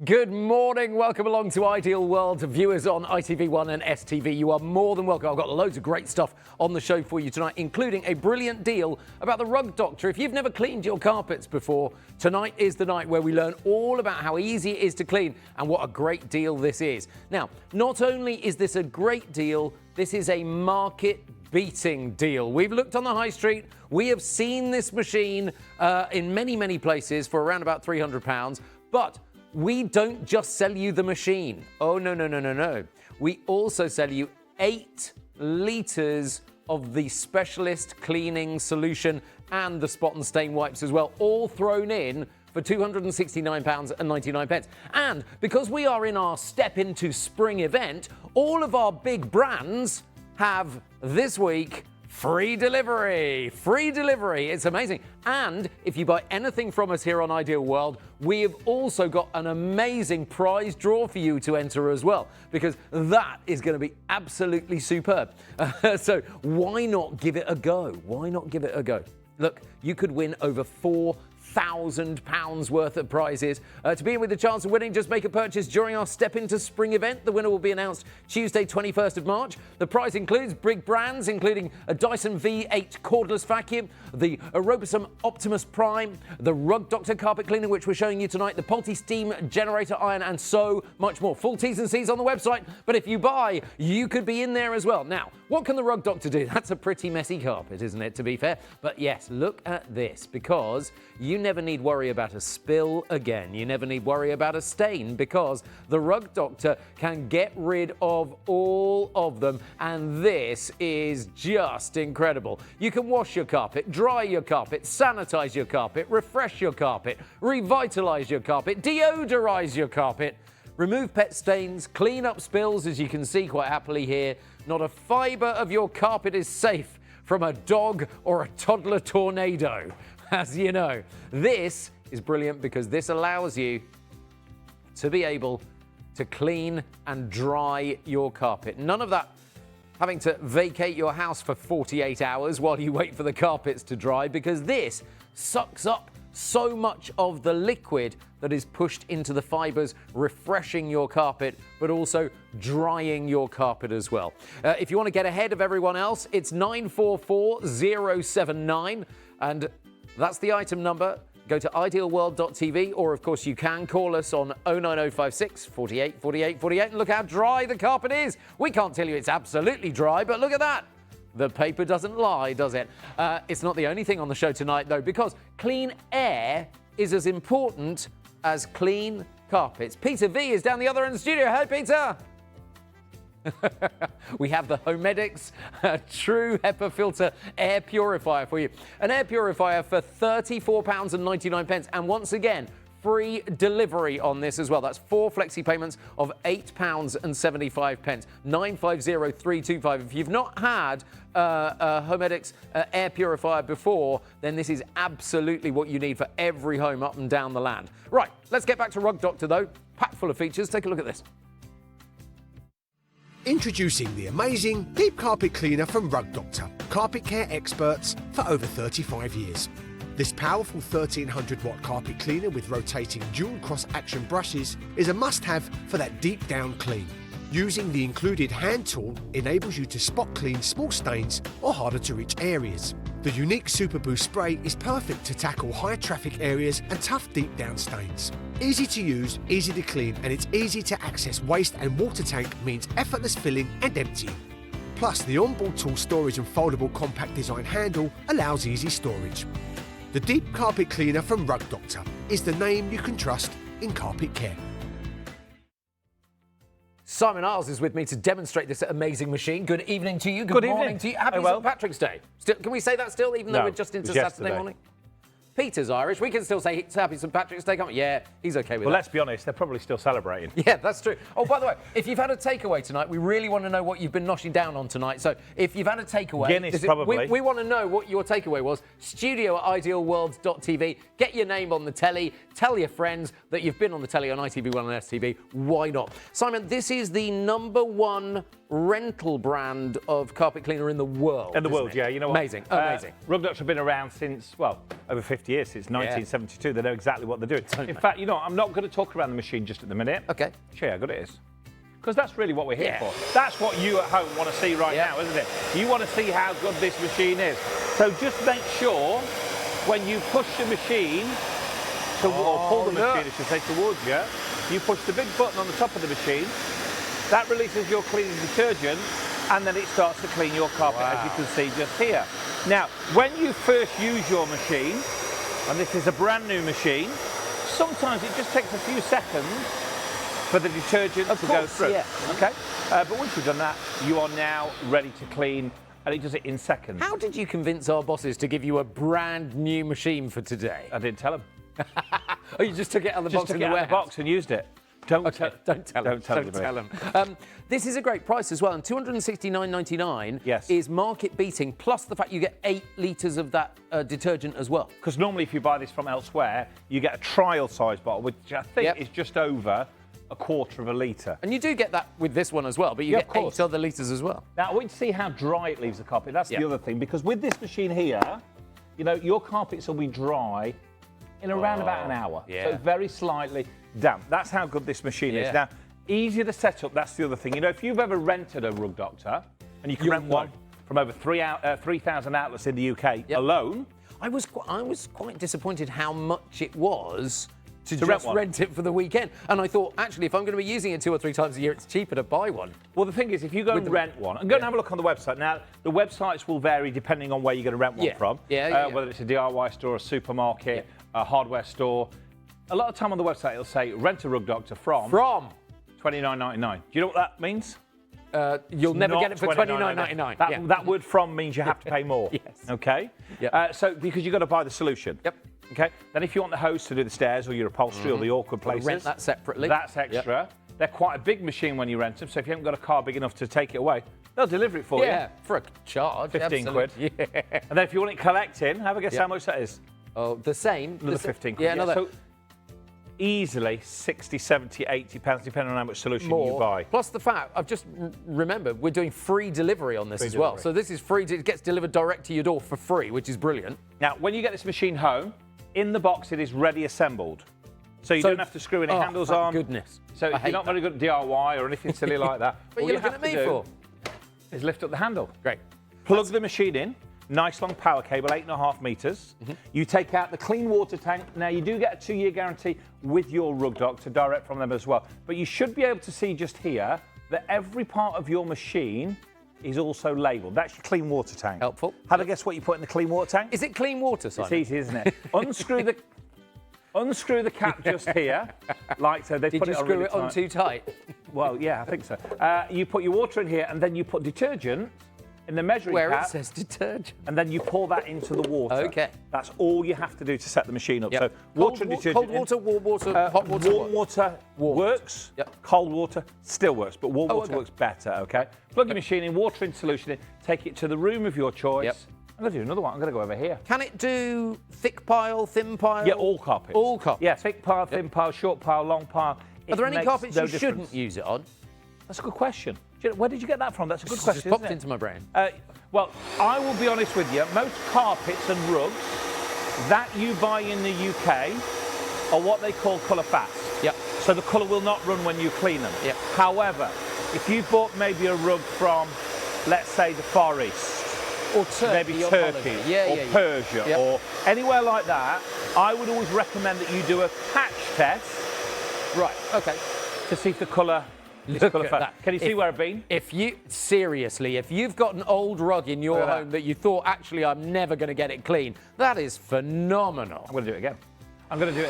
Good morning. Welcome along to Ideal World. Viewers on ITV1 and STV, you are more than welcome. I've got loads of great stuff on the show for you tonight, including a brilliant deal about the Rug Doctor. If you've never cleaned your carpets before, tonight is the night where we learn all about how easy it is to clean and what a great deal this is. Now, not only is this a great deal, this is a market-beating deal. We've looked on the high street. We have seen this machine in many places for around about £300, but we don't just sell you the machine. Oh, no. We also sell you 8 litres of the specialist cleaning solution and the spot and stain wipes as well, all thrown in for £269.99. And because we are in our Step Into Spring event, all of our big brands have this week free delivery. Free delivery. It's amazing. And if you buy anything from us here on Ideal World, we have also got an amazing prize draw for you to enter as well, because that is going to be absolutely superb. So why not give it a go? Why not give it a go? Look, you could win over £4,000 worth of prizes. To be in with the chance of winning, just make a purchase during our Step Into Spring event. The winner will be announced Tuesday, 21st of March. The prize includes big brands, including a Dyson V8 cordless vacuum, the Aerobisum Optimus Prime, the Rug Doctor carpet cleaner, which we're showing you tonight, the Polti Steam Generator Iron, and so much more. Full T's and C's on the website, but if you buy, you could be in there as well. Now, what can the Rug Doctor do? That's a pretty messy carpet, isn't it, to be fair? But yes, look at this, because you never need worry about a spill again. You never need worry about a stain, because the Rug Doctor can get rid of all of them, and this is just incredible. You can wash your carpet, dry your carpet, sanitize your carpet, refresh your carpet, revitalize your carpet, deodorize your carpet, remove pet stains, clean up spills, as you can see quite happily here. Not a fibre of your carpet is safe from a dog or a toddler tornado, as you know. This is brilliant because this allows you to be able to clean and dry your carpet. None of that having to vacate your house for 48 hours while you wait for the carpets to dry, because this sucks up so much of the liquid that is pushed into the fibres, refreshing your carpet, but also drying your carpet as well. If you want to get ahead of everyone else, it's 944079, and that's the item number. Go to idealworld.tv, or of course you can call us on 09056 48 48 48 and look how dry the carpet is. We can't tell you it's absolutely dry, but look at that. The paper doesn't lie, does it? It's not the only thing on the show tonight, though, because clean air is as important as clean carpets. Peter V is down the other end of the studio. Hey, Peter. We have the Homedics True HEPA Filter Air Purifier for you. An air purifier for £34.99. And once again, free delivery on this as well. That's 4 flexi payments of £8.75. 950325. If you've not had a Homedics air purifier before, then this is absolutely what you need for every home up and down the land. Right, let's get back to Rug Doctor, though. Packed full of features. Take a look at this. Introducing the amazing Deep Carpet Cleaner from Rug Doctor, carpet care experts for over 35 years. This powerful 1300 watt carpet cleaner with rotating dual cross action brushes is a must-have for that deep down clean. Using the included hand tool enables you to spot clean small stains or harder to reach areas. The unique Super Boost spray is perfect to tackle high traffic areas and tough deep down stains. Easy to use, easy to clean, and it's easy to access waste and water tank means effortless filling and emptying. Plus, the onboard tool storage and foldable compact design handle allows easy storage. The Deep Carpet Cleaner from Rug Doctor is the name you can trust in carpet care. Simon Iles is with me to demonstrate this amazing machine. Good evening to you. Good morning to you. Happy St. Patrick's Day. Can we say that still, even though we're just into Saturday morning? Peter's Irish. We can still say Happy St. Patrick's Day, can't we? Yeah, he's okay with that. Well, let's be honest, they're probably still celebrating. Yeah, that's true. Oh, by the way, if you've had a takeaway tonight, we really want to know what you've been noshing down on tonight. So if you've had a takeaway... Guinness, probably. We want to know what your takeaway was. studio@idealworld.tv. Get your name on the telly. Tell your friends that you've been on the telly on ITV1 and STV. Why not? Simon, this is the #1 rental brand of carpet cleaner in the world. In the world, yeah. You know what? Amazing, amazing. Rug Doctor have been around since, well, over 50 50 years, since 1972. They know exactly what they're doing. In fact, you know, I'm not going to talk around the machine just at the minute. Okay. Show you how good it is. Because that's really what we're here for. That's what you at home want to see right now, isn't it? You want to see how good this machine is. So just make sure when you push the machine, or pull the machine, I should say, towards you, you push the big button on the top of the machine, that releases your cleaning detergent, and then it starts to clean your carpet, as you can see just here. Now, when you first use your machine, and this is a brand new machine, sometimes it just takes a few seconds for the detergent to go through. Okay, but once you've done that, you are now ready to clean, and it does it in seconds. How did you convince our bosses to give you a brand new machine for today? I didn't tell them. Oh, you just took it out of the box in the warehouse? Just took it out of the box and used it. Don't tell them. Don't tell them. This is a great price as well, and $269.99 is market beating, plus the fact you get 8 litres of that detergent as well. Because normally if you buy this from elsewhere, you get a trial size bottle, which I think is just over a quarter of a litre. And you do get that with this one as well, but you get 8 other litres as well. Now, I want you to see how dry it leaves the carpet. That's the other thing, because with this machine here, you know, your carpets will be dry in around about an hour. So very slightly damp. That's how good this machine is. Now, easier to set up, that's the other thing. You know, if you've ever rented a Rug Doctor, and you can rent one from over 3,000 outlets in the UK alone. I was quite disappointed how much it was to just rent it for the weekend. And I thought, actually, if I'm going to be using it 2 or 3 times a year, it's cheaper to buy one. Well, the thing is, if you go and rent one, and go and have a look on the website. Now, the websites will vary depending on where you're going to rent one from. Whether it's a DIY store, a supermarket, a hardware store. A lot of time on the website, it'll say, rent a Rug Doctor from $29.99. Do you know what that means? You'll never get it for $29.99. That word "from" means you have to pay more. Okay? So, because you've got to buy the solution. Okay? Then if you want the hose to do the stairs or your upholstery or the awkward places. Rent that separately. That's extra. They're quite a big machine when you rent them, so if you haven't got a car big enough to take it away, they'll deliver it for you. Yeah, for a charge. 15 quid. And then if you want it collecting, have a guess how much that is. Oh, the same. Another 15 quid. Yeah, so easily 60, 70, 80 pounds, depending on how much solution you buy. Plus the fact, I've just remembered, we're doing free delivery on this as well. So this is free, it gets delivered direct to your door for free, which is brilliant. Now, when you get this machine home, in the box it is ready assembled. So you don't have to screw any handles on. Goodness. So if you're not very good at DIY or anything silly like that, but all you're you looking have at me to do for is lift up the handle. Great. Plug the machine in. Nice long power cable, 8.5 metres. You take out the clean water tank. Now, you do get a 2-year guarantee with your Rug Doctor, direct from them as well. But you should be able to see just here that every part of your machine is also labelled. That's your clean water tank. Helpful. Have a guess what you put in the clean water tank? Is it clean water, Simon? It's easy, isn't it? Unscrew the cap just here, like so. They put it on really tight. Did you screw it on too tight? Well, yeah, I think so. You put your water in here, and then you put detergent in the measuring cap. Where it says detergent. And then you pour that into the water. Okay. That's all you have to do to set the machine up. So water and detergent. Cold water, warm water, hot water. Warm water works. Cold water still works, but warm water works better, okay? Plug your machine in, water in solution in, take it to the room of your choice. I'm going to do another one. I'm going to go over here. Can it do thick pile, thin pile? Yeah, all carpets. All carpets? Yeah, thick pile, thin pile, short pile, long pile. Are there any carpets you shouldn't use it on? That's a good question. Where did you get that from? That's a good question, Just popped into my brain. Well, I will be honest with you. Most carpets and rugs that you buy in the UK are what they call colour fast. So the colour will not run when you clean them. However, if you bought maybe a rug from, let's say, the Far East, or Turkey, maybe Turkey, or Persia, or anywhere like that, I would always recommend that you do a patch test. Right. Okay. To see if the colour. Look at that. Can you see where I've been? If you've got an old rug in your home that you thought, actually, I'm never going to get it clean, that is phenomenal. I'm going to do it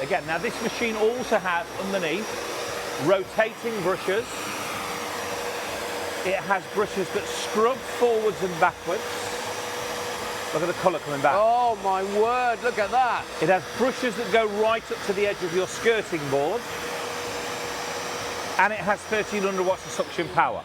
again. Now, this machine also has, underneath, rotating brushes. It has brushes that scrub forwards and backwards. Look at the colour coming back. Oh, my word, look at that. It has brushes that go right up to the edge of your skirting board. And it has 1,300 watts of suction power.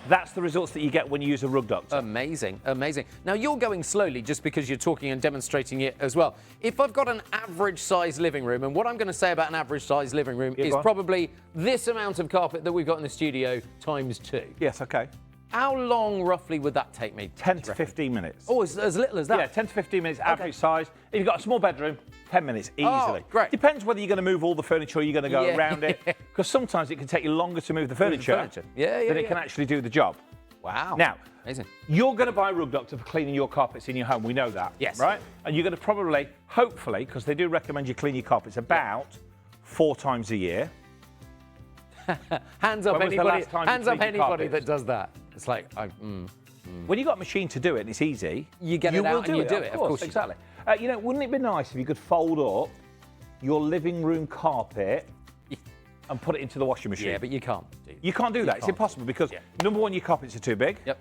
That's the results that you get when you use a Rug Doctor. Amazing, amazing. Now, you're going slowly just because you're talking and demonstrating it as well. If I've got an average-sized living room, and what I'm going to say about an average-sized living room is probably this amount of carpet that we've got in the studio times 2. Yes, OK. How long, roughly, would that take me? 10 to 15 minutes. Oh, as little as that? Yeah, 10 to 15 minutes, average size. If you've got a small bedroom, 10 minutes, easily. Oh, great. Depends whether you're going to move all the furniture or you're going to go around it. Because sometimes it can take you longer to move the furniture, than it can actually do the job. Wow. Now, amazing. You're going to buy a Rug Doctor for cleaning your carpets in your home. We know that. Yes. Right? And you're going to probably, hopefully, because they do recommend you clean your carpets about 4 times a year. Hands up anybody that does that. It's like, when you've got a machine to do it and it's easy, you get it out and you do it. Of course, exactly. You know, wouldn't it be nice if you could fold up your living room carpet and put it into the washing machine? Yeah, but you can't. You can't do that. It's impossible because, number one, your carpets are too big. Yep.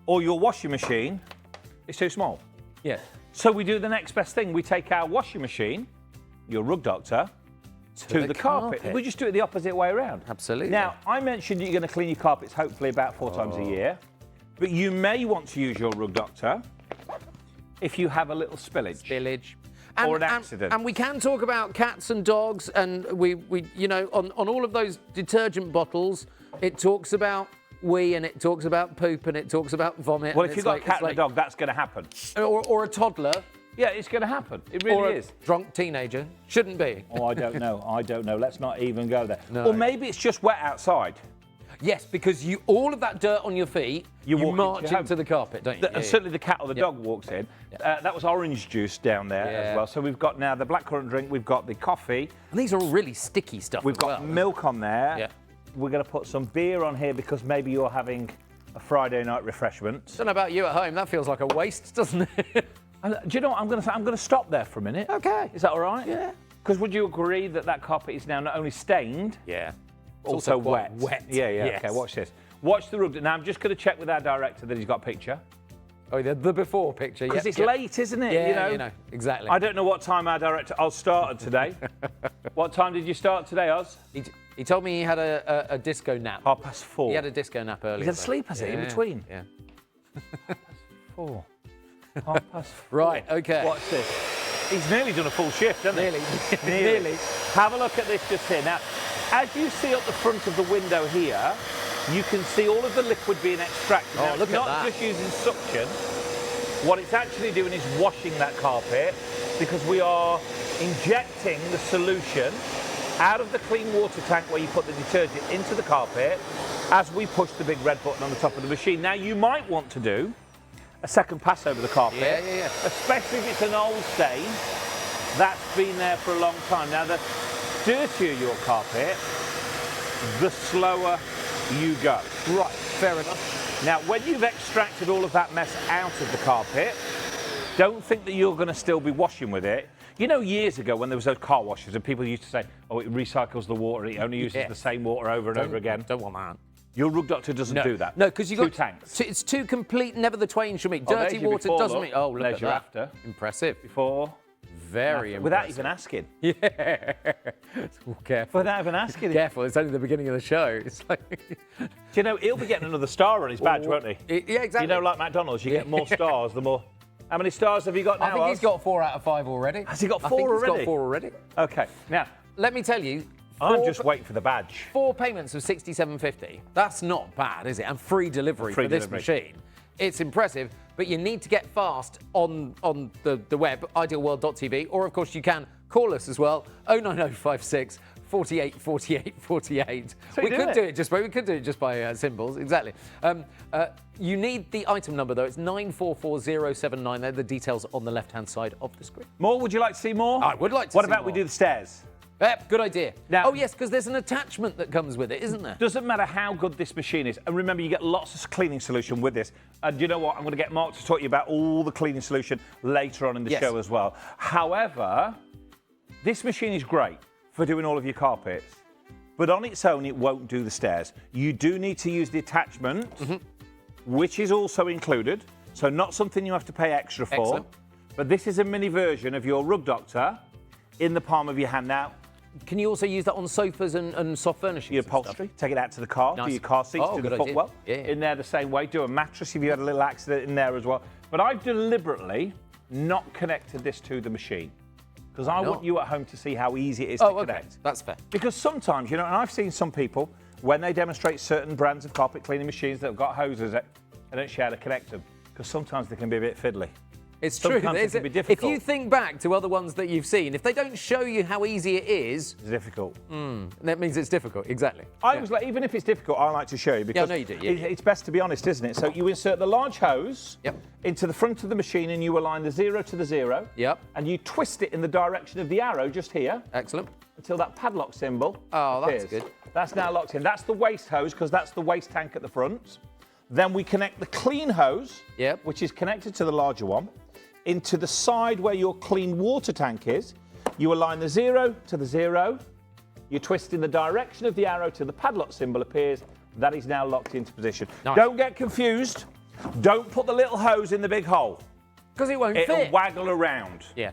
Or your washing machine is too small. Yeah. So we do the next best thing. We take our washing machine, your Rug Doctor, to the carpet. We just do it the opposite way around. Absolutely. Now, I mentioned you're going to clean your carpets hopefully about 4 times a year, but you may want to use your Rug Doctor if you have a little spillage. Or an accident. And we can talk about cats and dogs, and we you know, on all of those detergent bottles, it talks about wee and it talks about poop and it talks about vomit. Well, if you've got a cat and a dog, that's going to happen. Or a toddler. Yeah, it's going to happen. It really is. Drunk teenager. Shouldn't be. Oh, I don't know. I don't know. Let's not even go there. No. Or maybe it's just wet outside. Yes, because all of that dirt on your feet, you march into the carpet, don't you? And certainly the cat or the dog walks in. That was orange juice down there as well. So we've got now the blackcurrant drink, we've got the coffee. And these are all really sticky stuff. We've got milk on there. Yeah. We're going to put some beer on here because maybe you're having a Friday night refreshment. I don't know about you at home, that feels like a waste, doesn't it? And, do you know what I'm going to say? I'm going to stop there for a minute. Okay. Is that all right? Yeah. Because would you agree that that carpet is now not only stained, also wet? Yeah. Yes. Okay, watch this. Watch the rug. Now, I'm just going to check with our director that he's got a picture. Oh, the before picture, Because it's late, isn't it? Yeah, you know, exactly. I don't know what time our director Oz started today. What time did you start today, Oz? He told me he had a disco nap. 4:30. He had a disco nap earlier. He had a sleep, has he, in between? Yeah. 4:30. 4:30. Right, okay. Watch this. He's nearly done a full shift, hasn't he? Nearly. Have a look at this just here. Now, as you see up the front of the window here, you can see all of the liquid being extracted. Oh, now, look it's at not that. just using suction. What it's actually doing is washing that carpet because we are injecting the solution out of the clean water tank where you put the detergent into the carpet as we push the big red button on the top of the machine. Now, you might want to do a second pass over the carpet, especially if it's an old stain that's been there for a long time. Now, the dirtier your carpet, the slower you go. Right, fair enough. Now, when you've extracted all of that mess out of the carpet, don't think that you're going to still be washing with it. You know, years ago when there was those car washers and people used to say, oh, it recycles the water, it only uses the same water over and over again. Don't want that. Your Rug Doctor doesn't do that. No, because you've got tanks. It's two complete, never the twain shall meet. Dirty water doesn't mean. Oh, look at that. After. Impressive. Before. Very impressive. Without even asking. Yeah. Careful. Without even asking. Careful, it's only the beginning of the show. It's like. Do you know, he'll be getting another star on his badge, won't he? Yeah, exactly. You know, like McDonald's, you get more stars the more. How many stars have you got now? I think he's got 4 out of 5 already. Has he got 4 I think already? He's got 4 already. Okay, now. Let me tell you. I'm just waiting for the badge. 4 payments of $67.50. That's not bad, is it? And free delivery for this machine. It's impressive, but you need to get fast on the web, idealworld.tv, or of course you can call us as well, 09056 48 48 48. We could do it just by symbols, exactly. You need the item number though. It's 944079. They're the details on the left-hand side of the screen. More? Would you like to see more? I would like to see more. What about we do the stairs? Yep, good idea. Now, oh, yes, because there's an attachment that comes with it, isn't there? Doesn't matter how good this machine is. And remember, you get lots of cleaning solution with this. And you know what? I'm going to get Mark to talk to you about all the cleaning solution later on in the show as well. However, this machine is great for doing all of your carpets. But on its own, it won't do the stairs. You do need to use the attachment, which is also included. So not something you have to pay extra for. Excellent. But this is a mini version of your Rug Doctor in the palm of your hand now. Can you also use that on sofas and soft furnishings? Your upholstery, take it out to the car, do your car seats, do the footwell. In there the same way, do a mattress if you had a little accident in there as well. But I've deliberately not connected this to the machine because I want you at home to see how easy it is to connect. That's fair. Because sometimes, you know, and I've seen some people, when they demonstrate certain brands of carpet cleaning machines that have got hoses, they don't share to connect them, because sometimes they can be a bit fiddly. It's true. Sometimes it can be difficult. If you think back to other ones that you've seen, if they don't show you how easy it is, It's difficult. that means it's difficult. Exactly. I always like, even if it's difficult, I like to show you because no, you do, yeah. it's best to be honest, isn't it? So you insert the large hose Yep. into the front of the machine and you align the 0 to the 0. Yep. And you twist it in the direction of the arrow just here Excellent. until that padlock symbol Oh, that's appears. good. That's now locked in. That's the waste hose because that's the waste tank at the front. Then we connect the clean hose, Yep. which is connected to the larger one, into the side where your clean water tank is. You align the 0 to the 0. You twist in the direction of the arrow till the padlock symbol appears. That is now locked into position. Nice. Don't get confused. Don't put the little hose in the big hole. Because it won't It'll fit. waggle around. Yeah.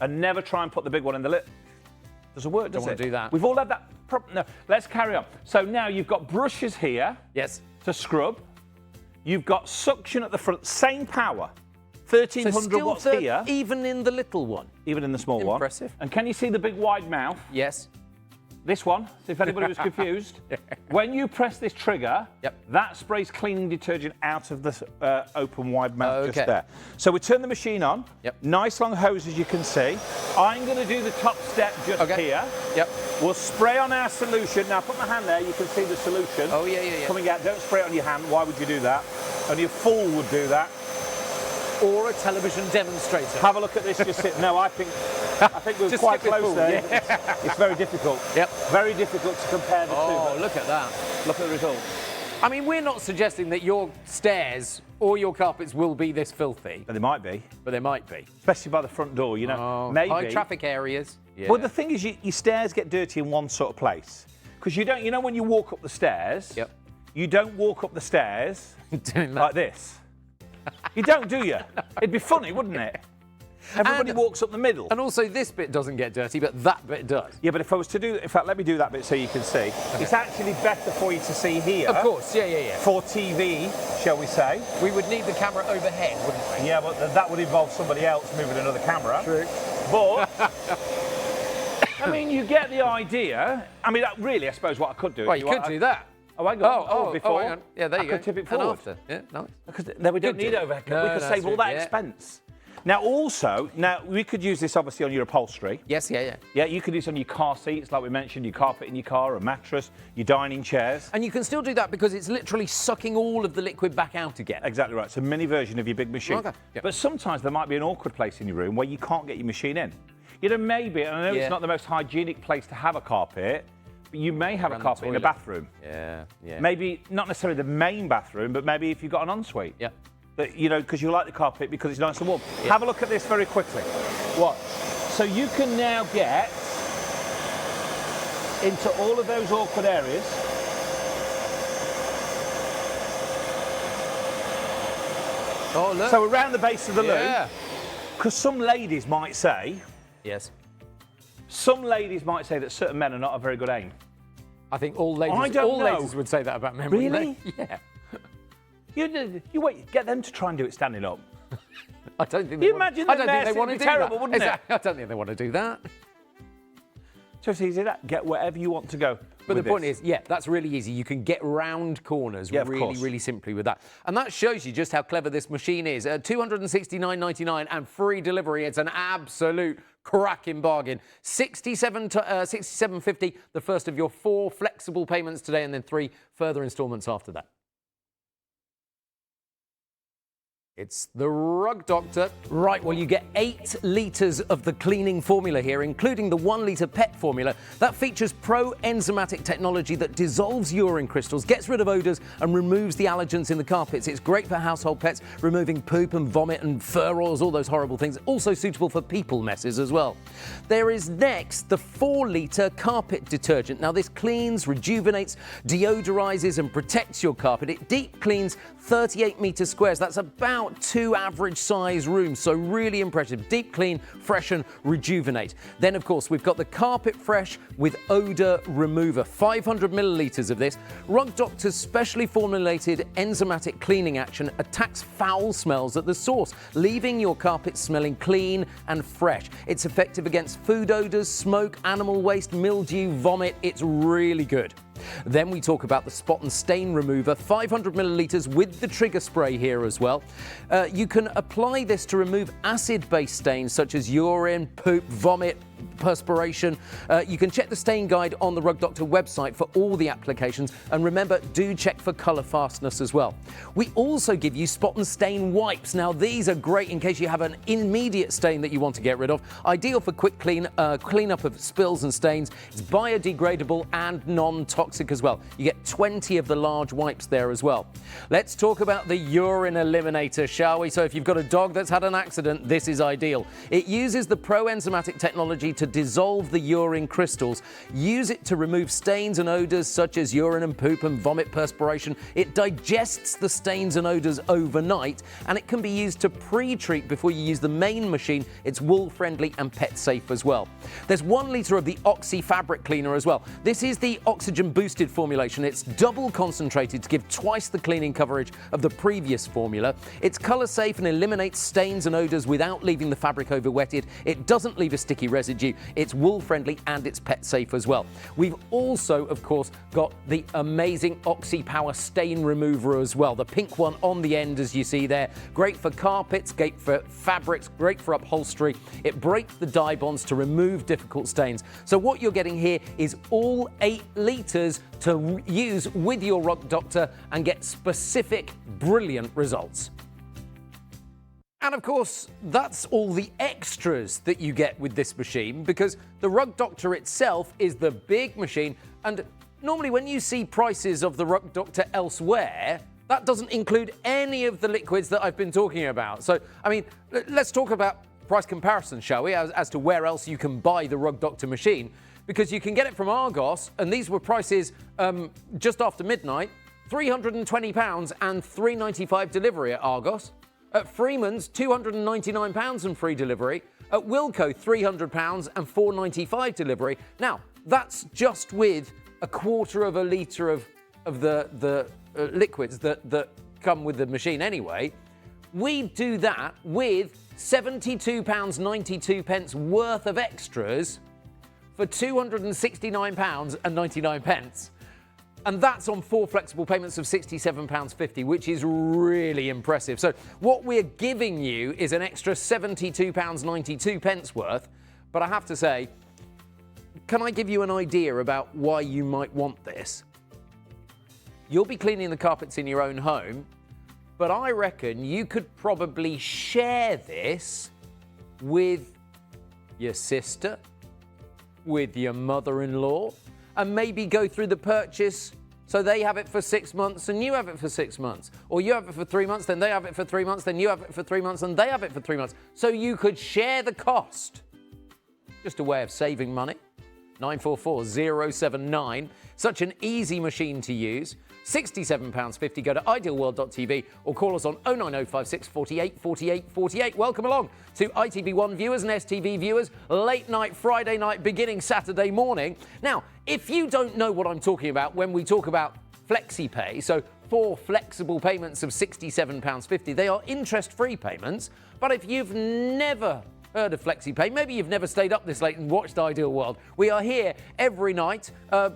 And never try and put the big one in the little. Doesn't work, does wanna it? do that. We've all had that. No, let's carry on. So now you've got brushes here Yes. to scrub. You've got suction at the front, same power. 1300 still watts here, even in the little one. even in the small one. Impressive. And can you see the big wide mouth? Yes. This one, so if anybody was confused. When you press this trigger, Yep. that sprays cleaning detergent out of the open wide mouth Okay. just there. So we turn the machine on. Yep. Nice long hose, as you can see. I'm going to do the top step just Okay. here. Yep. We'll spray on our solution. Now put my hand there, you can see the solution. Oh, yeah. Coming out. Don't spray it on your hand. Why would you do that? Only a fool would do that. Or a television demonstrator. Have a look at this. Just sit. No, I think we're Just quite skip it close forward, there. It's very difficult. Yep. Very difficult to compare the two. Oh, but look at that. look at the results. I mean, we're not suggesting that your stairs or your carpets will be this filthy, But they might be, but they might be. especially by the front door. You know, Oh, maybe. high traffic areas. Yeah. Well, the thing is, your stairs get dirty in one sort of place because you don't. You know, when you walk up the stairs, Yep. you don't walk up the stairs Doing that. like this. You don't, do you? It'd be funny, wouldn't it? Everybody And- walks up the middle. And also, this bit doesn't get dirty, but that bit does. Yeah, but if I was to do, in fact, let me do that bit so you can see. It's actually better for you to see here. Of course, yeah. For TV, shall we say? We would need the camera overhead, wouldn't we? Yeah, but that would involve somebody else moving another camera. True. But I mean, you get the idea. I mean, really, I suppose what I could do. Well, you could do that. Oh, hang on. Before. hang on. Yeah, there you I go. could tip it And forward. after. Yeah, nice. Because then we don't Good need do. overhead. No, we could that's save all true, that yeah. expense. Now, also, we could use this obviously on your upholstery. Yes, yeah. Yeah, you could use it on your car seats, like we mentioned, your carpet in your car, a mattress, your dining chairs. And you can still do that because it's literally sucking all of the liquid back out again. Exactly right. It's a mini version of your big machine. Okay, yeah. But sometimes there might be an awkward place in your room where you can't get your machine in. You know, maybe, and I know Yeah. it's not the most hygienic place to have a carpet, but you may have Around a the carpet in a toilet. bathroom. Yeah. Maybe not necessarily the main bathroom, but maybe if you've got an ensuite. Yeah. That, you know, because you like the carpet because it's nice and warm. Have a look at this very quickly. Watch. So you can now get into all of those awkward areas. Oh, look. So around the base of the loo. yeah. Because some ladies might say Yes. that certain men are not a very good aim. I think all ladies, I don't know. ladies would say that about men. wouldn't Really? they? Yeah. You wait, get them to try and do it standing up. I don't think. You they want- imagine I the don't think mess, they want to it'd be do terrible, that. wouldn't it? Exactly. I don't think they want to do that. So it's easy that. Get wherever you want to go. But the point is, yeah, that's really easy. You can get round corners Yeah, of really, course. really simply with that. And that shows you just how clever this machine is. $269.99 and free delivery. It's an absolute cracking bargain. $67.50, the first of your 4 flexible payments today, and then 3 further instalments after that. It's the Rug Doctor. Right, well, you get 8 litres of the cleaning formula here, including the 1 litre pet formula. That features pro-enzymatic technology that dissolves urine crystals, gets rid of odours and removes the allergens in the carpets. It's great for household pets, removing poop and vomit and fur oils, all those horrible things. Also suitable for people messes as well. There is next the 4 litre carpet detergent. Now, this cleans, rejuvenates, deodorises and protects your carpet. It deep cleans 38 metres squares. That's about 2 average size rooms, so really impressive. Deep clean, freshen, rejuvenate. Then, of course, we've got the Carpet Fresh with odour remover. 500 millilitres of this. Rug Doctor's specially formulated enzymatic cleaning action attacks foul smells at the source, leaving your carpet smelling clean and fresh. It's effective against food odours, smoke, animal waste, mildew, vomit. It's really good. Then we talk about the spot and stain remover, 500 millilitres with the trigger spray here as well. You can apply this to remove acid-based stains such as urine, poop, vomit, perspiration. You can check the stain guide on the Rug Doctor website for all the applications, and remember, do check for colour fastness as well. We also give you spot and stain wipes. Now these are great in case you have an immediate stain that you want to get rid of. Ideal for quick cleanup of spills and stains. It's biodegradable and non-toxic as well. You get 20 of the large wipes there as well. Let's talk about the urine eliminator, shall we? So if you've got a dog that's had an accident, this is ideal. It uses the pro-enzymatic technology to dissolve the urine crystals. Use it to remove stains and odours such as urine and poop and vomit, perspiration. It digests the stains and odours overnight, and it can be used to pre-treat before you use the main machine. It's wool-friendly and pet-safe as well. There's 1 litre of the Oxy fabric cleaner as well. This is the oxygen-boosted formulation. It's double concentrated to give twice the cleaning coverage of the previous formula. It's colour-safe and eliminates stains and odours without leaving the fabric over-wetted. It doesn't leave a sticky residue. It's wool-friendly and it's pet-safe as well. We've also, of course, got the amazing Oxy Power stain remover as well. The pink one on the end, as you see there. Great for carpets, great for fabrics, great for upholstery. It breaks the dye bonds to remove difficult stains. So what you're getting here is all 8 litres to use with your Rug Doctor and get specific, brilliant results. And of course, that's all the extras that you get with this machine, because the Rug Doctor itself is the big machine, and normally when you see prices of the Rug Doctor elsewhere, that doesn't include any of the liquids that I've been talking about. So, I mean, let's talk about price comparison, shall we, as to where else you can buy the Rug Doctor machine, because you can get it from Argos, and these were prices just after midnight, £320 and £3.95 delivery at Argos. At Freeman's, £299 and free delivery. At Wilko, £300 and £4.95 delivery. Now, that's just with a quarter of a litre of the liquids that come with the machine anyway. We do that with £72.92 worth of extras for £269.99. And that's on 4 flexible payments of £67.50, which is really impressive. So what we're giving you is an extra £72.92 worth. But I have to say, can I give you an idea about why you might want this? You'll be cleaning the carpets in your own home, but I reckon you could probably share this with your sister, with your mother-in-law, and maybe go through the purchase so they have it for 6 months and you have it for 6 months. Or you have it for 3 months, then they have it for 3 months, then you have it for 3 months, and they have it for 3 months. So you could share the cost. Just a way of saving money. 944079. Such an easy machine to use. £67.50. Go to idealworld.tv or call us on 09056 48 48 48. Welcome along to ITV1 viewers and STV viewers. Late night, Friday night, beginning Saturday morning. Now, if you don't know what I'm talking about when we talk about FlexiPay, so 4 flexible payments of £67.50, they are interest-free payments. But if you've never heard of FlexiPay, maybe you've never stayed up this late and watched Ideal World. We are here every night,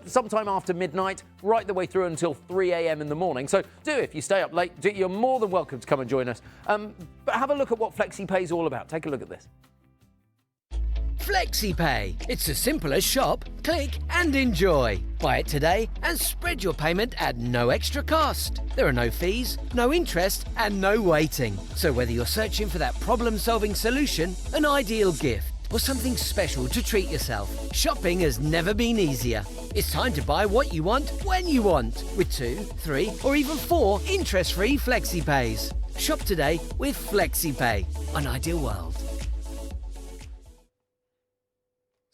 sometime after midnight, right the way through until 3 a.m. in the morning. So if you stay up late, you're more than welcome to come and join us. But have a look at what FlexiPay is all about. Take a look at this. FlexiPay. It's as simple as shop, click and enjoy. Buy it today and spread your payment at no extra cost. There are no fees, no interest and no waiting. So whether you're searching for that problem-solving solution, an ideal gift, or something special to treat yourself, shopping has never been easier. It's time to buy what you want, when you want, with 2, 3 or even 4 interest-free FlexiPays. Shop today with FlexiPay on Ideal World.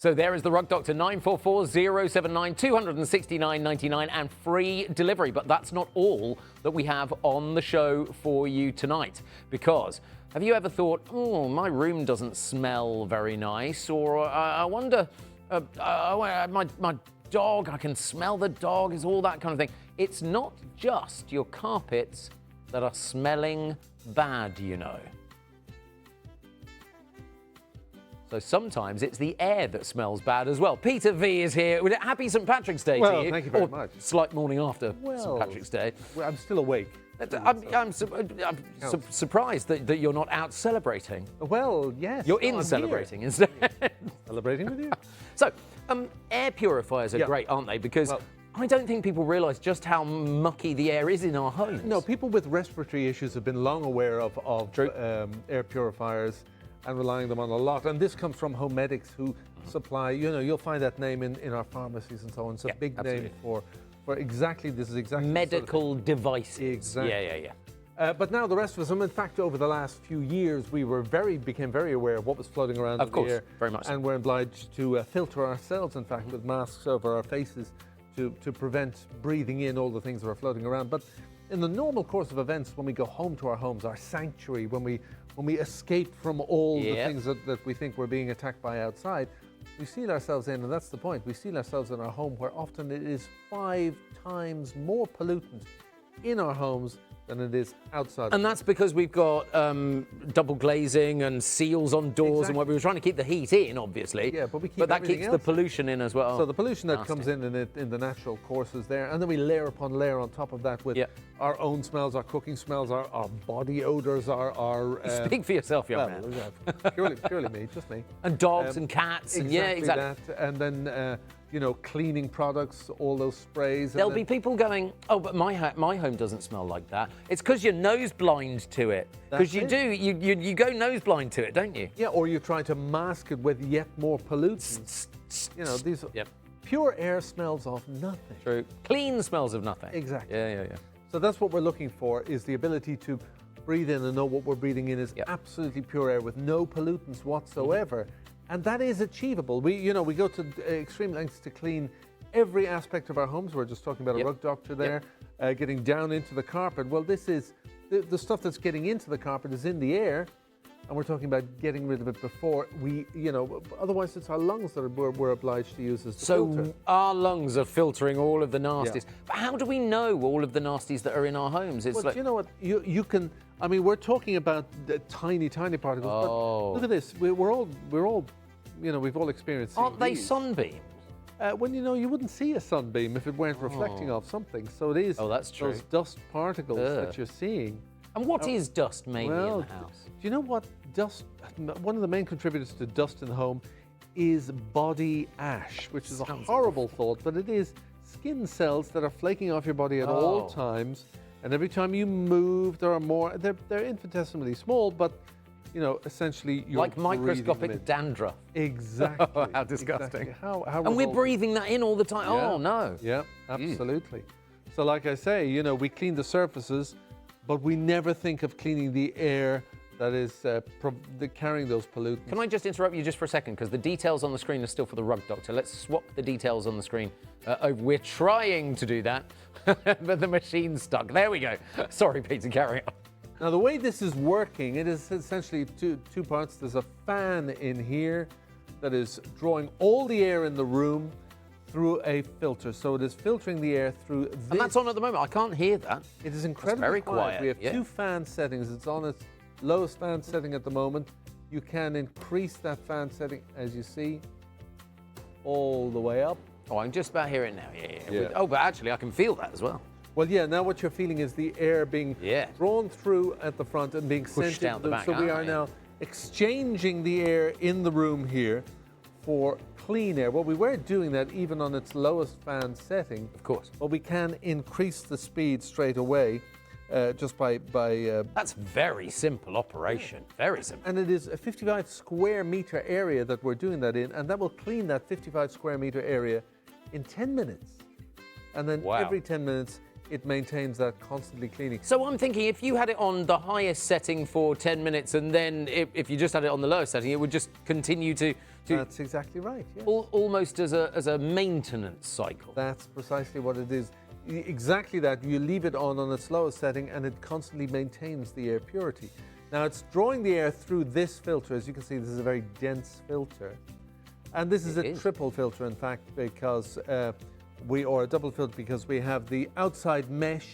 So there is the Rug Doctor, 944079, £269.99 and free delivery. But that's not all that we have on the show for you tonight. Because have you ever thought, oh, my room doesn't smell very nice? Or I wonder, my dog, I can smell the dog, is all that kind of thing. It's not just your carpets that are smelling bad, you know. So sometimes it's the air that smells bad as well. Peter V is here. Happy St Patrick's Day Well, to you. thank you very Or much. Slight morning after Well, St Patrick's Day. I'm still awake. I'm surprised that you're not out celebrating. Well, yes. You're no, in I'm celebrating instead. Celebrating with you. So, air purifiers are Yeah. great, aren't they? Because Well- I don't think people realise just how mucky the air is in our homes. No, people with respiratory issues have been long aware of air purifiers and relying them on a lot. And this comes from home medics who supply, you'll find that name in our pharmacies and so on. It's a big name for exactly, this is exactly medical devices. Exactly. Yeah. But now the rest of us, in fact, over the last few years, we became very aware of what was floating around Of in course, the air. very much so. And we're obliged to filter ourselves, in fact, with masks over our faces to prevent breathing in all the things that are floating around. But in the normal course of events, when we go home to our homes, our sanctuary, when we escape from all the things that we think we're being attacked by outside, we seal ourselves in, and that's the point. We seal ourselves in our home, where often it is 5 times more pollutant in our homes than it is outside. And that's because we've got double glazing and seals on doors and what we were trying to keep the heat in, obviously. Yeah, but we keep that everything keeps the else in. pollution in as well. So the pollution that Nasty. comes in the natural courses there, and then we layer upon layer on top of that with our own smells, our cooking smells, our body odors, our Speak for yourself, young man. purely me, just me. And dogs and cats. Exactly Exactly. that. And then cleaning products, all those sprays. There'll be people going, oh, but my home doesn't smell like that. It's because you're nose blind to it. Because you do, you go nose blind to it, don't you? Yeah, or you try to mask it with yet more pollutants. These pure air smells of nothing. True. Clean smells of nothing. Exactly. Yeah. So that's what we're looking for, is the ability to breathe in and know what we're breathing in is absolutely pure air with no pollutants whatsoever. And that is achievable. We go to extreme lengths to clean every aspect of our homes. We're just talking about a rug doctor there, getting down into the carpet. Well, this is the stuff that's getting into the carpet is in the air, and we're talking about getting rid of it before we, otherwise it's our lungs that we're obliged to use as the filter. So our lungs are filtering all of the nasties. But how do we know all of the nasties that are in our homes? It's Well, you know what? You can. I mean, we're talking about the tiny particles. But look at this. We're all. We've all experienced. Aren't they these. sunbeams? When you wouldn't see a sunbeam if it weren't reflecting off something. So it is. Oh, that's true. Those dust particles that you're seeing. And what is dust mainly in the house? Do you know what dust? One of the main contributors to dust in the home is body ash, which is a horrible thought, but it is skin cells that are flaking off your body at all times. And every time you move, there are more. They're infinitesimally small, but essentially you're like microscopic breathing them dandruff. in. Exactly. How disgusting. Exactly. How And we're revolting. breathing that in all the time. Yeah. Oh, no. Yeah, absolutely. So like I say, we clean the surfaces, but we never think of cleaning the air that is carrying those pollutants. Can I just interrupt you just for a second? Because the details on the screen are still for the rug doctor. Let's swap the details on the screen. We're trying to do that, but the machine's stuck. There we go. Sorry, Peter, carry on. Now, the way this is working, it is essentially two parts. There's a fan in here that is drawing all the air in the room through a filter. So it is filtering the air through this. And that's on at the moment. I can't hear that. It is incredibly very quiet. We have 2 fan settings. It's on its lowest fan setting at the moment. You can increase that fan setting, as you see, all the way up. Oh, I'm just about hearing it now. Yeah. Oh, but actually, I can feel that as well. Well, yeah, now what you're feeling is the air being drawn through at the front and being Pushed sent out the back. So we are now exchanging the air in the room here for clean air. Well, we were doing that even on its lowest fan setting. Of course. But we can increase the speed straight away just by That's very simple operation. Very simple. and it is a 55 square meter area that we're doing that in, and that will clean that 55 square meter area in 10 minutes. And then every 10 minutes, it maintains that constantly cleaning. So I'm thinking if you had it on the highest setting for 10 minutes and then if you just had it on the lowest setting, it would just continue to That's exactly right. Yes. almost as a maintenance cycle. That's precisely what it is. Exactly that. You leave it on its lowest setting and it constantly maintains the air purity. Now it's drawing the air through this filter. As you can see, this is a very dense filter. And this is a triple filter, in fact, because or a double filter, because we have the outside mesh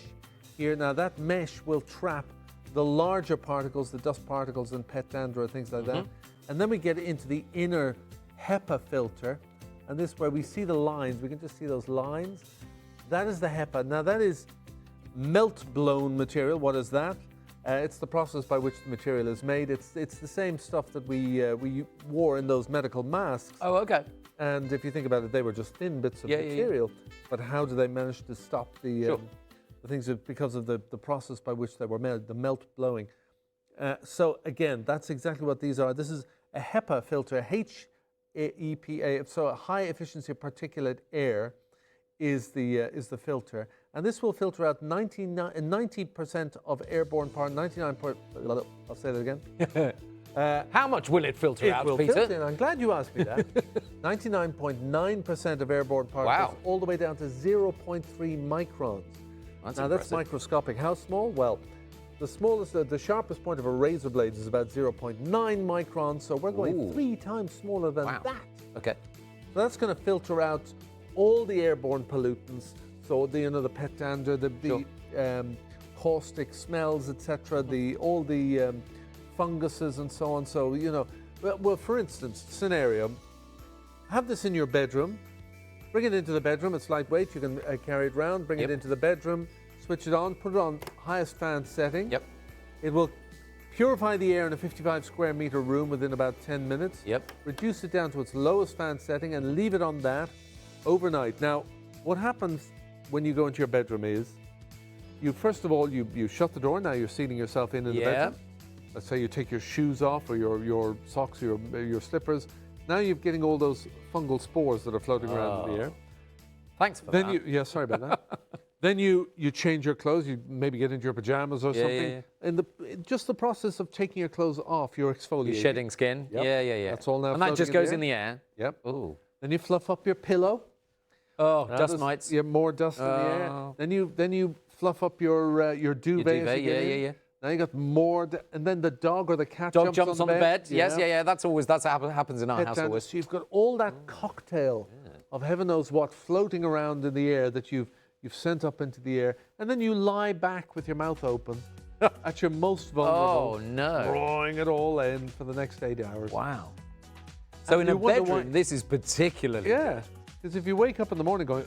here. Now that mesh will trap the larger particles, the dust particles and pet dander and things like that. And then we get into the inner HEPA filter, and this where we see the lines, we can just see those lines. That is the HEPA. Now that is melt-blown material. What is that? It's the process by which the material is made. It's the same stuff that we wore in those medical masks. Oh, okay. And if you think about it, they were just thin bits of material. But how do they manage to stop the things? Because of the process by which they were made, the melt blowing. So again, that's exactly what these are. This is a HEPA filter, HEPA. So a high efficiency particulate air is the filter, and this will filter out 90% of airborne particles. I'll say that again. How much will it filter out, will Peter? filter, I'm glad you asked me that. 99.9% of airborne particles, all the way down to 0.3 microns. That's microscopic. How small? Well, the smallest, the sharpest point of a razor blade is about 0.9 microns, so we're going 3 times smaller than that. Okay. So that's going to filter out all the airborne pollutants, so the pet dander, the caustic smells, etc., all the funguses and so on. So well, for instance, scenario: have this in your bedroom, bring it into the bedroom. It's lightweight; you can carry it around. Bring it into the bedroom, switch it on, put it on highest fan setting. Yep. It will purify the air in a 55 square meter room within about 10 minutes. Yep. Reduce it down to its lowest fan setting and leave it on that overnight. Now, what happens when you go into your bedroom is, first of all, you shut the door. Now you're sealing yourself in the bedroom. Let's say you take your shoes off, or your socks, or your slippers. Now you're getting all those fungal spores that are floating around in the air. Thanks for that. Sorry about that. Then you change your clothes. You maybe get into your pajamas or something. And just the process of taking your clothes off, you're exfoliating. You're shedding skin. Yep. Yeah. That's all now. And that just goes in the air. Yep. Ooh. Then you fluff up your pillow. Oh, dust mites. You have more dust in the air. Then you fluff up your duvet. Yeah. Now you got more, and then the dog or the cat jumps on the bed. Yeah. Yes. That's happens in our house always. So you've got all that cocktail of heaven knows what floating around in the air that you've sent up into the air, and then you lie back with your mouth open at your most vulnerable. Oh no! Drawing it all in for the next 8 hours. Wow. So in a bedroom, this is particularly good. Because if you wake up in the morning going,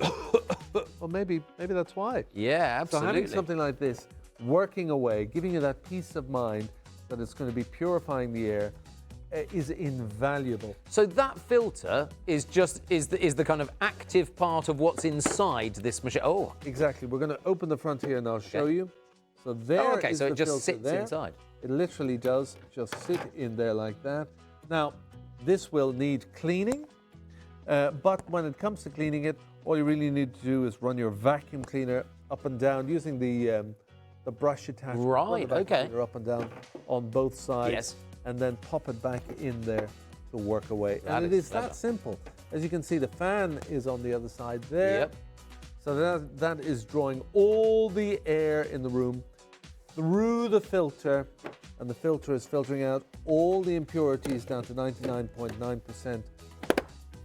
well, maybe that's why. Yeah, absolutely. So having something like this working away, giving you that peace of mind that it's going to be purifying the air, is invaluable. So that filter is the kind of active part of what's inside this machine. Oh, exactly. We're going to open the front here and I'll show you. So there is so the it just filter sits there. inside. It literally does just sit in there like that. Now, this will need cleaning, but when it comes to cleaning it, all you really need to do is run your vacuum cleaner up and down using the brush attachment. Right, okay. Up and down on both sides. Yes. And then pop it back in there to work away. And it is that simple. As you can see, the fan is on the other side there. Yep. So that is drawing all the air in the room through the filter, and the filter is filtering out all the impurities down to 99.9%.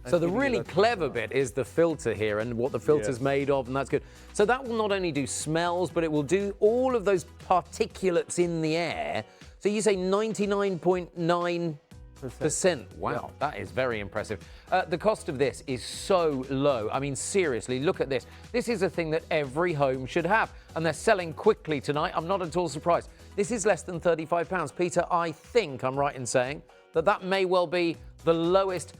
So the really clever bit is the filter here and what the filter's made of, and that's good. So that will not only do smells, but it will do all of those particulates in the air. So you say 99.9%. Wow, that is very impressive. The cost of this is so low. I mean, seriously, look at this. This is a thing that every home should have, and they're selling quickly tonight. I'm not at all surprised. This is less than £35. Peter, I think I'm right in saying that may well be the lowest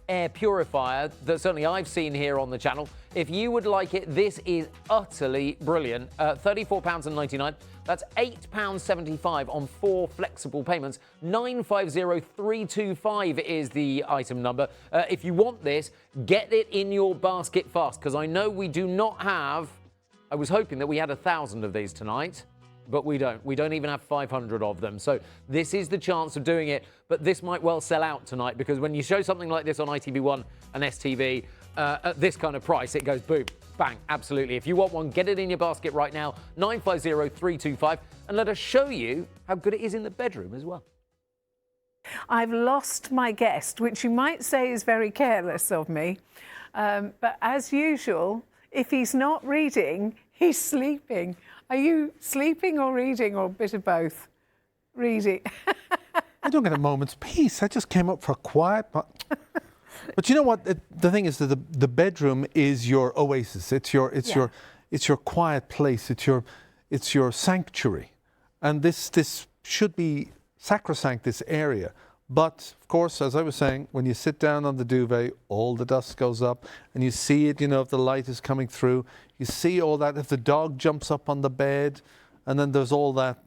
air purifier that certainly I've seen here on the channel. If you would like it, this is utterly brilliant. £34.99. That's £8.75 on 4 flexible payments. 950325 is the item number. If you want this, get it in your basket fast, because I know we do not have. I was hoping that we had 1,000 of these tonight, but we don't. We don't even have 500 of them. So this is the chance of doing it, but this might well sell out tonight, because when you show something like this on ITV1 and STV at this kind of price, it goes boom, bang, absolutely. If you want one, get it in your basket right now, 950325, and let us show you how good it is in the bedroom as well. I've lost my guest, which you might say is very careless of me, but as usual, if he's not reading, he's sleeping. Are you sleeping or reading, or a bit of both? Reading. I don't get a moment's peace. I just came up for a quiet. But you know what? The thing is that the bedroom is your oasis. It's your quiet place. It's your sanctuary, and this should be sacrosanct. This area. But of course, as I was saying, when you sit down on the duvet, all the dust goes up, and you see it. You know, if the light is coming through, you see all that. If the dog jumps up on the bed, and then there's all that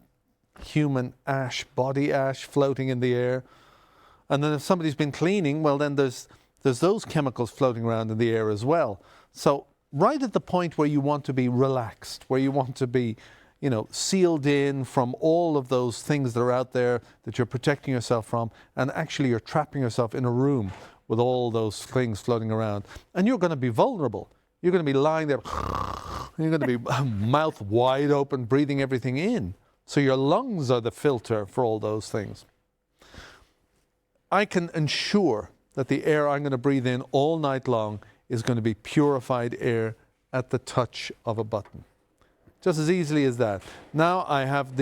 human ash, body ash floating in the air. And then if somebody's been cleaning, well, then there's those chemicals floating around in the air as well. So right at the point where you want to be relaxed, where you want to be, you know, sealed in from all of those things that are out there that you're protecting yourself from, and actually you're trapping yourself in a room with all those things floating around. And you're going to be vulnerable. You're going to be lying there, you're going to be mouth wide open, breathing everything in. So your lungs are the filter for all those things. I can ensure that the air I'm going to breathe in all night long is going to be purified air at the touch of a button. Just as easily as that. Now I've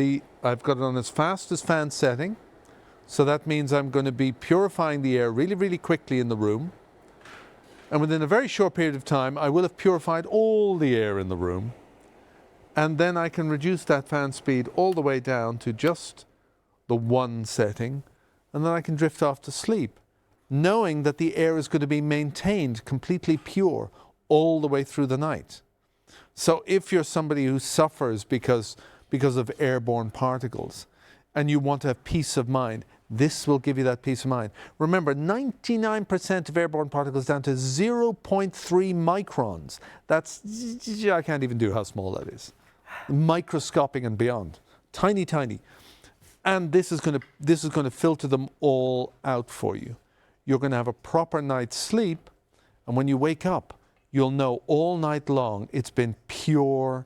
got it on its fastest fan setting. So that means I'm going to be purifying the air really, really quickly in the room. And within a very short period of time, I will have purified all the air in the room. And then I can reduce that fan speed all the way down to just the 1 setting. And then I can drift off to sleep, knowing that the air is going to be maintained completely pure all the way through the night. So if you're somebody who suffers because of airborne particles and you want to have peace of mind, this will give you that peace of mind. Remember, 99% of airborne particles down to 0.3 microns. That's, I can't even do how small that is. Microscopic and beyond. Tiny, tiny. And this is going to filter them all out for you. You're going to have a proper night's sleep, and when you wake up, you'll know all night long it's been pure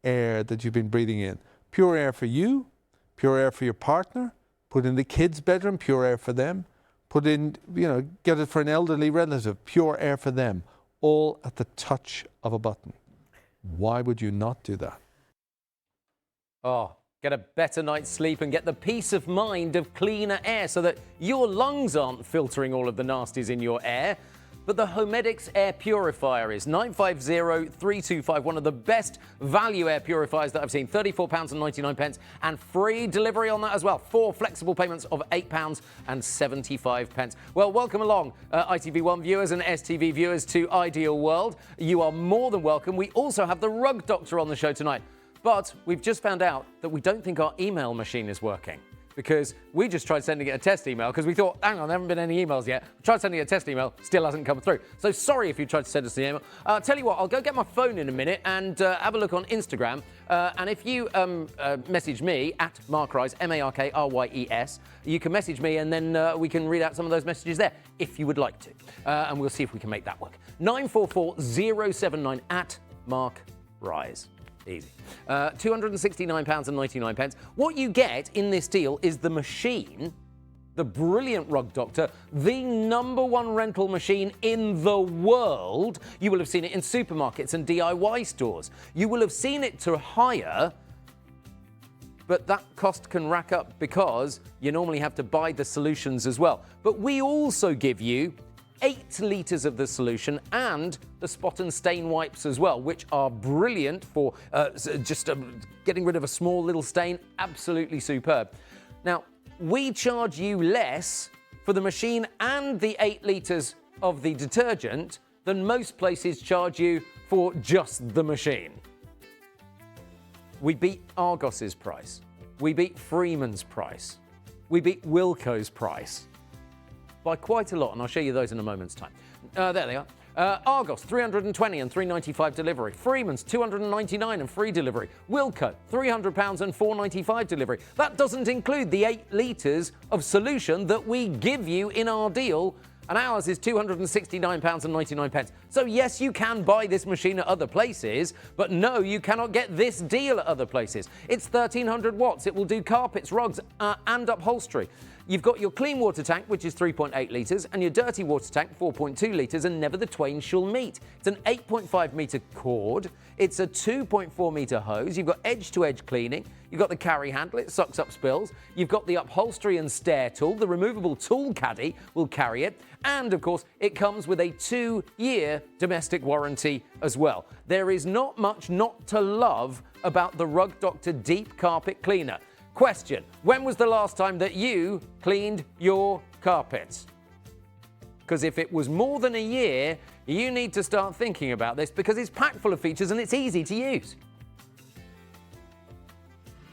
air that you've been breathing in. Pure air for you, pure air for your partner, put in the kids' bedroom, pure air for them, put in, you know, get it for an elderly relative, pure air for them, all at the touch of a button. Why would you not do that? Oh, get a better night's sleep and get the peace of mind of cleaner air so that your lungs aren't filtering all of the nasties in your air. But the Homedics air purifier is 950-325, one of the best value air purifiers that I've seen, £34.99, and free delivery on that as well. 4 flexible payments of £8.75. Well, welcome along, ITV1 viewers and STV viewers to Ideal World. You are more than welcome. We also have the Rug Doctor on the show tonight. But we've just found out that we don't think our email machine is working, because we just tried sending it a test email because we thought, hang on, there haven't been any emails yet. We tried sending it a test email, still hasn't come through. So sorry if you tried to send us the email. Tell you what, I'll go get my phone in a minute and have a look on Instagram. And if you message me at Mark Ryes, MarkRyes, you can message me and then we can read out some of those messages there if you would like to. And we'll see if we can make that work. 944079 at Mark Ryes. Easy. £269.99. What you get in this deal is the machine, the brilliant Rug Doctor, the #1 rental machine in the world. You will have seen it in supermarkets and DIY stores. You will have seen it to hire, but that cost can rack up because you normally have to buy the solutions as well. But we also give you 8 litres of the solution and the spot and stain wipes as well, which are brilliant for just getting rid of a small little stain. Absolutely superb. Now, we charge you less for the machine and the 8 litres of the detergent than most places charge you for just the machine. We beat Argos's price. We beat Freeman's price. We beat Wilko's price by quite a lot, and I'll show you those in a moment's time. There they are. Argos, £320 and £395 delivery. Freeman's, £299 and free delivery. Wilko, £300 and £495 delivery. That doesn't include the 8 litres of solution that we give you in our deal, and ours is £269.99. So yes, you can buy this machine at other places, but no, you cannot get this deal at other places. It's 1300 watts. It will do carpets, rugs, and upholstery. You've got your clean water tank, which is 3.8 litres, and your dirty water tank, 4.2 litres, and never the twain shall meet. It's an 8.5 metre cord. It's a 2.4 metre hose. You've got edge-to-edge cleaning. You've got the carry handle. It sucks up spills. You've got the upholstery and stair tool. The removable tool caddy will carry it. And, of course, it comes with a 2-year domestic warranty as well. There is not much not to love about the Rug Doctor Deep Carpet Cleaner. Question: when was the last time that you cleaned your carpets? Because if it was more than a year, you need to start thinking about this because it's packed full of features and it's easy to use.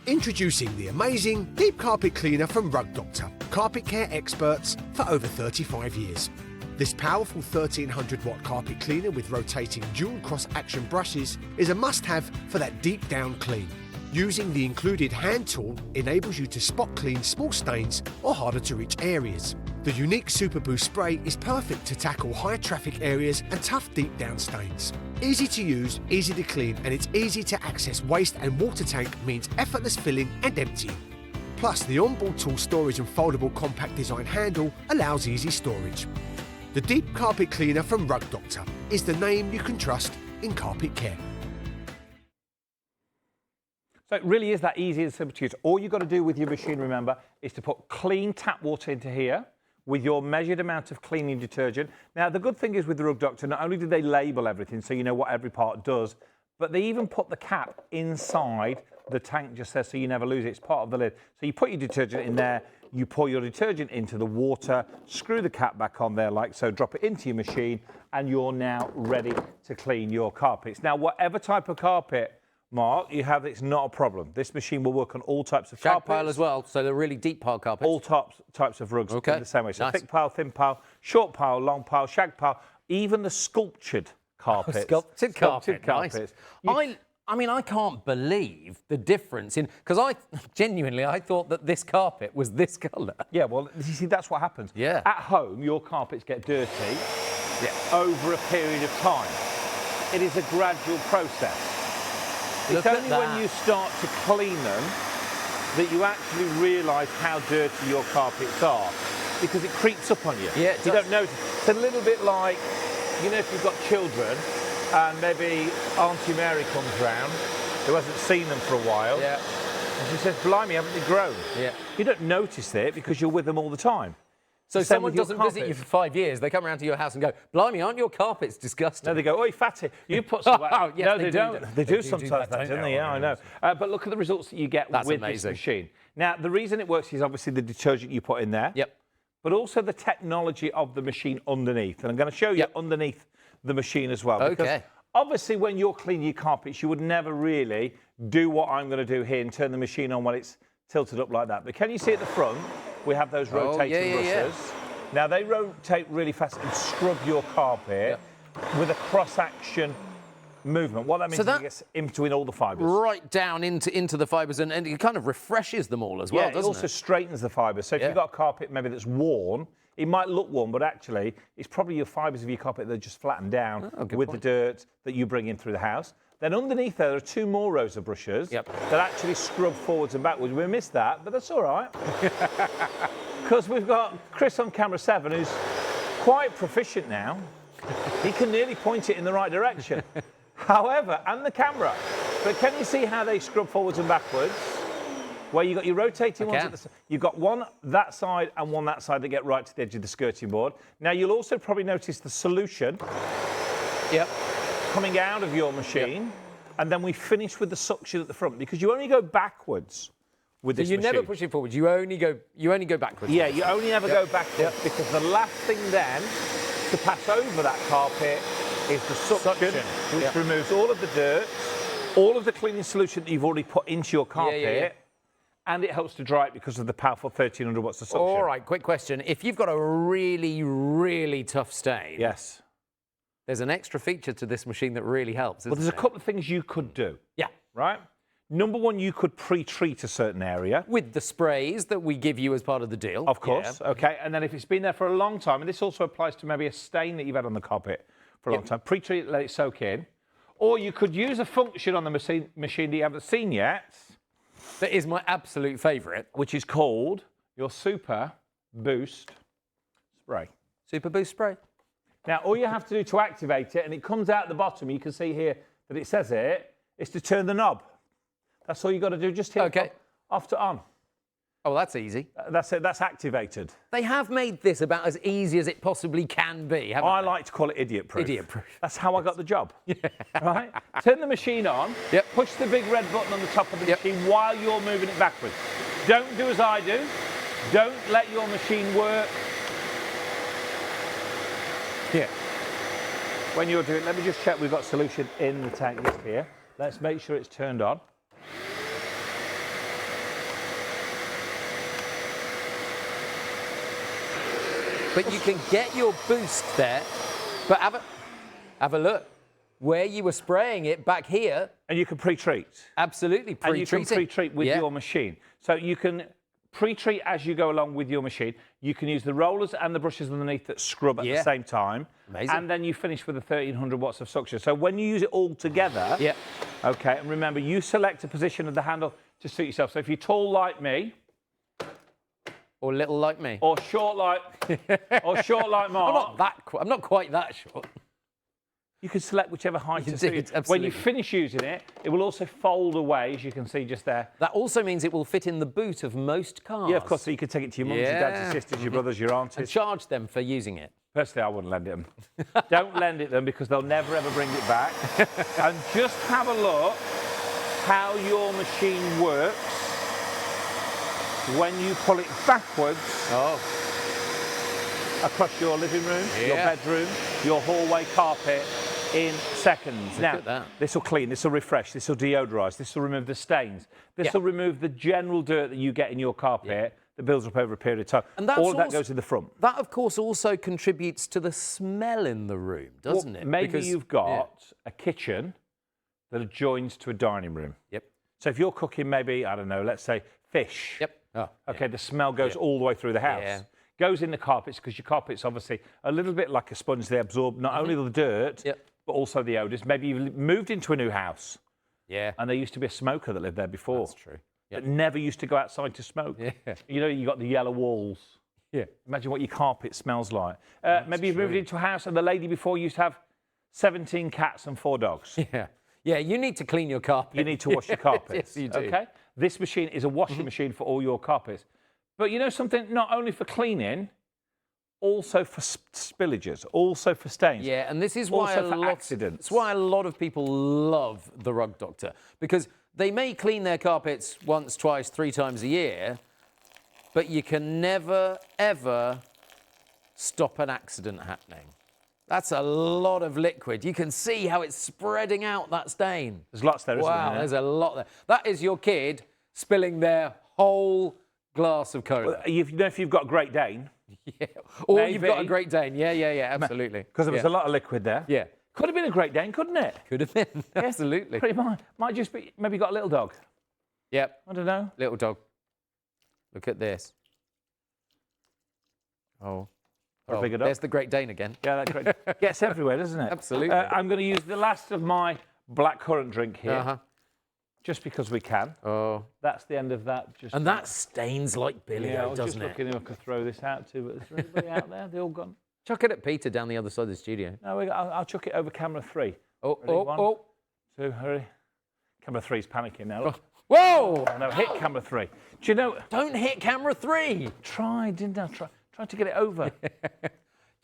Introducing the amazing Deep Carpet Cleaner from Rug Doctor, carpet care experts for over 35 years. This powerful 1300-watt carpet cleaner with rotating dual cross-action brushes is a must-have for that deep down clean. Using the included hand tool enables you to spot clean small stains or harder to reach areas. The unique Super Boost spray is perfect to tackle high traffic areas and tough deep down stains. Easy to use, easy to clean, and its easy to access waste and water tank means effortless filling and emptying. Plus, the onboard tool storage and foldable compact design handle allows easy storage. The Deep Carpet Cleaner from Rug Doctor is the name you can trust in carpet care. So it really is that easy and simple to use. All you've got to do with your machine, remember, is to put clean tap water into here with your measured amount of cleaning detergent. Now, the good thing is with the Rug Doctor, not only do they label everything so you know what every part does, but they even put the cap inside the tank just there so you never lose it. It's part of the lid. So you put your detergent in there, you pour your detergent into the water, screw the cap back on there like so, drop it into your machine, and you're now ready to clean your carpets. Now, whatever type of carpet, Mark, you have, it's not a problem. This machine will work on all types of Shag carpets. pile as well, so they're really deep pile carpets. All types of rugs in the same way. So nice. thick pile, thin pile, short pile, long pile, shag pile, even the sculptured carpets. Sculpted carpet. carpets. Nice. I mean, I can't believe the difference in, because I thought that this carpet was this colour. Yeah, well, you see, that's what happens. Yeah. At home, your carpets get dirty over a period of time. It is a gradual process. It's only when you start to clean them that you actually realise how dirty your carpets are, because it creeps up on you. Yeah, you don't notice. It's a little bit like, you know, if you've got children and maybe Auntie Mary comes round who hasn't seen them for a while, and she says, "Blimey, haven't they grown?" Yeah. You don't notice it because you're with them all the time. So someone doesn't visit you for 5 years, they come around to your house and go, "Blimey, aren't your carpets disgusting?" No, they go, "Oi, fatty, you put some..." Oh, yes, no, they they do. don't. They do sometimes, don't don't they? they? Yeah, I know. But look at the results that you get with this machine. Now, the reason it works is obviously the detergent you put in there. Yep. But also the technology of the machine underneath. And I'm going to show you underneath the machine as well. Because obviously, when you're cleaning your carpets, you would never really do what I'm going to do here and turn the machine on when it's tilted up like that. But can you see at the front, we have those rotating brushes. Now, they rotate really fast and scrub your carpet with a cross-action movement. What that means is it gets in between all the fibres. Right down into the fibres, and it kind of refreshes them all as well, doesn't it? It also straightens the fibres. So if you've got a carpet maybe that's worn, it might look worn, but actually it's probably your fibres of your carpet that are just flattened down with the dirt that you bring in through the house. Then underneath there are 2 more rows of brushes that actually scrub forwards and backwards. We missed that, but that's all right. Because we've got Chris on camera 7, who's quite proficient now. He can nearly point it in the right direction. However, and the camera. But can you see how they scrub forwards and backwards? Where you've got your rotating ones at the side. You've got one that side and one that side that get right to the edge of the skirting board. Now, you'll also probably notice the solution coming out of your machine. And then we finish with the suction at the front, because you only go backwards with this machine. So you never push it forward, you only go backwards. Yeah, you only ever go backwards, because the last thing then to pass over that carpet is the suction. Which removes all of the dirt, all of the cleaning solution that you've already put into your carpet, and it helps to dry it because of the powerful 1300 watts of suction. All right, quick question. If you've got a really, really tough stain, there's an extra feature to this machine that really helps, Well, there's a couple of things you could do. Yeah. Right? Number one, you could pre-treat a certain area. With the sprays that we give you as part of the deal. Of course, okay. And then if it's been there for a long time, and this also applies to maybe a stain that you've had on the carpet for a long time, pre-treat it, let it soak in. Or you could use a function on the machine that you haven't seen yet. That is my absolute favourite. Which is called your Super Boost Spray. Super Boost Spray. Now, all you have to do to activate it, and it comes out the bottom, you can see here that it says it, is to turn the knob. That's all you got to do, just hit it off to on. Oh, that's easy. That's it, that's activated. They have made this about as easy as it possibly can be, haven't I they? like to call it idiot-proof. Idiot-proof. That's how I got the job. Yeah. Right? Turn the machine on, push the big red button on the top of the machine while you're moving it backwards. Don't do as I do. Don't let your machine work. Yeah. When you're doing, let me just check we've got solution in the tank just here. Let's make sure it's turned on. But you can get your boost there, but have a look. Where you were spraying it back here. And you can pre-treat. Absolutely, pre-treat. And you can pre-treat with your machine. So you can pre-treat as you go along with your machine. You can use the rollers and the brushes underneath that scrub at the same time. Amazing. And then you finish with 1,300 watts of suction. So when you use it all together, okay, and remember, you select a position of the handle to suit yourself. So if you're tall like me, or little like me, or short like, Mark, I'm not quite that short. You can select whichever height to suit you. When you finish using it, it will also fold away, as you can see just there. That also means it will fit in the boot of most cars. Yeah, of course. So you can take it to your mums, your dads, your sisters, your brothers, your aunties. And charge them for using it. Personally, I wouldn't lend it them. Don't lend it them because they'll never, ever bring it back. And just have a look how your machine works when you pull it backwards across your living room, your bedroom, your hallway carpet in seconds. Now, this will clean, this will refresh, this will deodorise, this will remove the stains, this will remove the general dirt that you get in your carpet that builds up over a period of time. And all of that goes in the front. That, of course, also contributes to the smell in the room, doesn't it? Maybe you've got a kitchen that adjoins to a dining room. Yep. So if you're cooking maybe, I don't know, let's say fish. Yep. Oh, okay, the smell goes all the way through the house. Yeah. Goes in the carpets because your carpet's obviously a little bit like a sponge. They absorb not only the dirt, but also the odours. Maybe you've moved into a new house. Yeah. And there used to be a smoker that lived there before. That's true. That never used to go outside to smoke. Yeah. You know, you got the yellow walls. Yeah. Imagine what your carpet smells like. Maybe you've moved into a house and the lady before used to have 17 cats and 4 dogs. Yeah. Yeah, you need to clean your carpet. You need to wash your carpets. Yes, you do. Okay? This machine is a washing machine for all your carpets. But you know something? Not only for cleaning, also for spillages, also for stains. Yeah, and this is why accidents. It's why a lot of people love the Rug Doctor, because they may clean their carpets once, twice, 3 times a year, but you can never, ever stop an accident happening. That's a lot of liquid. You can see how it's spreading out, that stain. There's lots there, isn't there? Wow, there's a lot there. That is your kid spilling their whole glass of cola. Well, you know, if you've got a Great Dane. Yeah. Or you've got a Great Dane. Yeah, absolutely. Because there was a lot of liquid there. Yeah. Could have been a Great Dane, couldn't it? Could have been, absolutely. Pretty much. Might just be, maybe got a little dog. Yep. I don't know. Little dog. Look at this. Oh. Or a bigger dog. There's the Great Dane again. Yeah, that great. Gets everywhere, doesn't it? Absolutely. I'm going to use the last of my blackcurrant drink here. Just because we can. Oh. That's the end of that. And that stains like Billy, I was doesn't just looking if I could throw this out too, but is there anybody out there? They all gone. Chuck it at Peter down the other side of the studio. No, I'll chuck it over camera 3. Oh, Ready? oh, 1, oh. 2, hurry. Camera 3's panicking now. Look. Whoa! Oh, no, hit camera 3. Do you know? Don't hit camera 3. Tried, didn't I? Tried to get it over.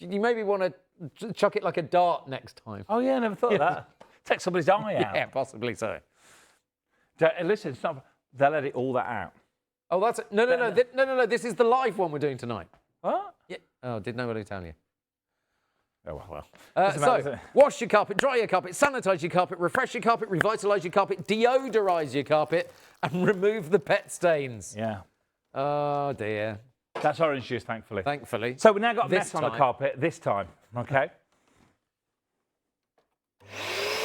You maybe want to chuck it like a dart next time. Oh, yeah, I never thought of that. Take somebody's eye out. Yeah, possibly so. Listen, it's not. They'll edit all that out. Oh, that's it. No. This is the live one we're doing tonight. What? Yeah. Oh, did nobody tell you? Oh, well. So, wash your carpet, dry your carpet, sanitise your carpet, refresh your carpet, revitalise your carpet, deodorise your carpet, and remove the pet stains. Yeah. Oh, dear. That's orange juice, thankfully. Thankfully. So we've now got a mess on the carpet this time, okay?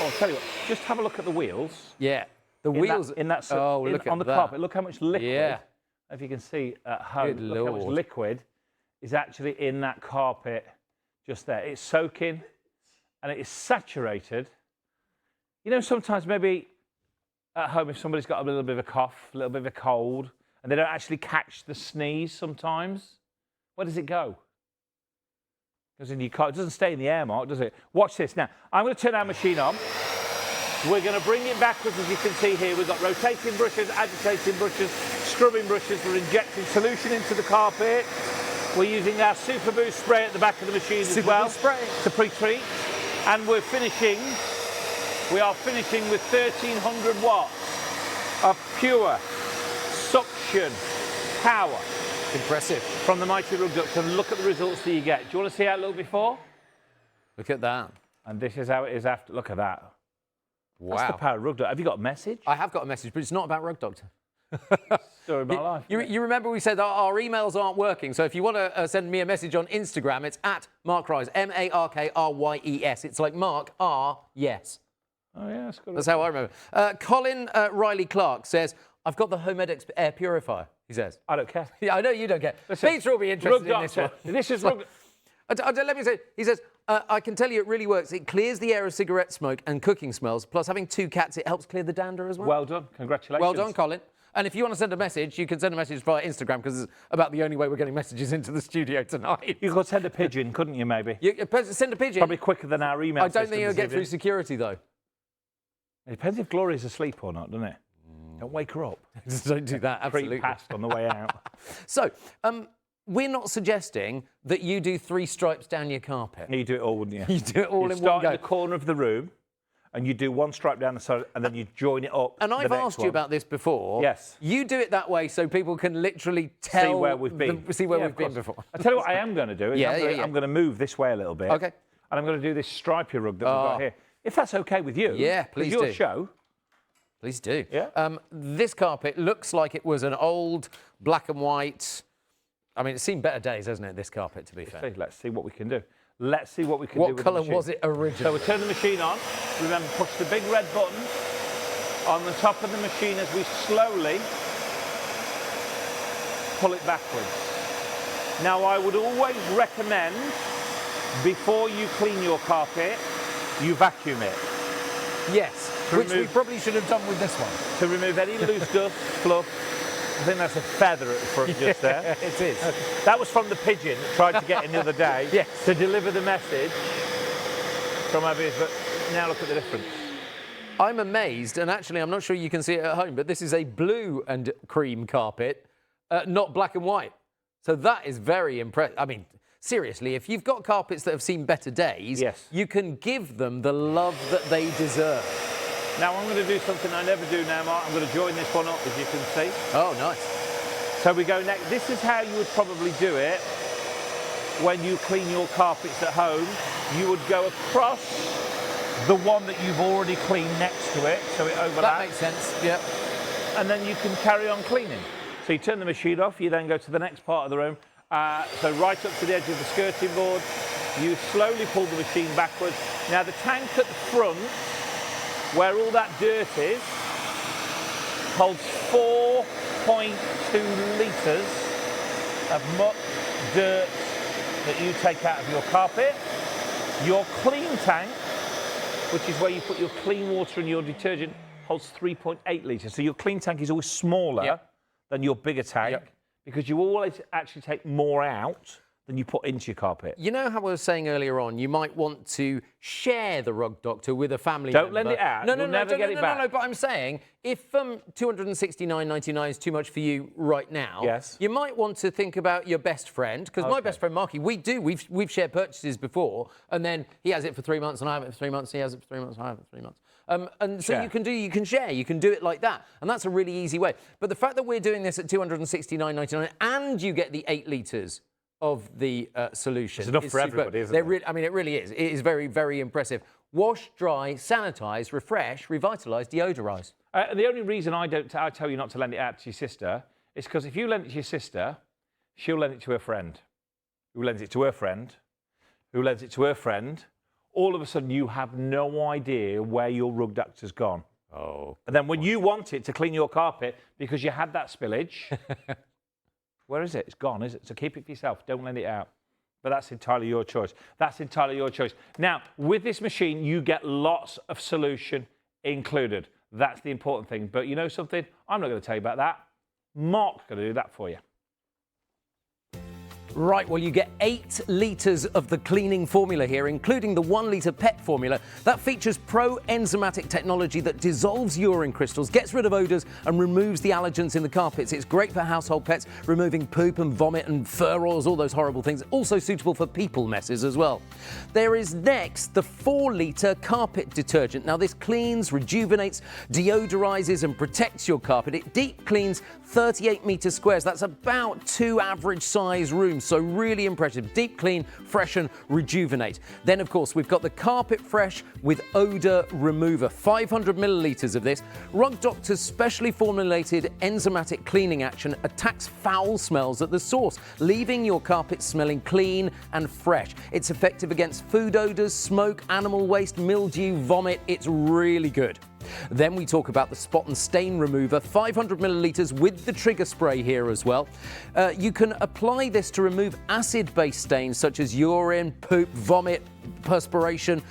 I'll tell you what, just have a look at the wheels. Yeah. The wheels in that look on the that. carpet. Look how much liquid. Yeah. If you can see at home, Good look how much Lord. liquid is actually in that carpet just there. It's soaking and it is saturated. You know, sometimes maybe at home if somebody's got a little bit of a cough, a little bit of a cold, and they don't actually catch the sneeze sometimes. Where does it go? Goes in your car. It doesn't stay in the air, Mark, does it? Watch this now. I'm going to turn our machine on. We're going to bring it backwards, as you can see here. We've got rotating brushes, agitating brushes, scrubbing brushes. We're injecting solution into the carpet. We're using our Super Boost spray at the back of the machine as well to pre-treat. And we are finishing with 1,300 watts of pure suction power. Impressive. From the mighty rug duct. And look at the results that you get. Do you want to see how it looked before? Look at that. And this is how it is after. Look at that. Wow. That's the power of rug duct. Have you got a message? I have got a message, but it's not about Rug Doctor. Story of my life. You remember we said our emails aren't working, so if you want to send me a message on Instagram, it's at Mark Ryes, MarkRyes. It's like Mark R, yes. Oh, yeah, that's good. That's how I remember. Colin Riley Clark says, I've got the Homedics air purifier, he says. I don't care. Yeah, I know you don't care. Listen, Peter will be interested in this one. This is rug. Let me say, he says, I can tell you it really works. It clears the air of cigarette smoke and cooking smells, plus having 2 cats, it helps clear the dander as well. Well done. Congratulations. Well done, Colin. And if you want to send a message, you can send a message via Instagram, because it's about the only way we're getting messages into the studio tonight. You could send a pigeon, couldn't you, maybe? Send a pigeon. Probably quicker than our email I don't think you'll get through security, though. It depends if Gloria's asleep or not, doesn't it? Don't wake her up. Don't do that, absolutely. Creep past on the way out. So, we're not suggesting that you do 3 stripes down your carpet. You do it all, wouldn't you? You do it all in one go. You start in the corner of the room, and you do 1 stripe down the side, and then you join it up. And I've asked you about this before. Yes. You do it that way so people can literally tell... See where we've been. See where we've been before. I'll tell you what I am going to do. I'm going to move this way a little bit. Okay. And I'm going to do this stripy rug that we've got here. If that's OK with you. Yeah, please do. Your show. Please do. Yeah. This carpet looks like it was an old black and white... I mean, it's seen better days, hasn't it, this carpet, to be fair? Let's see what we can do. Let's see what we can do with the machine. What colour was it originally? So we turn the machine on. Remember, push the big red button on the top of the machine as we slowly pull it backwards. Now, I would always recommend, before you clean your carpet, you vacuum it. Yes, which we probably should have done with this one. To remove any loose dust, fluff. I think that's a feather at the front just there. It is. That was from the pigeon that tried to get in the other day to deliver the message from our viewers, but now look at the difference. I'm amazed, and actually I'm not sure you can see it at home, but this is a blue and cream carpet, not black and white. So that is very impressive. I mean, seriously, if you've got carpets that have seen better days, you can give them the love that they deserve. Now, I'm going to do something I never do now, Mark. I'm going to join this one up, as you can see. Oh, nice. So we go next. This is how you would probably do it when you clean your carpets at home. You would go across the one that you've already cleaned next to it, so it overlaps. That makes sense, yep. And then you can carry on cleaning. So you turn the machine off, you then go to the next part of the room. So right up to the edge of the skirting board, you slowly pull the machine backwards. Now, the tank at the front, where all that dirt is, holds 4.2 litres of muck, dirt that you take out of your carpet. Your clean tank, which is where you put your clean water and your detergent, holds 3.8 litres. So your clean tank is always smaller than your bigger tank because you always actually take more out than you put into your carpet. You know how I was saying earlier on, you might want to share the Rug Doctor with a family member. Don't lend it out. No, You'll never get it back. No, but I'm saying, if £269.99 is too much for you right now, you might want to think about your best friend, because my best friend, Marky, we've shared purchases before, and then he has it for 3 months, and I have it for 3 months, he has it for 3 months, and I have it for 3 months. And so you can share, you can do it like that. And that's a really easy way. But the fact that we're doing this at £269.99 and you get the 8 litres of the solution. It's enough for everybody, isn't it? I mean, it really is. It is very, very impressive. Wash, dry, sanitise, refresh, revitalise, deodorise. The only reason I tell you not to lend it out to your sister is because if you lend it to your sister, she'll lend it to her friend, who lends it to her friend, who lends it to her friend. All of a sudden, you have no idea where your rug duct has gone. Oh. And then when you want it to clean your carpet because you had that spillage, where is it? It's gone, is it? So keep it for yourself. Don't lend it out. But that's entirely your choice. That's entirely your choice. Now, with this machine, you get lots of solution included. That's the important thing. But you know something? I'm not going to tell you about that. Mark's going to do that for you. Right, well, you get 8 litres of the cleaning formula here, including the 1 litre PET formula. That features pro-enzymatic technology that dissolves urine crystals, gets rid of odours and removes the allergens in the carpets. It's great for household pets, removing poop and vomit and fur oils, all those horrible things. Also suitable for people messes as well. There is next the 4 litre carpet detergent. Now, this cleans, rejuvenates, deodorises and protects your carpet. It deep cleans 38 metres squares. That's about 2 average size rooms. So really impressive. Deep clean, freshen, rejuvenate. Then, of course, we've got the Carpet Fresh with odour remover. 500 millilitres of this. Rug Doctor's specially formulated enzymatic cleaning action attacks foul smells at the source, leaving your carpet smelling clean and fresh. It's effective against food odours, smoke, animal waste, mildew, vomit. It's really good. Then we talk about the spot and stain remover, 500 millilitres with the trigger spray here as well. You can apply this to remove acid-based stains such as urine, poop, vomit, perspiration.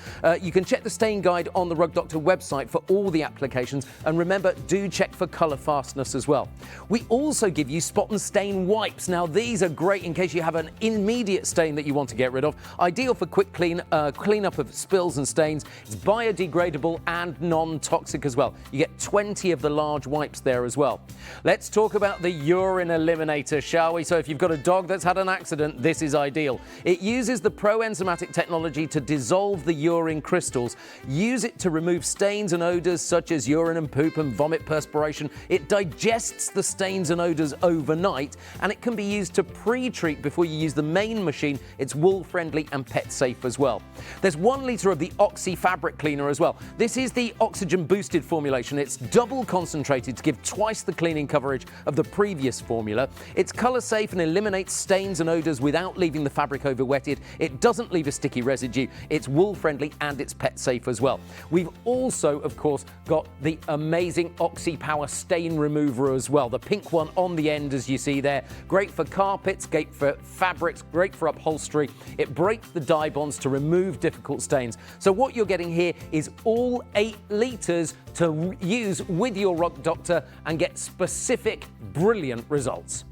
You can check the stain guide on the Rug Doctor website for all the applications, and remember, do check for colour fastness as well. We also give you spot and stain wipes. Now, these are great in case you have an immediate stain that you want to get rid of. Ideal for quick cleanup of spills and stains. It's biodegradable and non-toxic as well. You get 20 of the large wipes there as well. Let's talk about the urine eliminator, shall we? So if you've got a dog that's had an accident, this is ideal. It uses the pro-enzymatic technology to dissolve the urine crystals. Use it to remove stains and odours such as urine and poop and vomit, perspiration. It digests the stains and odours overnight, and it can be used to pre-treat before you use the main machine. It's wool-friendly and pet-safe as well. There's 1 litre of the Oxy fabric cleaner as well. This is the oxygen-boosted formulation. It's double concentrated to give twice the cleaning coverage of the previous formula. It's colour-safe and eliminates stains and odours without leaving the fabric over-wetted. It doesn't leave a sticky residue. It's wool-friendly and it's pet-safe as well. We've also, of course, got the amazing Oxy Power stain remover as well. The pink one on the end, as you see there. Great for carpets, great for fabrics, great for upholstery. It breaks the dye bonds to remove difficult stains. So what you're getting here is all 8 litres to use with your Rug Doctor and get specific, brilliant results.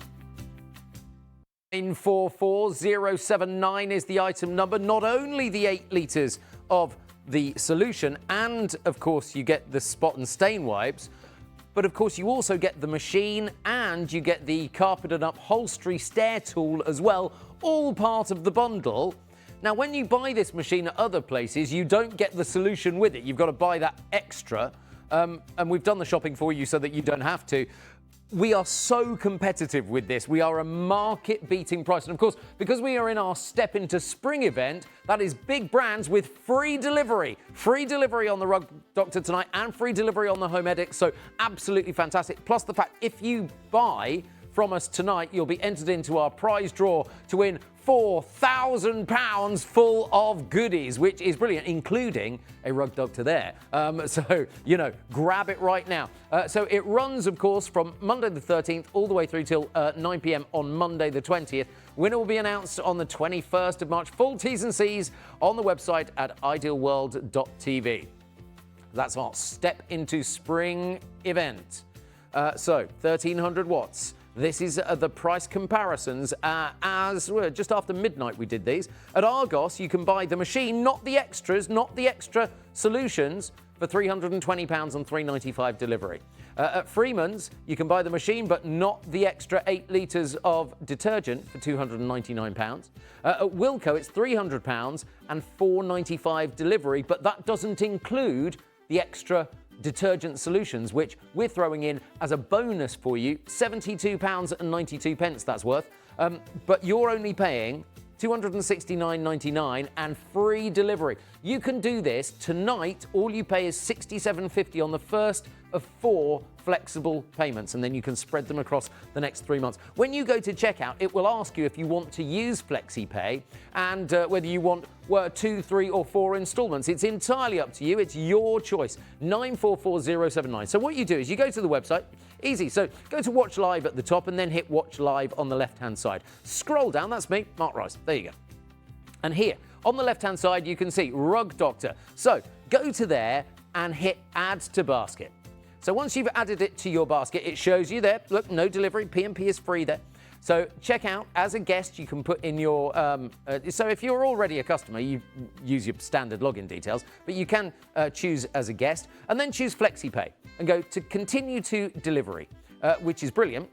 944079 is the item number. Not only the 8 litres of the solution, and of course you get the spot and stain wipes, but of course you also get the machine and you get the carpet and upholstery stair tool as well, all part of the bundle. Now, when you buy this machine at other places, you don't get the solution with it. You've got to buy that extra, and we've done the shopping for you so that you don't have to. We are so competitive with this. We are a market-beating price. And of course, because we are in our Step Into Spring event, that is big brands with free delivery. Free delivery on the Rug Doctor tonight and free delivery on the Home Edit. So absolutely fantastic. Plus the fact, if you buy from us tonight, you'll be entered into our prize draw to win £4,000 full of goodies, which is brilliant, including a Rug Doctor there. So, you know, grab it right now. So it runs, of course, from Monday the 13th all the way through till 9 p.m. on Monday the 20th. Winner will be announced on the 21st of March. Full T's and C's on the website at idealworld.tv. That's our Step Into Spring event. So 1,300 watts. This is the price comparisons as just after midnight we did these. At Argos, you can buy the machine, not the extras, not the extra solutions, for £320 and £395 delivery. At Freeman's, you can buy the machine, but not the extra 8 litres of detergent for £299. At Wilko, it's £300 and £495 delivery, but that doesn't include the extra detergent solutions, which we're throwing in as a bonus for you, £72.92 that's worth, but you're only paying $269.99 and free delivery. You can do this tonight. All you pay is $67.50 on the first of 4 flexible payments, and then you can spread them across the next 3 months. When you go to checkout, it will ask you if you want to use FlexiPay and whether you want 2, 3 or 4 installments. It's entirely up to you. It's your choice. 944079. So what you do is you go to the website. Easy. So go to Watch Live at the top and then hit Watch Live on the left-hand side. Scroll down. That's me, Mark Ryes. There you go. And here on the left-hand side, you can see Rug Doctor. So go to there and hit Add to Basket. So once you've added it to your basket, it shows you there, look, no delivery, P&P is free there. So check out, as a guest, you can put in your, so if you're already a customer, you use your standard login details, but you can choose as a guest, and then choose FlexiPay and go to continue to delivery, which is brilliant.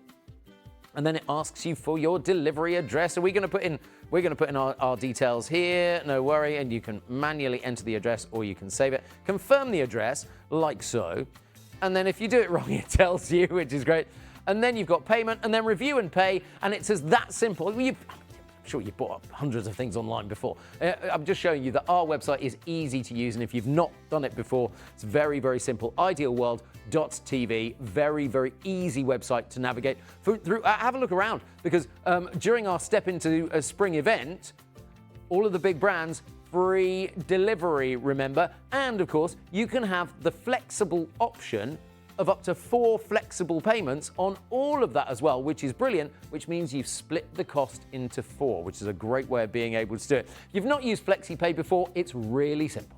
And then it asks you for your delivery address. So we're going to put in our details here, no worry, and you can manually enter the address or you can save it. Confirm the address, like so. And then if you do it wrong, it tells you, which is great. And then you've got payment, and then review and pay, and it says that simple. I'm sure you've bought up hundreds of things online before. I'm just showing you that our website is easy to use, and if you've not done it before, it's very, very simple. idealworld.tv, very, very easy website to navigate through. Have a look around, because during our Step Into a Spring event, all of the big brands, free delivery, remember, and of course, you can have the flexible option of up to 4 flexible payments on all of that as well, which is brilliant, which means you've split the cost into 4, which is a great way of being able to do it. If you've not used FlexiPay before, it's really simple.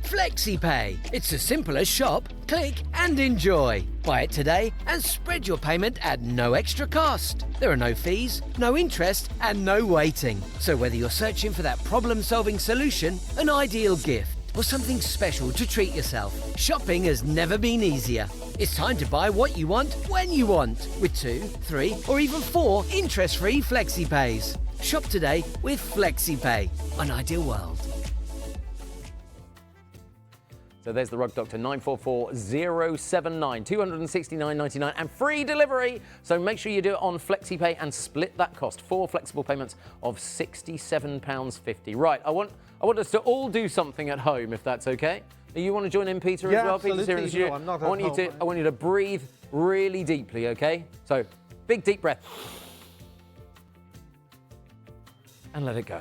FlexiPay. It's as simple as shop, click and enjoy. Buy it today and spread your payment at no extra cost. There are no fees, no interest and no waiting. So whether you're searching for that problem-solving solution, an ideal gift, or something special to treat yourself, shopping has never been easier. It's time to buy what you want, when you want, with 2, 3 or even 4 interest-free FlexiPays. Shop today with FlexiPay on Ideal World. So there's the Rug Doctor, 944079, $269.99 and free delivery. So make sure you do it on FlexiPay and split that cost. 4 flexible payments of £67.50. Right, I want us to all do something at home, if that's okay. You want to join in, Peter, as well? Absolutely. Peter's here in the studio. No, I'm not I want you to breathe really deeply, okay? So big deep breath. And let it go.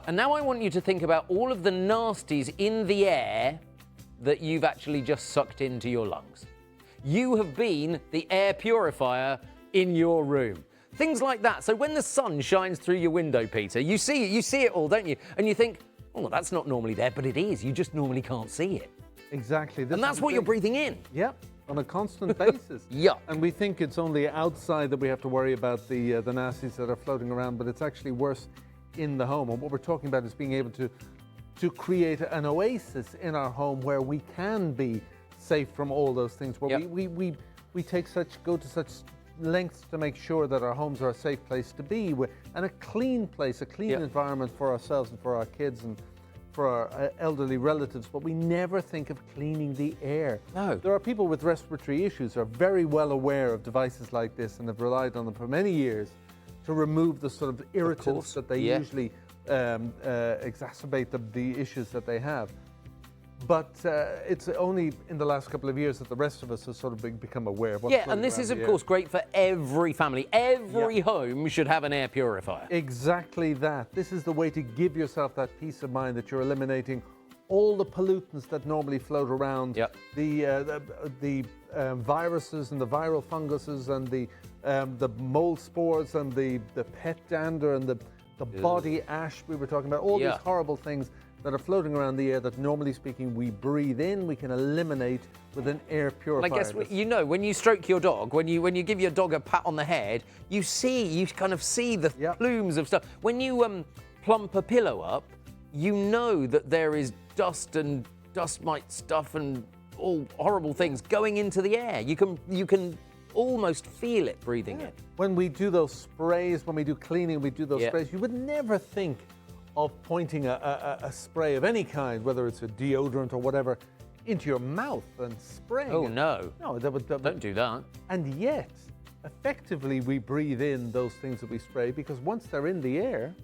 And now I want you to think about all of the nasties in the air that you've actually just sucked into your lungs. You have been the air purifier in your room. Things like that. So when the sun shines through your window, Peter, you see it all, don't you? And you think, oh, that's not normally there, but it is. You just normally can't see it. Exactly. And that's what you're breathing in. Yeah, on a constant basis. Yeah. And we think it's only outside that we have to worry about the nasties that are floating around, but it's actually worse in the home. And what we're talking about is being able to create an oasis in our home where we can be safe from all those things, where we go to such lengths to make sure that our homes are a safe place to be, and a clean place, a clean environment for ourselves and for our kids and for our elderly relatives, but we never think of cleaning the air. No. There are people with respiratory issues who are very well aware of devices like this and have relied on them for many years to remove the sort of irritants that they usually exacerbate the issues that they have. But it's only in the last couple of years that the rest of us have sort of become aware of what's going on. And this is, of course, great for every family. Every home should have an air purifier. Exactly that. This is the way to give yourself that peace of mind that you're eliminating all the pollutants that normally float around, the viruses and the viral funguses and the mold spores and the pet dander and the body ash we were talking about, all these horrible things that are floating around the air that, normally speaking, we breathe in, we can eliminate with an air purifier. And I guess, you know, when you stroke your dog, when you give your dog a pat on the head, you kind of see the plumes of stuff. When you plump a pillow up, you know that there is dust and dust mite stuff and all horrible things going into the air. You can almost feel it breathing in. When we do those sprays, when we do cleaning, we do those sprays, you would never think of pointing a spray of any kind, whether it's a deodorant or whatever, into your mouth and spraying it. No. No, don't do that. And yet, effectively, we breathe in those things that we spray, because once they're in the air,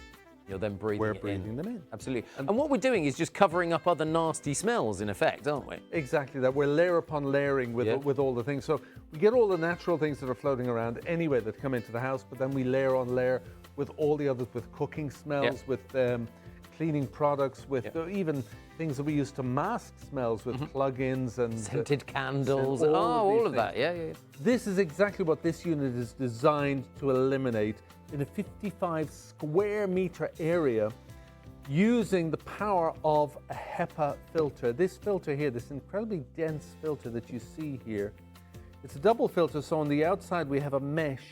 you're then we're breathing them in. Absolutely. And what we're doing is just covering up other nasty smells, in effect, aren't we? Exactly that. We're layer upon layering with all the things. So we get all the natural things that are floating around anyway that come into the house, but then we layer on layer with all the others, with cooking smells, with cleaning products, with even things that we use to mask smells, with plug-ins and scented candles, all of that. Yeah. This is exactly what this unit is designed to eliminate in a 55 square meter area, using the power of a HEPA filter. This filter here, this incredibly dense filter that you see here, It's a double filter, so on the outside we have a mesh,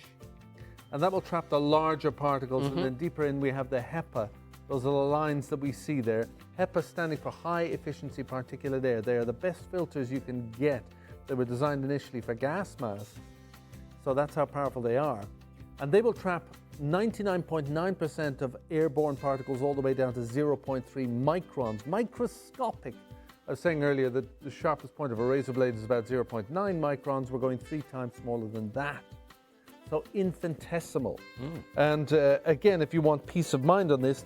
and that will trap the larger particles, and then deeper in we have the HEPA. Those are the lines that we see there. HEPA standing for high efficiency particulate air. They are the best filters you can get. They were designed initially for gas masks, so that's how powerful they are. And they will trap 99.9% of airborne particles all the way down to 0.3 microns, microscopic. I was saying earlier that the sharpest point of a razor blade is about 0.9 microns. We're going 3 times smaller than that. So infinitesimal. And again, if you want peace of mind on this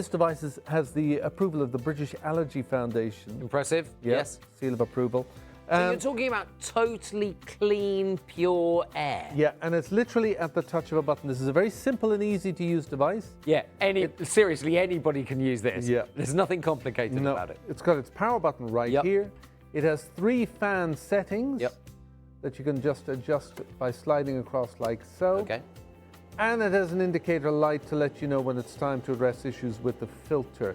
device has the approval of the British Allergy Foundation. Impressive. Yes. Seal of approval. So you're talking about totally clean, pure air. Yeah, and it's literally at the touch of a button. This is a very simple and easy to use device. Yeah, seriously, anybody can use this. Yeah. There's nothing complicated about it. It's got its power button right here. It has 3 fan settings that you can just adjust by sliding across like so. Okay. And it has an indicator light to let you know when it's time to address issues with the filter.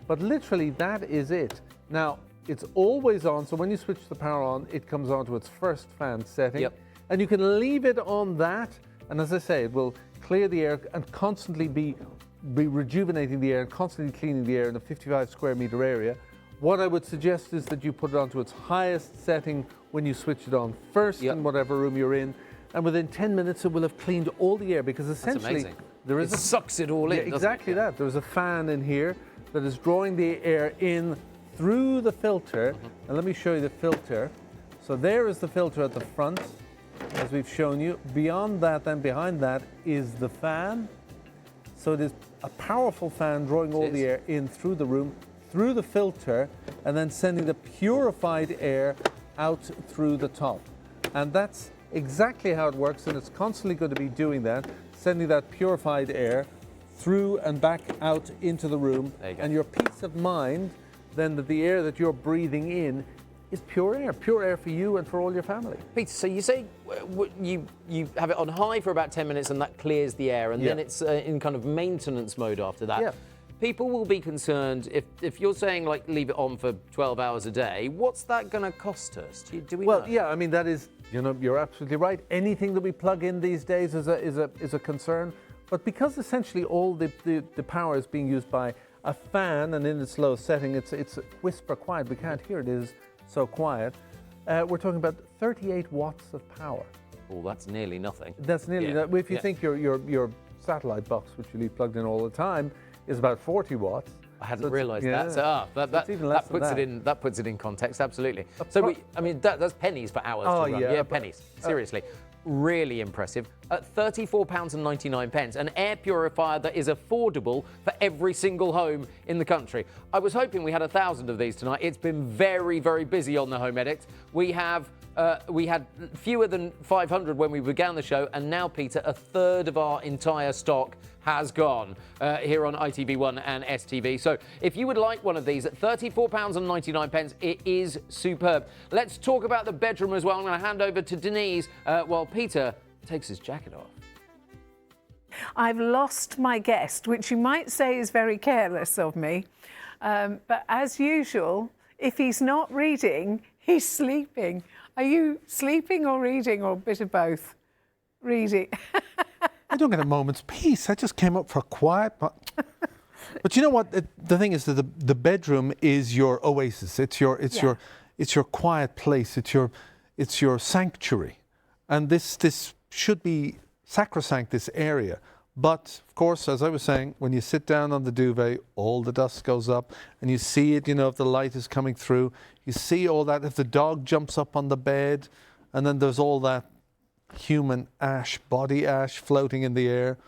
But literally, that is it. Now, it's always on, so when you switch the power on, it comes on to its first fan setting. And you can leave it on that, and as I say, it will clear the air and constantly be rejuvenating the air and constantly cleaning the air in a 55 square meter area. What I would suggest is that you put it onto its highest setting when you switch it on first in whatever room you're in, and within 10 minutes it will have cleaned all the air, because essentially there is it sucks it all in. Exactly that. There's a fan in here that is drawing the air in through the filter. And let me show you the filter. So there is the filter at the front, as we've shown you. Beyond that, then behind that, is the fan. So it is a powerful fan drawing all the air in through the room, through the filter, and then sending the purified air out through the top. And that's exactly how it works, and it's constantly going to be doing that, sending that purified air through and back out into the room. There you go. And your peace of mind then that the air that you're breathing in is pure air for you and for all your family. Peter, so you say you have it on high for about 10 minutes and that clears the air, and then it's in kind of maintenance mode after that. People will be concerned if you're saying like leave it on for 12 hours a day, what's that going to cost us? Do we know? Yeah, I mean, that is, you're absolutely right. Anything that we plug in these days is a concern. But because essentially all the power is being used by a fan, and in its low setting, it's whisper quiet. We can't hear it. It is so quiet. We're talking about 38 watts of power. Oh, that's nearly nothing. That's nearly that. If you think your satellite box, which you leave plugged in all the time, is about 40 watts. I hadn't realised that. So that puts it in context. Absolutely. So that's pennies for hours to run. Yeah, pennies. Seriously. Really impressive. At £34.99, an air purifier that is affordable for every single home in the country. I was hoping we had 1,000 of these tonight. It's been very, very busy on the Home Edit. We had fewer than 500 when we began the show, and now, Peter, a third of our entire stock has gone here on ITV1 and STV. So if you would like one of these at £34.99, it is superb. Let's talk about the bedroom as well. I'm going to hand over to Denise while Peter takes his jacket off. I've lost my guest, which you might say is very careless of me. But as usual, if he's not reading, he's sleeping. Are you sleeping or reading, or a bit of both? Reading. I don't get a moment's peace. I just came up for a quiet. But you know what? The thing is that the bedroom is your oasis. It's your quiet place. It's your sanctuary, and this should be sacrosanct. This area. But of course, as I was saying, when you sit down on the duvet, all the dust goes up, and you see it. If the light is coming through, you see all that. If the dog jumps up on the bed, and then there's all that human ash, body ash floating in the air.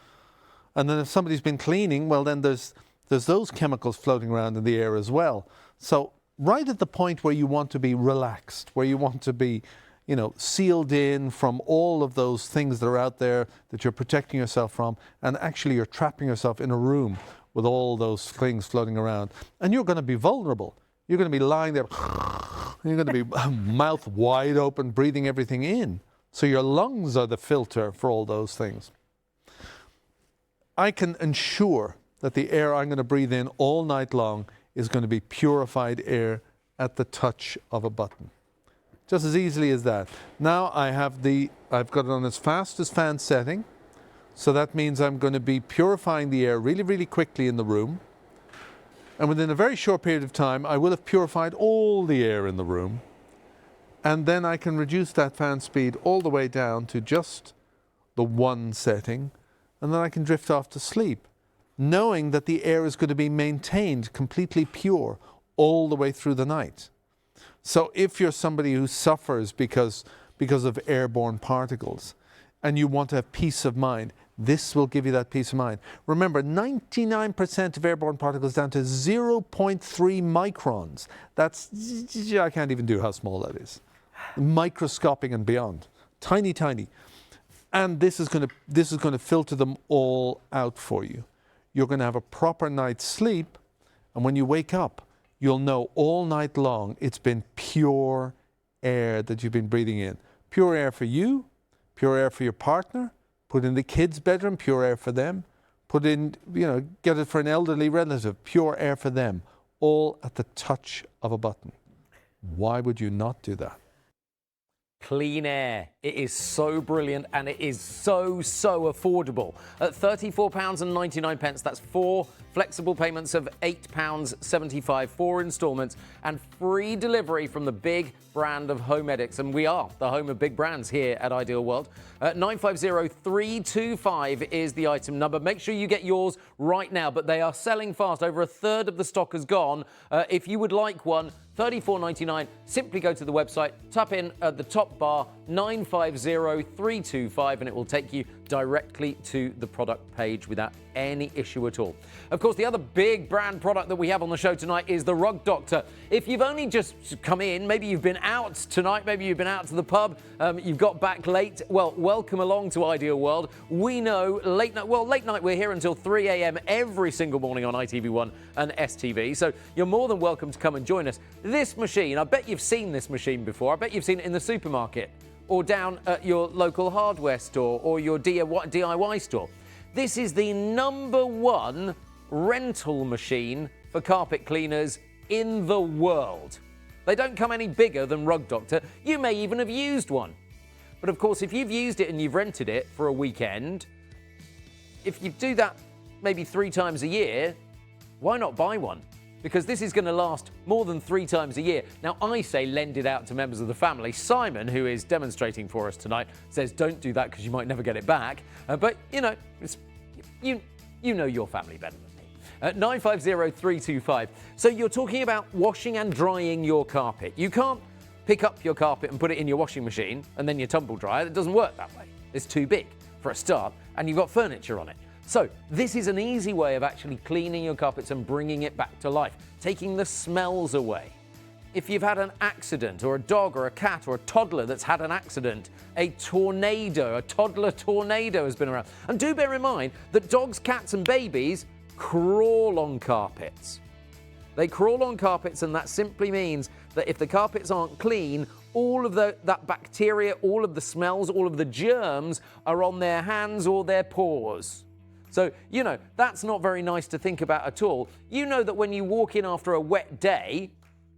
And then if somebody's been cleaning, well, then there's those chemicals floating around in the air as well. So right at the point where you want to be relaxed, where you want to be, sealed in from all of those things that are out there that you're protecting yourself from, and actually you're trapping yourself in a room with all those things floating around. And you're going to be vulnerable. You're going to be lying there, you're going to be mouth wide open, breathing everything in. So your lungs are the filter for all those things. I can ensure that the air I'm going to breathe in all night long is going to be purified air at the touch of a button. Just as easily as that. Now I've got it on as fast as fan setting. So that means I'm going to be purifying the air really, really quickly in the room. And within a very short period of time, I will have purified all the air in the room. And then I can reduce that fan speed all the way down to just the 1 setting. And then I can drift off to sleep, knowing that the air is going to be maintained completely pure all the way through the night. So if you're somebody who suffers because of airborne particles and you want to have peace of mind, this will give you that peace of mind. Remember, 99% of airborne particles down to 0.3 microns. That's, I can't even do how small that is. Microscopic and beyond. Tiny, tiny. And this is going to filter them all out for you. You're going to have a proper night's sleep, and when you wake up, you'll know all night long it's been pure air that you've been breathing in. Pure air for you, pure air for your partner. Put in the kids' bedroom, pure air for them. Put in, get it for an elderly relative, pure air for them. All at the touch of a button. Why would you not do that? Clean air. It is so brilliant and it is so affordable. At £34.99, that's 4 flexible payments of £8.75, 4 instalments, and free delivery from the big brand of home medics. And we are the home of big brands here at Ideal World. 950325 is the item number. Make sure you get yours right now, but they are selling fast. Over a third of the stock has gone. If you would like one, $34.99. Simply go to the website, tap in at the top bar 950325, and it will take you directly to the product page without any issue at all. Of course, the other big brand product that we have on the show tonight is the Rug Doctor. If you've only just come in, maybe you've been out tonight, maybe you've been out to the pub, you've got back late, well, welcome along to Ideal World. We know late night we're here until 3 a.m. every single morning on ITV1 and STV, so you're more than welcome to come and join us. This machine, I bet you've seen this machine before. I bet you've seen it in the supermarket or down at your local hardware store or your DIY store. This is the #1 rental machine for carpet cleaners in the world. They don't come any bigger than Rug Doctor. You may even have used one. But of course, if you've used it and you've rented it for a weekend, if you do that maybe 3 times a year, why not buy one? Because this is going to last more than 3 times a year. Now, I say lend it out to members of the family. Simon, who is demonstrating for us tonight, says don't do that because you might never get it back. But, you know your family better than me. 950325. So you're talking about washing and drying your carpet. You can't pick up your carpet and put it in your washing machine and then your tumble dryer. It doesn't work that way. It's too big for a start, and you've got furniture on it. So this is an easy way of actually cleaning your carpets and bringing it back to life, taking the smells away. If you've had an accident, or a dog or a cat or a toddler that's had an accident, a toddler tornado has been around. And do bear in mind that dogs, cats and babies crawl on carpets. They crawl on carpets, and that simply means that if the carpets aren't clean, all of that bacteria, all of the smells, all of the germs are on their hands or their paws. So, that's not very nice to think about at all. You know that when you walk in after a wet day,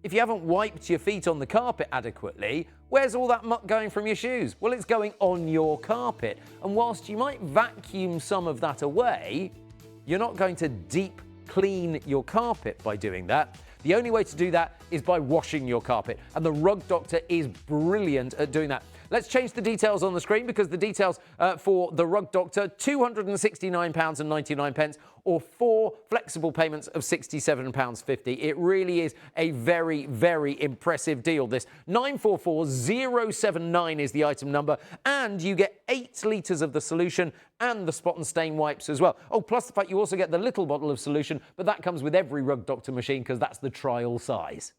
if you haven't wiped your feet on the carpet adequately, where's all that muck going from your shoes? Well, it's going on your carpet. And whilst you might vacuum some of that away, you're not going to deep clean your carpet by doing that. The only way to do that is by washing your carpet. And the Rug Doctor is brilliant at doing that. Let's change the details on the screen, because the details for the Rug Doctor, £269.99, or 4 flexible payments of £67.50. It really is a very, very impressive deal, this. 944079 is the item number, and you get 8 litres of the solution and the spot and stain wipes as well. Oh, plus the fact you also get the little bottle of solution, but that comes with every Rug Doctor machine because that's the trial size.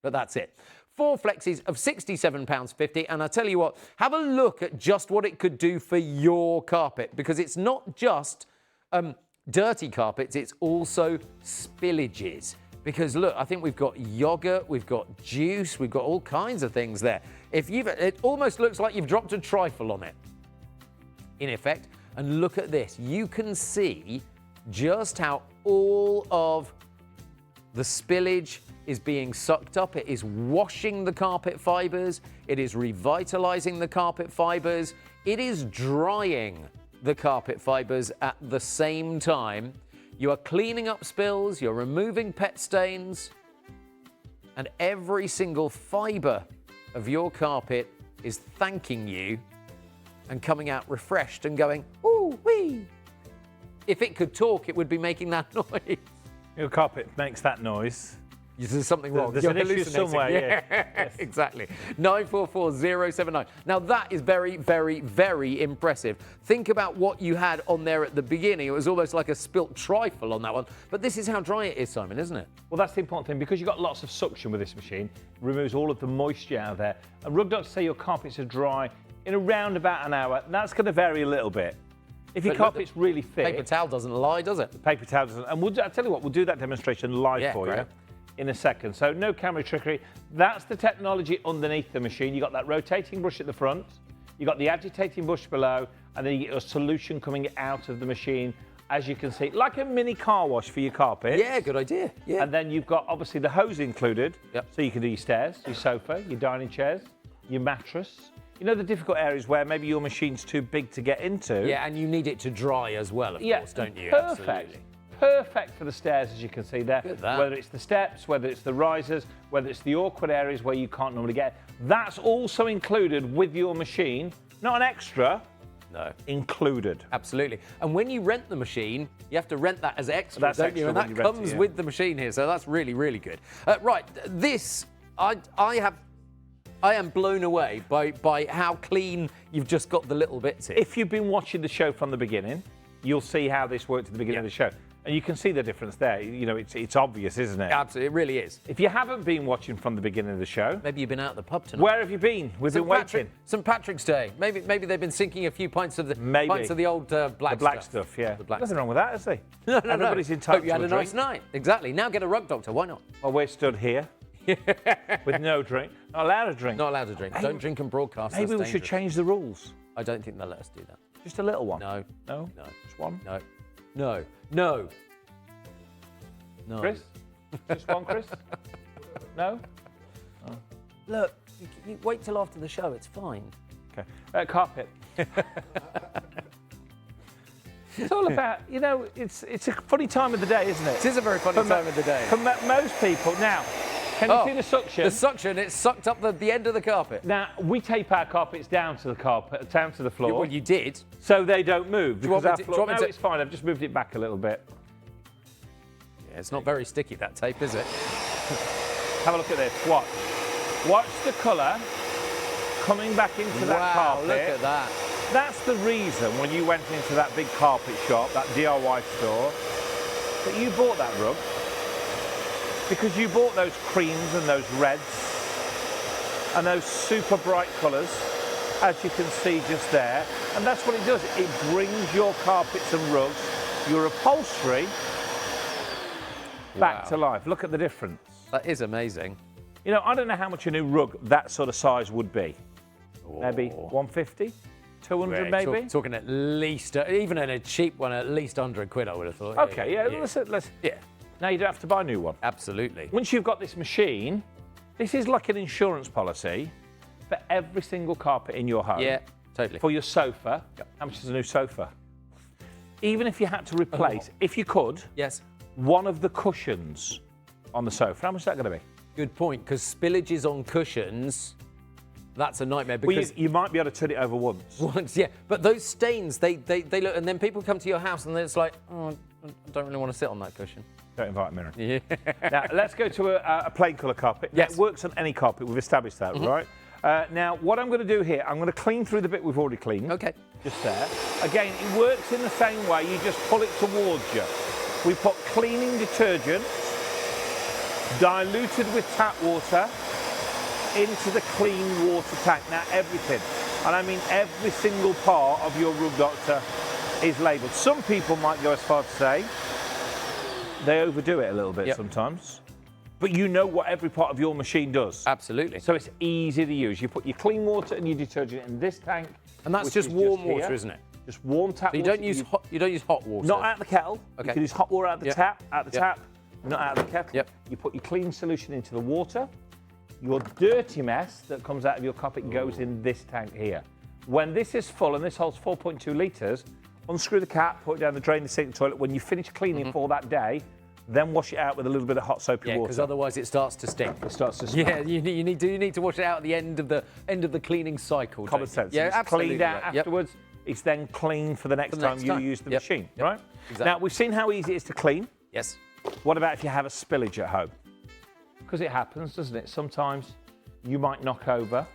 But that's it. 4 flexis of £67.50, and I tell you what, have a look at just what it could do for your carpet, because it's not just dirty carpets, it's also spillages. Because look, I think we've got yogurt, we've got juice, we've got all kinds of things there. It almost looks like you've dropped a trifle on it, in effect. And look at this, you can see just how all of the spillage is being sucked up. It is washing the carpet fibres. It is revitalising the carpet fibres. It is drying the carpet fibres at the same time. You are cleaning up spills. You're removing pet stains. And every single fibre of your carpet is thanking you and coming out refreshed and going, ooh, wee. If it could talk, it would be making that noise. Your carpet makes that noise. There's something wrong. There's You're an issue hallucinating. somewhere, yeah. Yes. Exactly. 944079. Now that is very, very, very impressive. Think about what you had on there at the beginning. It was almost like a spilt trifle on that one. But this is how dry it is, Simon, isn't it? Well, that's the important thing. Because you've got lots of suction with this machine, it removes all of the moisture out of there. And rug doctors say your carpets are dry in around about an hour. That's going to vary a little bit. If your carpet's really thick... Paper towel doesn't lie, does it? Paper towel doesn't. And I'll tell you what, we'll do that demonstration live for you in a second. So no camera trickery. That's the technology underneath the machine. You've got that rotating brush at the front. You've got the agitating brush below. And then you get a solution coming out of the machine, as you can see, like a mini car wash for your carpet. Yeah, good idea. Yeah. And then you've got, obviously, the hose included. Yep. So you can do your stairs, your sofa, your dining chairs, your mattress. You know the difficult areas where maybe your machine's too big to get into? Yeah, and you need it to dry as well, of course, don't you? Perfect. Absolutely. Perfect for the stairs, as you can see there. Look at that. Whether it's the steps, whether it's the risers, whether it's the awkward areas where you can't normally get. That's also included with your machine. Not an extra. No. Included. Absolutely. And when you rent the machine, you have to rent that as extra, That's don't extra you? And when that you rent comes it, yeah. with the machine here, so that's really, really good. Right, this, I am blown away by how clean you've just got the little bits here. If you've been watching the show from the beginning, you'll see how this worked at the beginning of the show. And you can see the difference there. You know, it's obvious, isn't it? Absolutely, it really is. If you haven't been watching from the beginning of the show, Maybe you've been out at the pub tonight. where have you been? We've been waiting. St. Patrick's Day. Maybe they've been sinking a few pints of the old black stuff, yeah. The black Nothing stuff. wong with that, is there? No, Everybody's entitled Hope you had to a drink. nice night. Exactly. Now get a rug doctor. Why not? Well, we're stood here with no drink. Not allowed to drink. Not allowed to drink. Don't drink and broadcast. Maybe That's we should dangerous. change the rules. I don't think they'll let us do that. Just a little one. No. No? No. Just one? No. No. No. No. Chris? Just one, Chris? No? Look, you wait till after the show. It's fine. Okay. Carpet. It's all about, you know, it's a funny time of the day, isn't it? It is a very funny time of the day. For most people. Now, can you see the suction? The suction, it's sucked up the end of the carpet. Now, we tape our carpets down to the carpet, down to the floor. Well, you did. So they don't move. you want Because me our to- do you floor, want me no, to- it's fine. I've just moved it back a little bit. Yeah, it's not very sticky, that tape, is it? Have a look at this. Watch. Watch the colour coming back into that Wow, carpet. look at that. That's the reason when you went into that big carpet shop, that DIY store, that you bought that rug. Because you bought those creams and those reds and those super bright colours, as you can see just there. And that's what it does. It brings your carpets and rugs, your upholstery, back to life. Look at the difference. That is amazing. You know, I don't know how much a new rug that sort of size would be. Maybe 150, 200 Yeah, maybe? Talking at least, even in a cheap one, at least £100, I would have thought. Okay, yeah. Let's. Yeah, Now you don't have to buy a new one. absolutely. Once you've got this machine, this is like an insurance policy for every single carpet in your home. Yeah, totally. For your sofa, how much is a new sofa? Even if you had to replace, if you could, Yes. one of the cushions on the sofa, how much is that going to be? Good point, because spillages on cushions, that's a nightmare. Well, Because you might be able to turn it over once. once, yeah, but those stains, they look, and then people come to your house and it's like, oh, I don't really want to sit on that cushion. Don't invite me. Yeah. Now, let's go to a plain colour carpet. Yes. It works on any carpet. We've established that, right? Now, what I'm going to do here, I'm going to clean through the bit we've already cleaned. Okay. Just there. Again, it works in the same way. You just pull it towards you. We put cleaning detergent, diluted with tap water, into the clean water tank. Now, everything, and I mean every single part of your rug doctor is labelled. Some people might go as far to say they overdo it a little bit sometimes. But you know what every part of your machine does. Absolutely. So it's easy to use. You put your clean water and your detergent in this tank. And that's which just is warm here. water, isn't it? Just warm tap So you water. don't use hot. You don't use hot water. Not out the kettle. Okay. You can use hot water out the Yeah. tap. Out the Yeah. tap. not out of the kettle. Yep. You put your clean solution into the water. Your dirty mess that comes out of your carpet goes in this tank here. When this is full, and this holds 4.2 litres, unscrew the cap, put it down the drain, the sink, the toilet. When you finish cleaning for that day, then wash it out with a little bit of hot soapy water. because otherwise it starts to stink. It starts to smell. Yeah, you need to wash it out at the end of the cleaning cycle. Common don't you? sense. Yeah, It's absolutely. cleaned out right. Yep. afterwards. It's then clean for the next time you use the Yep. machine, Yep. right? Exactly. Now, we've seen how easy it is to clean. Yes. What about if you have a spillage at home? Because it happens, doesn't it? Sometimes you might knock over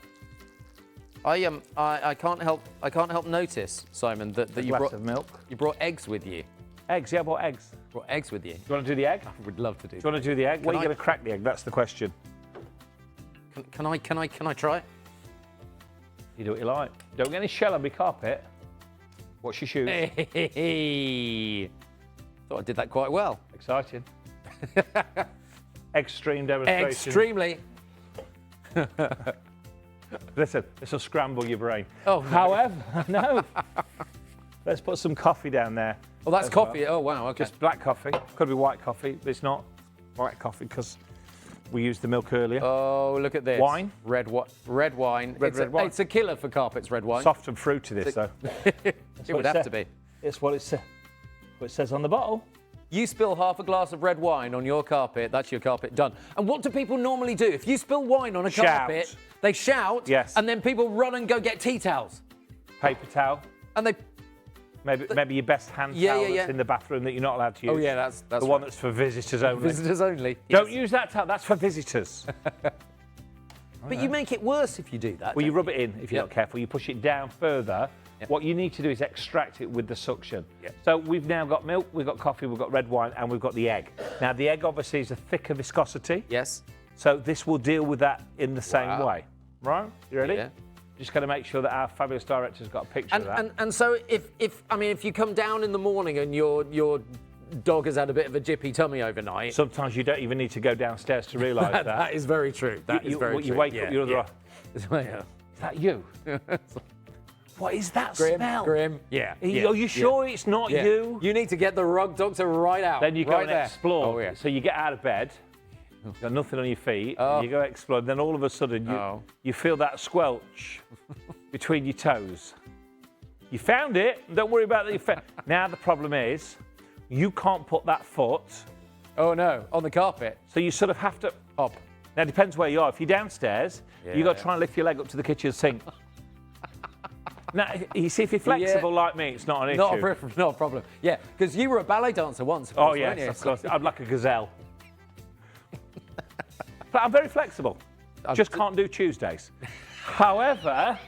I can't help notice, Simon, that a you glass brought of milk. you brought eggs with you. Eggs, yeah, I bought eggs. Do Brought eggs with you. you want to do the egg? Do I would love to do. you want to do the egg? Well, Can you're I- going to crack the egg. That's the question. Can I try it? You do what you like. Don't get any shell on my carpet. What's your shoes? Hey. Thought I did that quite well. Exciting. Extreme demonstration. Extremely. Listen, this will scramble your brain. Oh, no. However, no. Let's put some coffee down there. Well, that's as well. coffee. Oh wow. Okay. Just black coffee. Could be white coffee, but it's not white coffee because we used the milk earlier. Oh, look at this. Wine? Red wine. Red wine. Red wine. It's a killer for carpets, red wine. Soft and fruity, this though. It would have to be. It's what it says on the bottle. You spill half a glass of red wine on your carpet, that's your carpet done. And what do people normally do? If you spill wine on a Shout. carpet, they shout, Yes. and then people run and go get tea towels. Paper towel. And they, Maybe your best hand Yeah, towel yeah, that's yeah. in the bathroom that you're not allowed to use. oh yeah, that's the one that's for visitors only. visitors only. Don't Yes. use that towel. That's for visitors. But you make it worse if you do that. Well, you don't rub it in if you're Yep. not careful. You push it down further. Yep. What you need to do is extract it with the suction. Yep. So we've now got milk, we've got coffee, we've got red wine, and we've got the egg. Now, the egg obviously is a thicker viscosity. Yes. So this will deal with that in the same Wow. way. Right? You ready? Yeah. Just got to make sure that our fabulous director's got a picture of that. And so if you come down in the morning and your dog has had a bit of a jippy tummy overnight. Sometimes you don't even need to go downstairs to realise that. That is very true. That is very true. You wake Yeah, up, your other yeah. eye. Is that you? What is that Grim, smell? grim. Yeah. Are you sure it's not Yeah. you? You need to get the rug doctor right out. Then you go right and there. explore. Oh, yeah. So you get out of bed, you've got nothing on your feet, Oh. and you go explore. Then all of a sudden, you feel that squelch between your toes. You found it. Don't worry about that. Now the problem is, you can't put that foot. Oh no, on the carpet. So you sort of have to. Hop. Now it depends where you are. If you're downstairs, you've got to Yeah. try and lift your leg up to the kitchen sink. Now, you see, if you're flexible like me, it's not an issue. Not a problem. Yeah, because you were a ballet dancer once. Of Oh, course, yes, weren't you? of course. I'm like a gazelle. But I'm very flexible. Just can't do Tuesdays. However,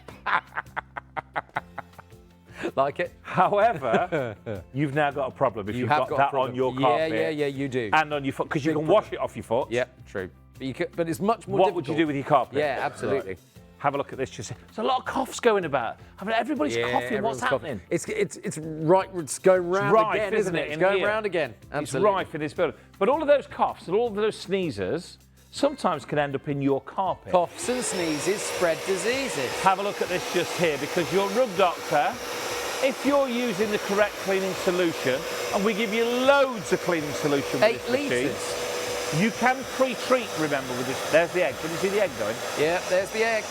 Like it. however, you've now got a problem if You you've have got got a that problem. on your Yeah, carpet. yeah, you do. And on your foot, because you Big can wash it off your foot. Yeah, true. But it's much more What difficult. would you do with your carpet? Yeah, absolutely. Right. Have a look at this. Just there's a lot of coughs going about. I mean, everybody's coughing. What's everyone's happening? coughing. It's right. It's going round rife, again, isn't isn't it, it? It's in going here? round again. It's Absolutely. rife in this building. But all of those coughs and all of those sneezers sometimes can end up in your carpet. Coughs and sneezes spread diseases. Have a look at this just here, because your rug doctor, if you're using the correct cleaning solution, and we give you loads of cleaning solution with 8 this machine, litres. you can pre-treat, remember, with this. There's the egg. Can you see the egg going? Yeah, there's the egg.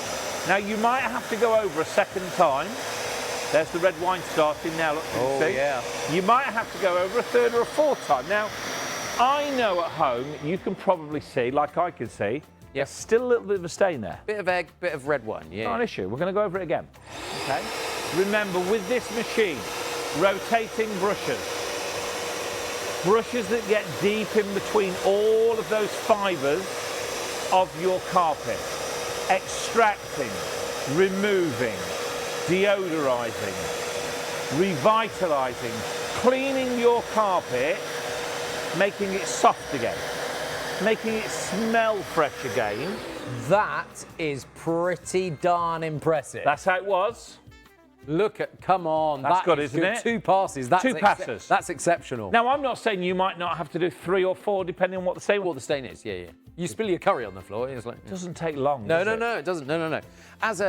Now, you might have to go over a second time. There's the red wine starting now, look, can you Oh, see? yeah. You might have to go over a third or a fourth time. Now, I know at home you can probably see, like I can see, there's still a little bit of a stain there. Bit of egg, bit of red wine. Yeah. Not an issue. We're going to go over it again. Okay. Remember, with this machine, rotating brushes that get deep in between all of those fibres of your carpet, extracting, removing, deodorising, revitalising, cleaning your carpet, making it soft again, making it smell fresh again. That is pretty darn impressive. That's how it was. Look at, come on. That's that good, is isn't it? 2 passes. That's Two passes. That's exceptional. Now, I'm not saying you might not have to do 3 or 4, depending on what the stain was. What the stain is, yeah. You spill your curry on the floor, it's like... It doesn't take long, No, does no, it? no, it doesn't. No. As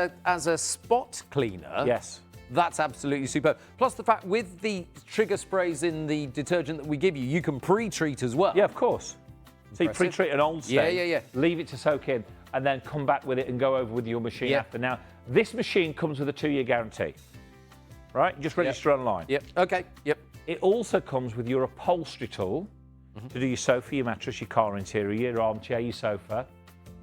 a spot cleaner... Yes. That's absolutely superb. Plus the fact with the trigger sprays in the detergent that we give you, you can pre-treat as well. Yeah, of course. So you pre-treat an old stain, Yeah. leave it to soak in, and then come back with it and go over with your machine after. Now, this machine comes with a 2-year guarantee, right? Just register online. Yep. Okay. Yep. It also comes with your upholstery tool to do your sofa, your mattress, your car interior, your armchair, your sofa,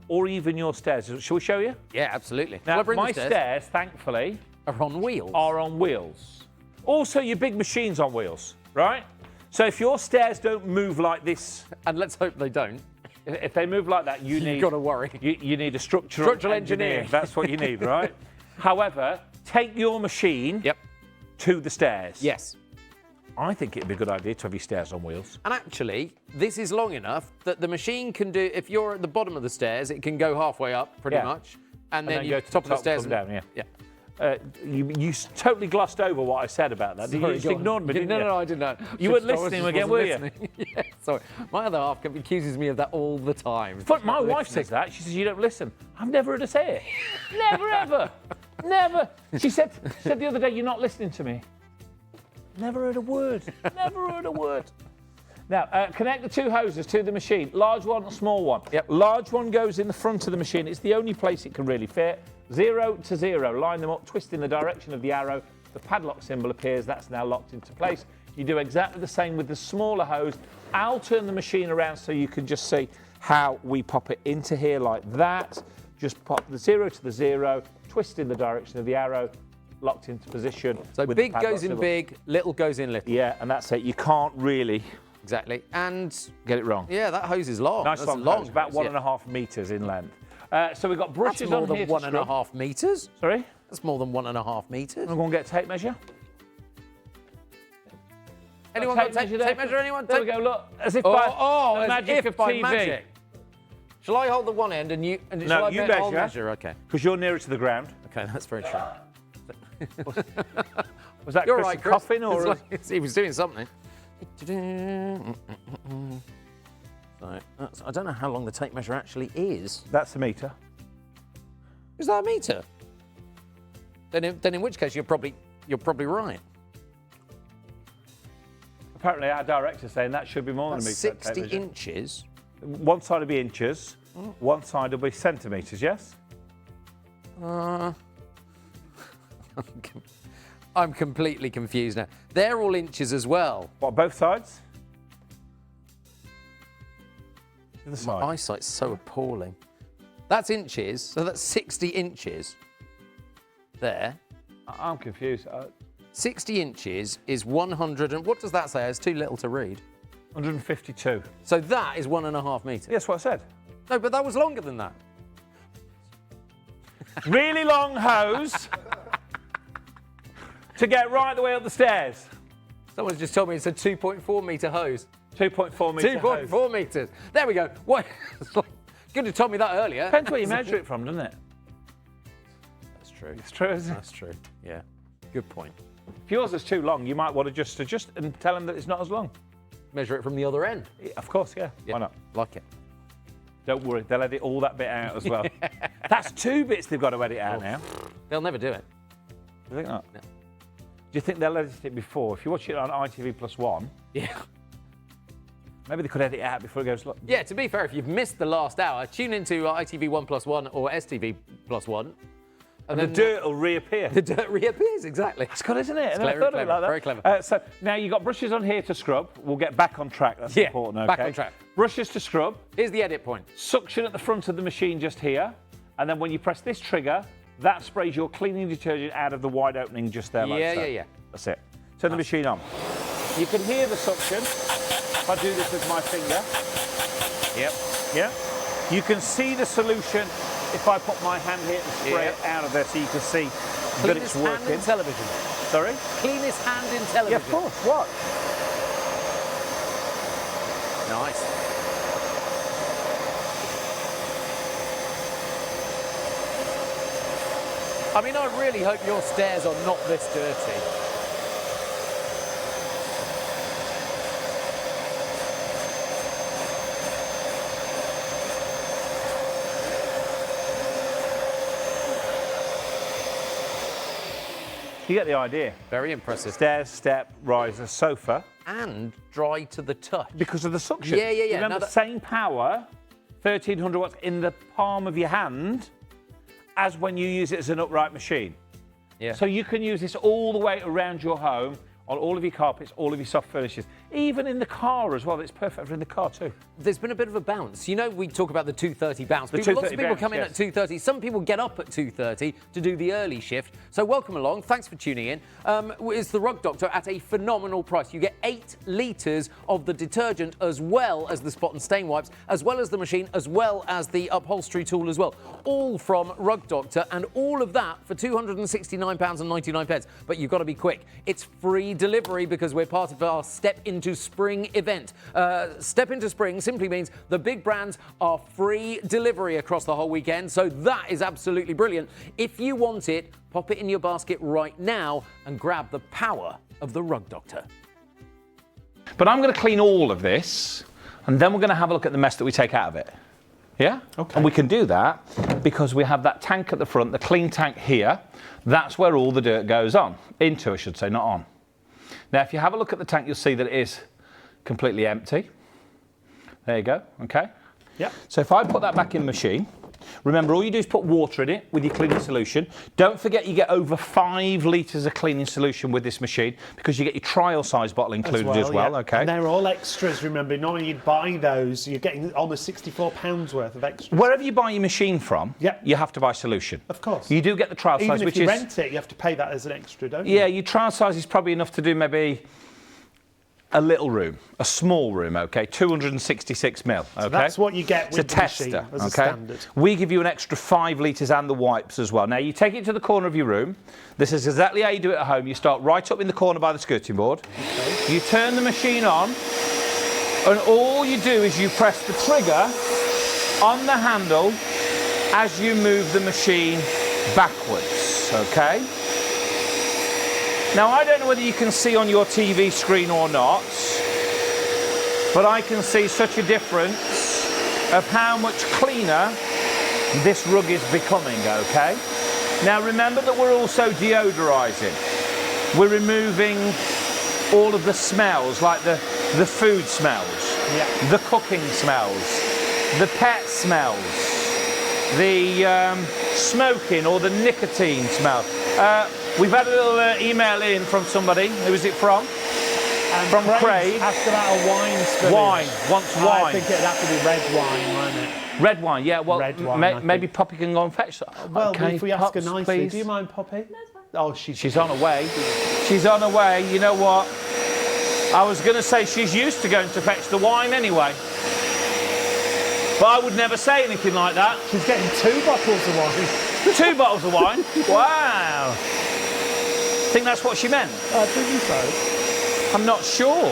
or even your stairs. Shall we show you? Yeah, absolutely. Now, Will I bring my the stairs, thankfully, are on wheels. are on wheels. Also, your big machine's on wheels, right? So if your stairs don't move like this, And let's hope they don't. if they move like that, you've got to worry. You need a structural engineer. That's what you need, right? However, take your machine Yep. to the stairs. Yes. I think it'd be a good idea to have your stairs on wheels. And actually, this is long enough that the machine can do, if you're at the bottom of the stairs, it can go halfway up pretty Yeah. much. And then you go to top of the top, stairs. come down, yeah. Yeah. You totally glossed over what I said about that. You just ignored me, didn't you? No, I did not. You weren't listening again, were you? Yeah, sorry. My other half accuses me of that all the time. But my wife says that. She says, you don't listen. I've never heard her say it. Never, ever. Never. She said the other day, you're not listening to me. Never heard a word. Never heard a word. Now, connect the 2 hoses to the machine. Large one, small one. Yep. Large one goes in the front of the machine. It's the only place it can really fit. 0 to 0. Line them up, twist in the direction of the arrow. The padlock symbol appears. That's now locked into place. You do exactly the same with the smaller hose. I'll turn the machine around so you can just see how we pop it into here like that. Just pop the 0 to the 0, twist in the direction of the arrow, locked into position. So with the big padlock goes in symbol. big, little goes in little. Yeah, and that's it. You can't really Exactly. And get it wrong. yeah, that hose is long. Nice That's long, long hose, about hose, 1.5 metres in length. So we've got That's brushes more on than here to scrub. 1.5 metres. Sorry? That's more than 1.5 metres. I'm going to get a tape measure. Anyone Tape got tape there. tape measure? Anyone? There we go, look. As if Oh, by the as magic if of by TV. magic. Shall I hold the one end and you? And No, shall I you I'll measure. measure. Okay. Because you're nearer to the ground. Okay, that's very true. Was that You're Chris right, Chris. coughing or? It's like, he was doing something. So, I don't know how long the tape measure actually is. That's a metre. Is that a metre? Then in which case you're probably right. Apparently our director's saying that should be more than a That's metre. that 60 tape measure. inches. One side will be inches, one side will be centimetres, yes? I'm completely confused now. They're all inches as well. What, both sides? The My side. eyesight's so appalling. That's inches, so that's 60 inches. There. I'm confused. 60 inches is 100 and what does that say? It's too little to read. 152. So that is 1.5 metres. Yes, what I said. No, but that was longer than that. Really long hose to get right the way up the stairs. Someone's just told me it's a 2.4 metre hose. 2.4 metre hose. 2.4 metres. There we go. What? Good to tell me that earlier. Depends where you measure it from, doesn't it? That's true. It's true, isn't it? That's true. Yeah. Good point. If yours is too long, you might want to just adjust and tell them that it's not as long. Measure it from the other end. Yeah, of course, yeah. Why not? Like it. Don't worry, they'll edit all that bit out as well. That's 2 bits they've got to edit out now. They'll never do it. Do you think not? No. Do you think they'll edit it before? If you watch it on ITV+1, Yeah. maybe they could edit it out before it goes. Yeah, to be fair, if you've missed the last hour, tune into ITV 1+1 or STV +1. And the dirt will reappear. The dirt reappears, exactly. It's good, isn't it? I never clever, thought of it like that. very clever. So now you've got brushes on here to scrub. We'll get back on track. That's Yeah, important. back Okay? on track. Brushes to scrub. Here's the edit point. Suction at the front of the machine just here. And then when you press this trigger, that sprays your cleaning detergent out of the wide opening just there. Like Yeah, so. yeah, yeah. That's it. Turn the machine on. You can hear the suction if I do this with my finger. Yep. Yeah. You can see the solution if I put my hand here and spray it out of there so you can see that it's Cleanest hand working. in television. Sorry? Cleanest hand in television. Yeah, of course. What? Nice. I mean, I really hope your stairs are not this dirty. You get the idea. Very impressive. Stairs, step, riser, sofa. and dry to the touch. Because of the suction. Yeah. Remember, the same power, 1300 watts in the palm of your hand, as when you use it as an upright machine. Yeah. So you can use this all the way around your home, on all of your carpets, all of your soft furnishings, even in the car as well. It's perfect for in the car too. There's been a bit of a bounce. You know, we talk about the 2:30 bounce. Lots of people bounce, come in yes. at 2:30. Some people get up at 2:30 to do the early shift. So welcome along. Thanks for tuning in. It's the Rug Doctor at a phenomenal price. You get 8 litres of the detergent, as well as the spot and stain wipes, as well as the machine, as well as the upholstery tool as well. All from Rug Doctor, and all of that for £269.99. But you've got to be quick. It's free delivery because we're part of our Step Into Spring event. Step Into Spring simply means the big brands are free delivery across the whole weekend, so that is absolutely brilliant. If you want it, pop it in your basket right now and grab the power of the Rug Doctor. But I'm going to clean all of this, and then we're going to have a look at the mess that we take out of it. Yeah? Okay. And we can do that because we have that tank at the front, the clean tank here. That's where all the dirt goes on. Into, I should say, not on. Now, if you have a look at the tank, you'll see that it is completely empty. There you go, okay? Yeah. So if I put that back in the machine, remember, all you do is put water in it with your cleaning solution. Don't forget you get over 5 litres of cleaning solution with this machine, because you get your trial size bottle included as well, yeah. okay? And they're all extras, remember. Normally you'd buy those, you're getting almost £64 worth of extras. Wherever you buy your machine from, Yep. you have to buy solution. Of course. You do get the trial Even size, if which you is... rent it, you have to pay that as an extra, don't you? Yeah, your trial size is probably enough to do maybe a little room, a small room, okay? 266 mil, okay? So that's what you get with it's the a tester, machine as a okay? standard. We give you an extra 5 litres and the wipes as well. Now, you take it to the corner of your room. This is exactly how you do it at home. You start right up in the corner by the skirting board. Okay. You turn the machine on, and all you do is you press the trigger on the handle as you move the machine backwards, okay? Now, I don't know whether you can see on your TV screen or not, but I can see such a difference of how much cleaner this rug is becoming, okay? Now, remember that we're also deodorising. We're removing all of the smells, like the food smells, the cooking smells, the pet smells, the smoking or the nicotine smell. We've had a little email in from somebody. Who is it from? From Craig. Asked about a wine spilling. Wine. Wants wine. I think it'd have to be red wine, won't it? Red wine, yeah. Well, Red wine, maybe Poppy can go and fetch that. Well, okay, if we ask her Pops, nicely, please. do you mind, Poppy? Oh, She's on her way. She's on her way. You know what? I was going to say she's used to going to fetch the wine anyway. But I would never say anything like that. She's getting 2 bottles of wine. 2 bottles of wine? Wow. I think that's what she meant. Did you so? I'm not sure.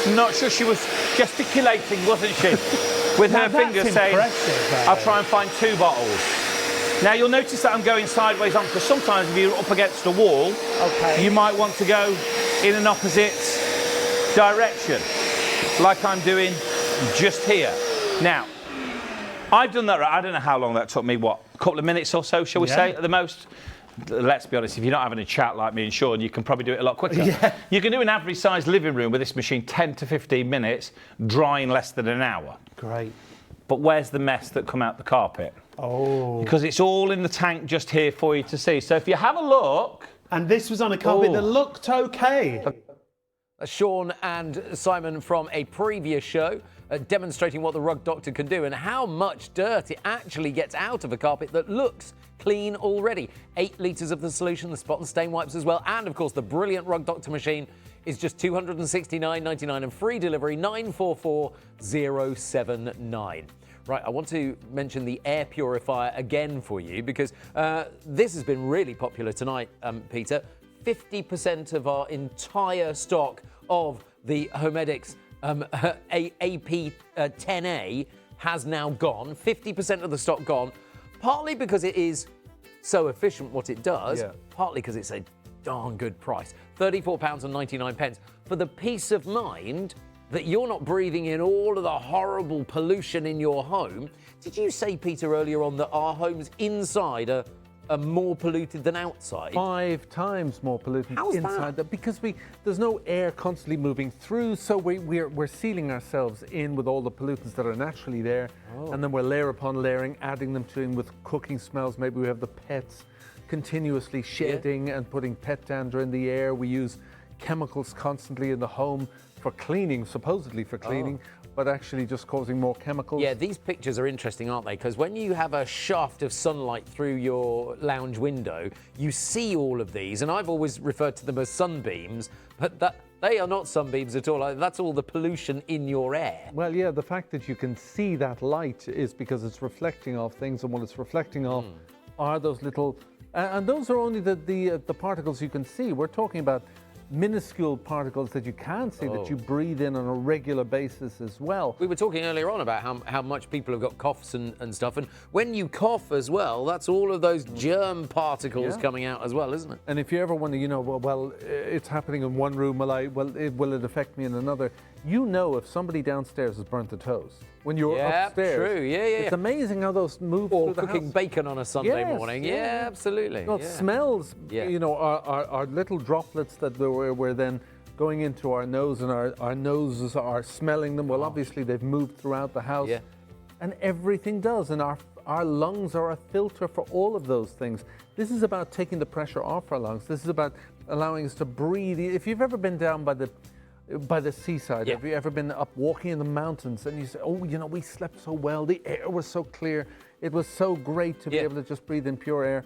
I'm not sure. She was gesticulating, wasn't she? With her fingers saying, I'll try and find 2 bottles. Now, you'll notice that I'm going sideways on, because sometimes if you're up against a wall, you might want to go in an opposite direction, like I'm doing just here. Now, I've done that. I don't know how long that took me, what, a couple of minutes or so, shall we say, at the most? Let's be honest, if you're not having a chat like me and Sean, you can probably do it a lot quicker. Yeah. You can do an average sized living room with this machine 10 to 15 minutes, dry in less than an hour. Great. But where's the mess that come out the carpet? Oh. Because it's all in the tank just here for you to see. So if you have a look... And this was on a carpet that looked okay. Sean and Simon from a previous show demonstrating what the Rug Doctor can do and how much dirt it actually gets out of a carpet that looks clean already. 8 litres of the solution, the spot and stain wipes as well, and of course the brilliant Rug Doctor machine is just $269.99 and free delivery 944079. Right, I want to mention the air purifier again for you, because this has been really popular tonight, Peter. 50% of our entire stock of the Homedics AP10A has now gone. 50% of the stock gone, partly because it is so efficient what it does, partly because it's a darn good price. £34.99 for the peace of mind that you're not breathing in all of the horrible pollution in your home. Did you say, Peter, earlier on that our homes inside are are more polluted than outside? 5 times more pollutant How's inside that? because there's no air constantly moving through, so we're sealing ourselves in with all the pollutants that are naturally there, and then we're layer upon layering, adding them to in with cooking smells. Maybe we have the pets continuously shedding and putting pet dander in the air. We use chemicals constantly in the home for cleaning, supposedly for cleaning, but actually just causing more chemicals. Yeah, these pictures are interesting, aren't they? Because when you have a shaft of sunlight through your lounge window, you see all of these, and I've always referred to them as sunbeams, but they are not sunbeams at all. That's all the pollution in your air. Well, yeah, the fact that you can see that light is because it's reflecting off things, and what it's reflecting off are those little, and those are only the particles you can see. We're talking about minuscule particles that you can't see that you breathe in on a regular basis as well. We were talking earlier on about how much people have got coughs and stuff, and when you cough as well, that's all of those germ particles coming out as well, isn't it? And if you ever wonder, well, it's happening in one room, will it affect me in another? You know if somebody downstairs has burnt the toast. When you're upstairs. True, yeah. It's amazing how those move Or through the cooking house. bacon on a Sunday morning. Yeah. Yeah, absolutely. No, yeah. smells, Yeah. are little droplets that we're then going into our nose, and our noses are smelling them. Well, obviously they've moved throughout the house. Yeah. And everything does. And our lungs are a filter for all of those things. This is about taking the pressure off our lungs. This is about allowing us to breathe. If you've ever been down by the seaside, have you ever been up walking in the mountains and you say, we slept so well, the air was so clear, it was so great to be able to just breathe in pure air.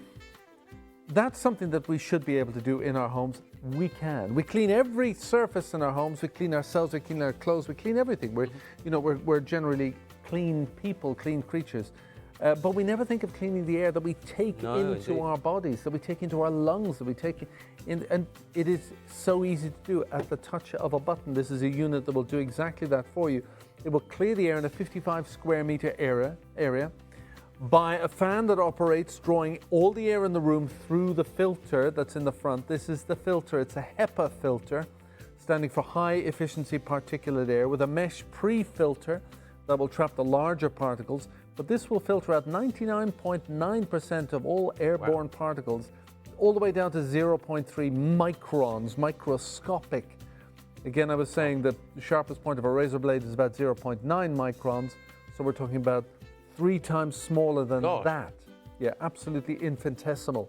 That's something that we should be able to do in our homes. We can. We clean every surface in our homes. We clean ourselves, we clean our clothes, we clean everything. We're generally clean people, clean creatures. But we never think of cleaning the air that we take into our bodies, that we take into our lungs, that we take in, and it is so easy to do at the touch of a button. This is a unit that will do exactly that for you. It will clear the air in a 55 square meter area by a fan that operates, drawing all the air in the room through the filter that's in the front. This is the filter. It's a HEPA filter, standing for high efficiency particulate air, with a mesh pre-filter that will trap the larger particles. But this will filter out 99.9% of all airborne particles, all the way down to 0.3 microns, microscopic. Again, I was saying that the sharpest point of a razor blade is about 0.9 microns, so we're talking about 3 times smaller than that. Yeah, absolutely infinitesimal.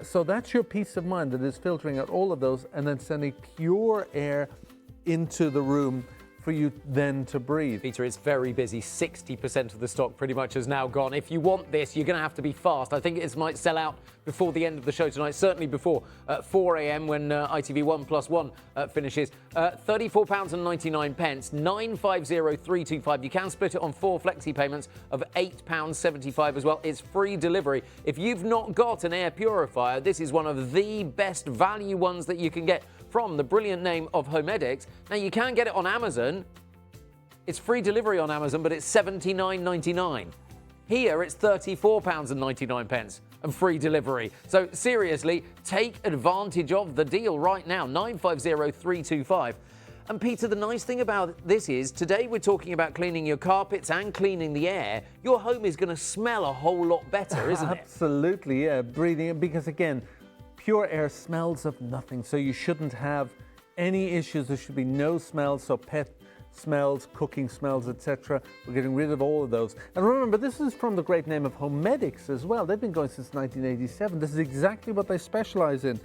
So that's your peace of mind, that is filtering out all of those and then sending pure air into the room for you then to breathe. Peter, it's very busy. 60% of the stock pretty much has now gone. If you want this, you're going to have to be fast. I think it might sell out before the end of the show tonight, certainly before 4 a.m. when ITV 1+1 finishes. £34.99, £950,325. You can split it on 4 flexi payments of £8.75 as well. It's free delivery. If you've not got an air purifier, this is one of the best value ones that you can get from the brilliant name of Homedics. Now, you can get it on Amazon. It's free delivery on Amazon, but it's $79.99. Here, it's £34.99 and free delivery. So seriously, take advantage of the deal right now, 950-325. And Peter, the nice thing about this is, today we're talking about cleaning your carpets and cleaning the air. Your home is going to smell a whole lot better, isn't it? Absolutely, yeah. Breathing in, because again, pure air smells of nothing, so you shouldn't have any issues. There should be no smells, so pet smells, cooking smells, etc. We're getting rid of all of those. And remember, this is from the great name of Homedics as well. They've been going since 1987. This is exactly what they specialize in.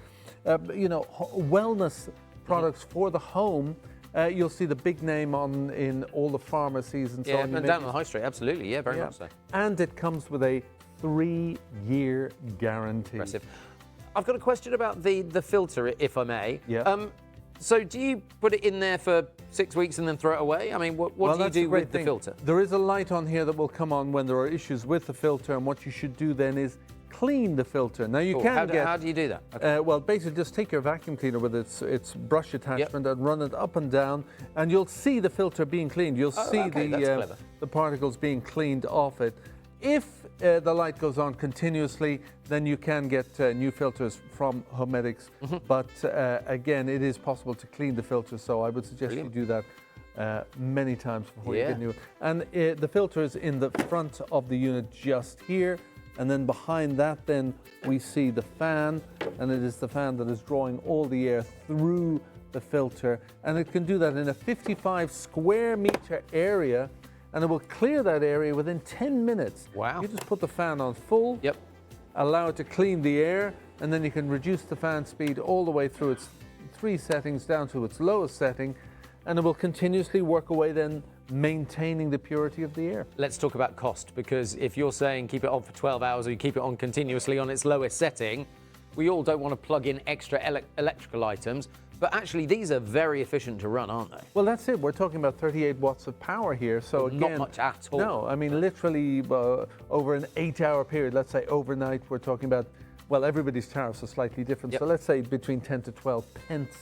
Wellness products for the home. You'll see the big name in all the pharmacies and so on. Yeah, and down on the high street, absolutely. Yeah, very much so. And it comes with a 3-year guarantee. Impressive. I've got a question about the filter, if I may. Yeah. So do you put it in there for 6 weeks and then throw it away? I mean, what do you do with the filter? There is a light on here that will come on when there are issues with the filter, and what you should do then is clean the filter. Now you can how do you do that? Okay. Well, basically just take your vacuum cleaner with its brush attachment and run it up and down, and you'll see the filter being cleaned. You'll see the particles being cleaned off it. If the light goes on continuously, then you can get new filters from Homedics. But again, it is possible to clean the filter, so I would suggest you do that many times before you get new. And the filter is in the front of the unit just here. And then behind that, then we see the fan, and it is the fan that is drawing all the air through the filter. And it can do that in a 55 square meter area, and it will clear that area within 10 minutes. Wow. You just put the fan on full, Yep. allow it to clean the air, and then you can reduce the fan speed all the way through its 3 settings down to its lowest setting, and it will continuously work away then, maintaining the purity of the air. Let's talk about cost, because if you're saying keep it on for 12 hours or you keep it on continuously on its lowest setting, we all don't want to plug in extra electrical items, but actually these are very efficient to run, aren't they? Well, that's it. We're talking about 38 watts of power here. So Well, again, not much at all. No, I mean, literally over an 8-hour period, let's say overnight, we're talking about, well, everybody's tariffs are slightly different. Yep. So let's say between 10 to 12 pence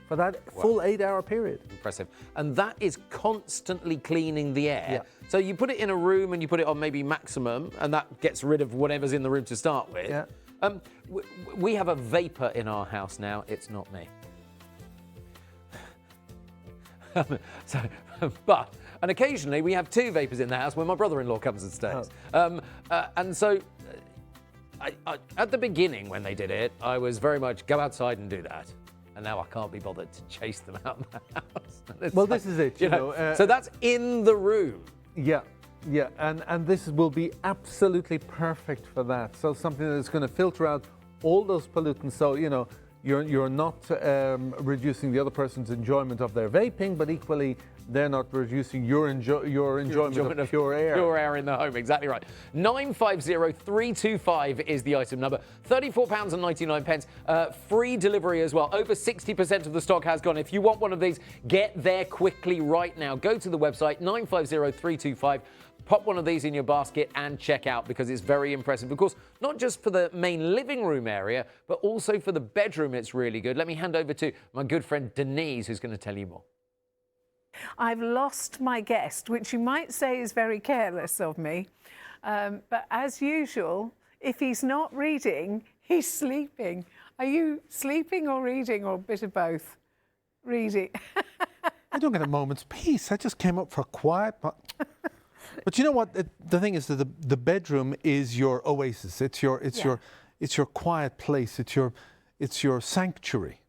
for that full 8-hour period. Impressive. And that is constantly cleaning the air. Yeah. So you put it in a room and you put it on maybe maximum, and that gets rid of whatever's in the room to start with. Yeah. We have a vapor in our house now. It's not me. And occasionally we have 2 vapors in the house when my brother-in-law comes and stays. And so at the beginning when they did it, I was very much go outside and do that. And now I can't be bothered to chase them out of the house. Well, this is it, you know. So that's in the room. Yeah, yeah, and this will be absolutely perfect for that. So something that's going to filter out all those pollutants. So, you know, you're not reducing the other person's enjoyment of their vaping, but equally they're not reducing your enjoyment of pure air. Pure air in the home, exactly right. 950325 is the item number. £34.99. Free delivery as well. Over 60% of the stock has gone. If you want one of these, get there quickly right now. Go to the website, 950325. Pop one of these in your basket and check out, because it's very impressive. Of course, not just for the main living room area, but also for the bedroom, it's really good. Let me hand over to my good friend Denise, who's going to tell you more. I've lost my guest, which you might say is very careless of me. But as usual, if he's not reading, he's sleeping. Are you sleeping or reading, or a bit of both? Reading. I don't get a moment's peace. I just came up for a quiet. But you know what? The thing is that the bedroom is your oasis. It's your quiet place. It's your sanctuary,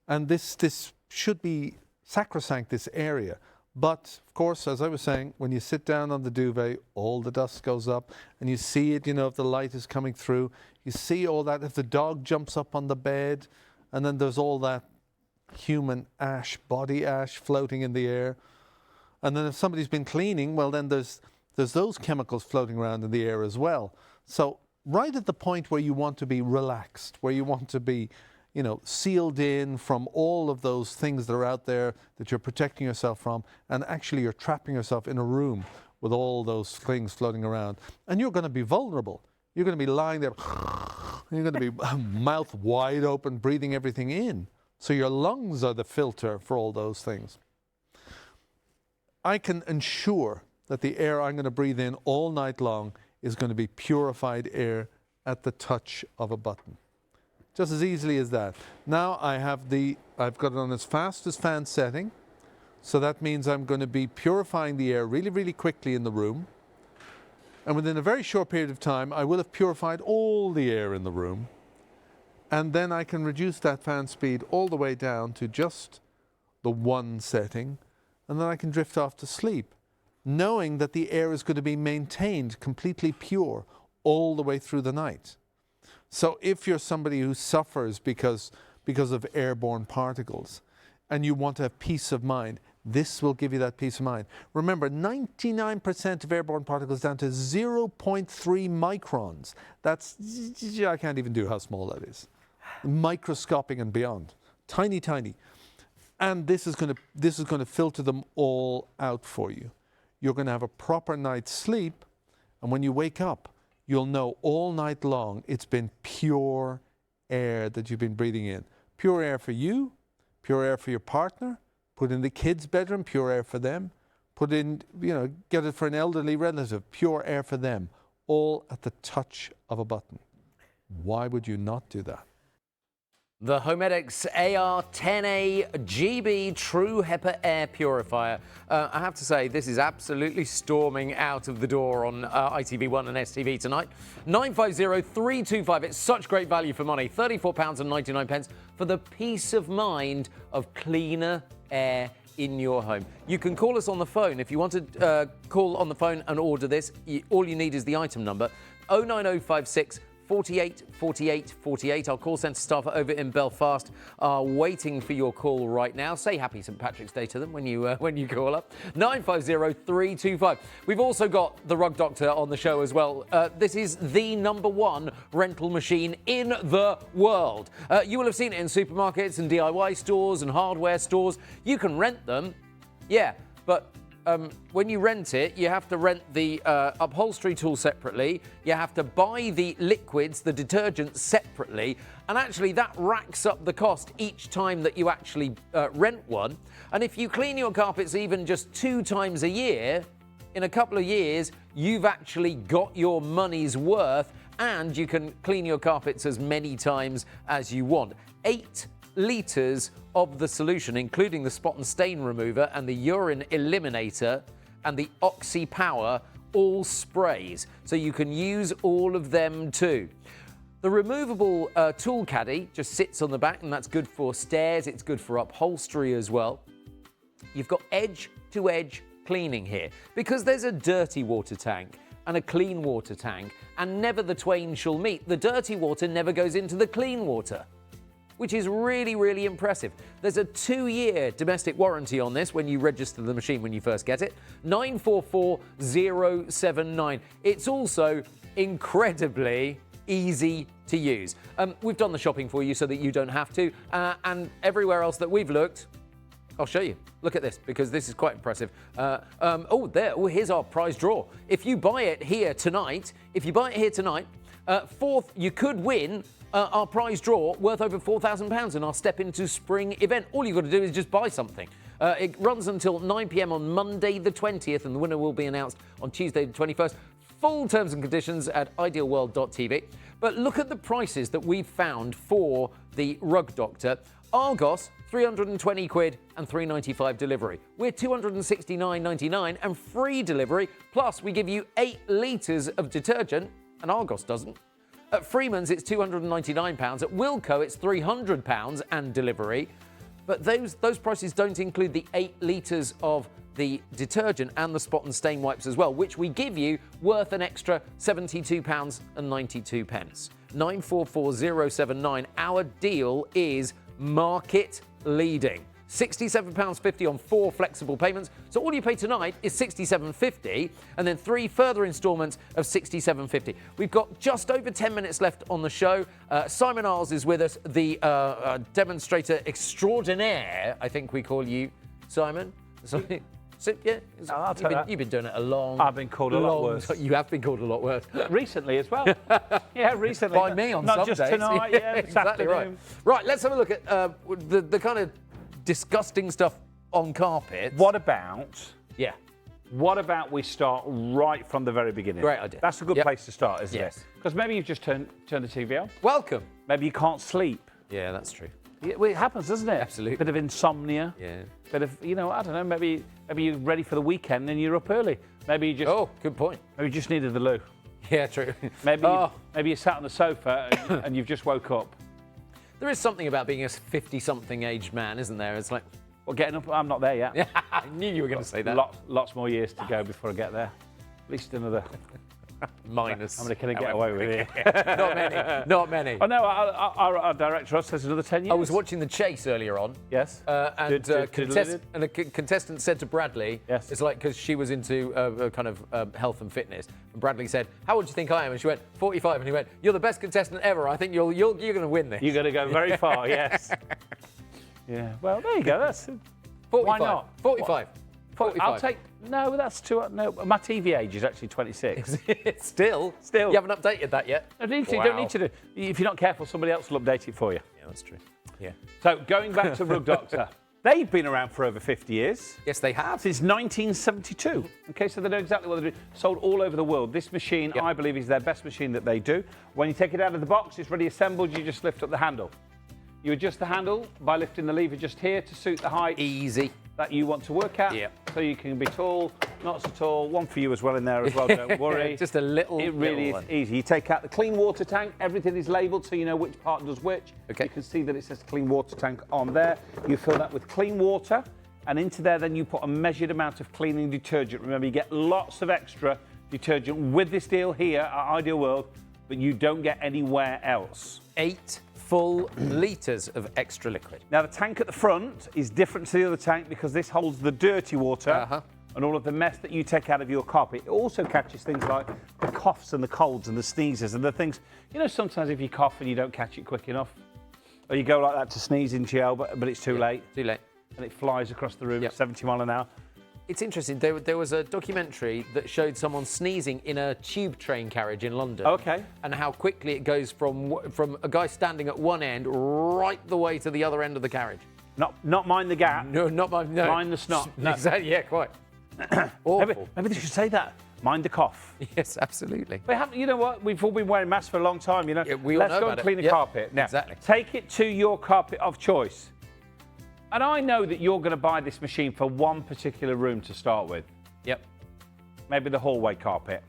and this should be sacrosanct, this area. But of course, as I was saying, when you sit down on the duvet, all the dust goes up, and you see it. You know, if the light is coming through, you see all that. If the dog jumps up on the bed, and then there's all that human ash, body ash floating in the air. And then if somebody's been cleaning, well, then there's those chemicals floating around in the air as well. So right at the point where you want to be relaxed, where you want to be, you know, sealed in from all of those things that are out there that you're protecting yourself from, and actually you're trapping yourself in a room with all those things floating around, and you're going to be vulnerable. You're going to be lying there, you're going to be mouth wide open, breathing everything in. So your lungs are the filter for all those things. I can ensure that the air I'm going to breathe in all night long is going to be purified air at the touch of a button. Just as easily as that. Now I've got it on its fastest fan setting. So that means I'm going to be purifying the air really, really quickly in the room. And within a very short period of time, I will have purified all the air in the room. And then I can reduce that fan speed all the way down to just the 1 setting. And then I can drift off to sleep, knowing that the air is going to be maintained completely pure all the way through the night. So if you're somebody who suffers because of airborne particles, and you want to have peace of mind, this will give you that peace of mind. Remember, 99% of airborne particles down to 0.3 microns. That's, I can't even do how small that is. Microscopic and beyond. Tiny, tiny. And this is going to filter them all out for you. You're going to have a proper night's sleep, and when you wake up, you'll know all night long it's been pure air that you've been breathing in. Pure air for you, pure air for your partner, put in the kids' bedroom, pure air for them, put in, you know, get it for an elderly relative, pure air for them, all at the touch of a button. Why would you not do that? The Homedics AR10A GB True HEPA Air Purifier. I have to say, this is absolutely storming out of the door on ITV1 and STV tonight. 950-325. It's such great value for money. £34.99 for the peace of mind of cleaner air in your home. You can call us on the phone. If you want to call on the phone and order this, all you need is the item number, 09056 48 48 48. Our call centre staff over in Belfast are waiting for your call right now. Say happy St Patrick's Day to them when you call up. 950-325. We've also got the Rug Doctor on the show as well. This is the #1 rental machine in the world. You will have seen it in supermarkets and DIY stores and hardware stores. You can rent them, yeah, but when you rent it, you have to rent the upholstery tool separately. You have to buy the liquids, the detergent separately. And actually, that racks up the cost each time that you actually rent one. And if you clean your carpets even just 2 times a year, in a couple of years, you've actually got your money's worth, and you can clean your carpets as many times as you want. 8 litres of the solution, including the spot and stain remover and the urine eliminator and the Oxy Power, all sprays. So you can use all of them too. The removable tool caddy just sits on the back, and that's good for stairs. It's good for upholstery as well. You've got edge-to-edge cleaning here because there's a dirty water tank and a clean water tank, and never the twain shall meet. The dirty water never goes into the clean water, which is really, really impressive. There's a 2-year domestic warranty on this when you register the machine when you first get it. 944079. It's also incredibly easy to use. We've done the shopping for you so that you don't have to, and everywhere else that we've looked, I'll show you. Look at this, because this is quite impressive. Here's our prize draw. If you buy it here tonight, fourth, you could win our prize draw worth over £4,000 in our Step Into Spring event. All you've got to do is just buy something. It runs until 9 p.m. on Monday the 20th, and the winner will be announced on Tuesday the 21st. Full terms and conditions at idealworld.tv. But look at the prices that we've found for the Rug Doctor. Argos, 320 quid and £3.95 delivery. We're £269.99 and free delivery. Plus, we give you 8 litres of detergent, and Argos doesn't. At Freeman's, it's £299. At Wilko, it's £300 and delivery. But those prices don't include the 8 litres of the detergent and the spot and stain wipes as well, which we give you worth an extra £72.92. 944079. Our deal is market leading. £67.50 on 4 flexible payments. So all you pay tonight is £67.50, and then 3 further instalments of £67.50. We've got just over 10 minutes left on the show. Simon Iles is with us, the demonstrator extraordinaire, I think we call you, Simon. You've been doing it a long... I've been called a lot worse. You have been called a lot worse. Recently as well. Yeah, recently. By me on some days. Not just tonight, yeah, exactly right. Right, let's have a look at the kind of disgusting stuff on carpet. What about Yeah. What about we start right from the very beginning? Great idea. That's a good place to start, isn't Yes. it? Because maybe you've just turned the TV on. Welcome. Maybe you can't sleep. Yeah, that's true. Yeah, well, it happens, doesn't it? Absolutely. Bit of insomnia. Yeah. Bit of, I don't know, maybe you're ready for the weekend and you're up early. Maybe you just... Oh, good point. Maybe you just needed the loo. Yeah, true. Maybe you sat on the sofa and you've just woke up. There is something about being a 50-something aged man, isn't there? It's like... Well, getting up, I'm not there yet. I knew you were going to say that. Lots more years to go before I get there. At least another... Minus. How many can I get away with? Not many. Not many. Oh, no, our director Ross says another 10 years. I was watching The Chase earlier on. Yes. And a contestant said to Bradley, yes. It's like, because she was into kind of health and fitness, and Bradley said, how old do you think I am? And she went, 45. And he went, you're the best contestant ever. I think you're going to win this. You're going to go very far, yes. Yeah, well, there you go. That's 45. Why not? 45. 45. I'll take... No, that's too... No, my TV age is actually 26. Still? You haven't updated that yet? You don't need to do... If you're not careful, somebody else will update it for you. Yeah, that's true. Yeah. So, going back to Rug Doctor, they've been around for over 50 years. Yes, they have. Since 1972. Okay, so they know exactly what they're doing. Sold all over the world. This machine, I believe, is their best machine that they do. When you take it out of the box, it's ready assembled, you just lift up the handle. You adjust the handle by lifting the lever just here to suit the height Easy. that you want to work at. Yep. So you can be tall, not so tall. One for you as well in there as well, don't worry. Just a little. It really little is one. easy. You take out the clean water tank. Everything is labelled so you know which part does which. Okay. You can see that it says clean water tank on there. You fill that with clean water, and into there then you put a measured amount of cleaning detergent. Remember, you get lots of extra detergent with this deal here at Ideal World, but you don't get anywhere else. 8 full litres of extra liquid. Now the tank at the front is different to the other tank because this holds the dirty water and all of the mess that you take out of your carpet. It also catches things like the coughs and the colds and the sneezes and the things. You know, sometimes if you cough and you don't catch it quick enough, or you go like that to sneeze into jail, but it's too late. Too late. And it flies across the room at 70 mile an hour. It's interesting. There was a documentary that showed someone sneezing in a tube train carriage in London. Okay. And how quickly it goes from a guy standing at one end right the way to the other end of the carriage. Not mind the gap. No, not mine. No. Mind the snot. No. Exactly. Yeah, quite. Awful. Maybe they should say that. Mind the cough. Yes, absolutely. But you know what? We've all been wearing masks for a long time. You know. Yeah, we all Let's know go about and it. clean the Yep. carpet. Now, Exactly. take it to your carpet of choice. And I know that you're going to buy this machine for one particular room to start with. Yep. Maybe the hallway carpet.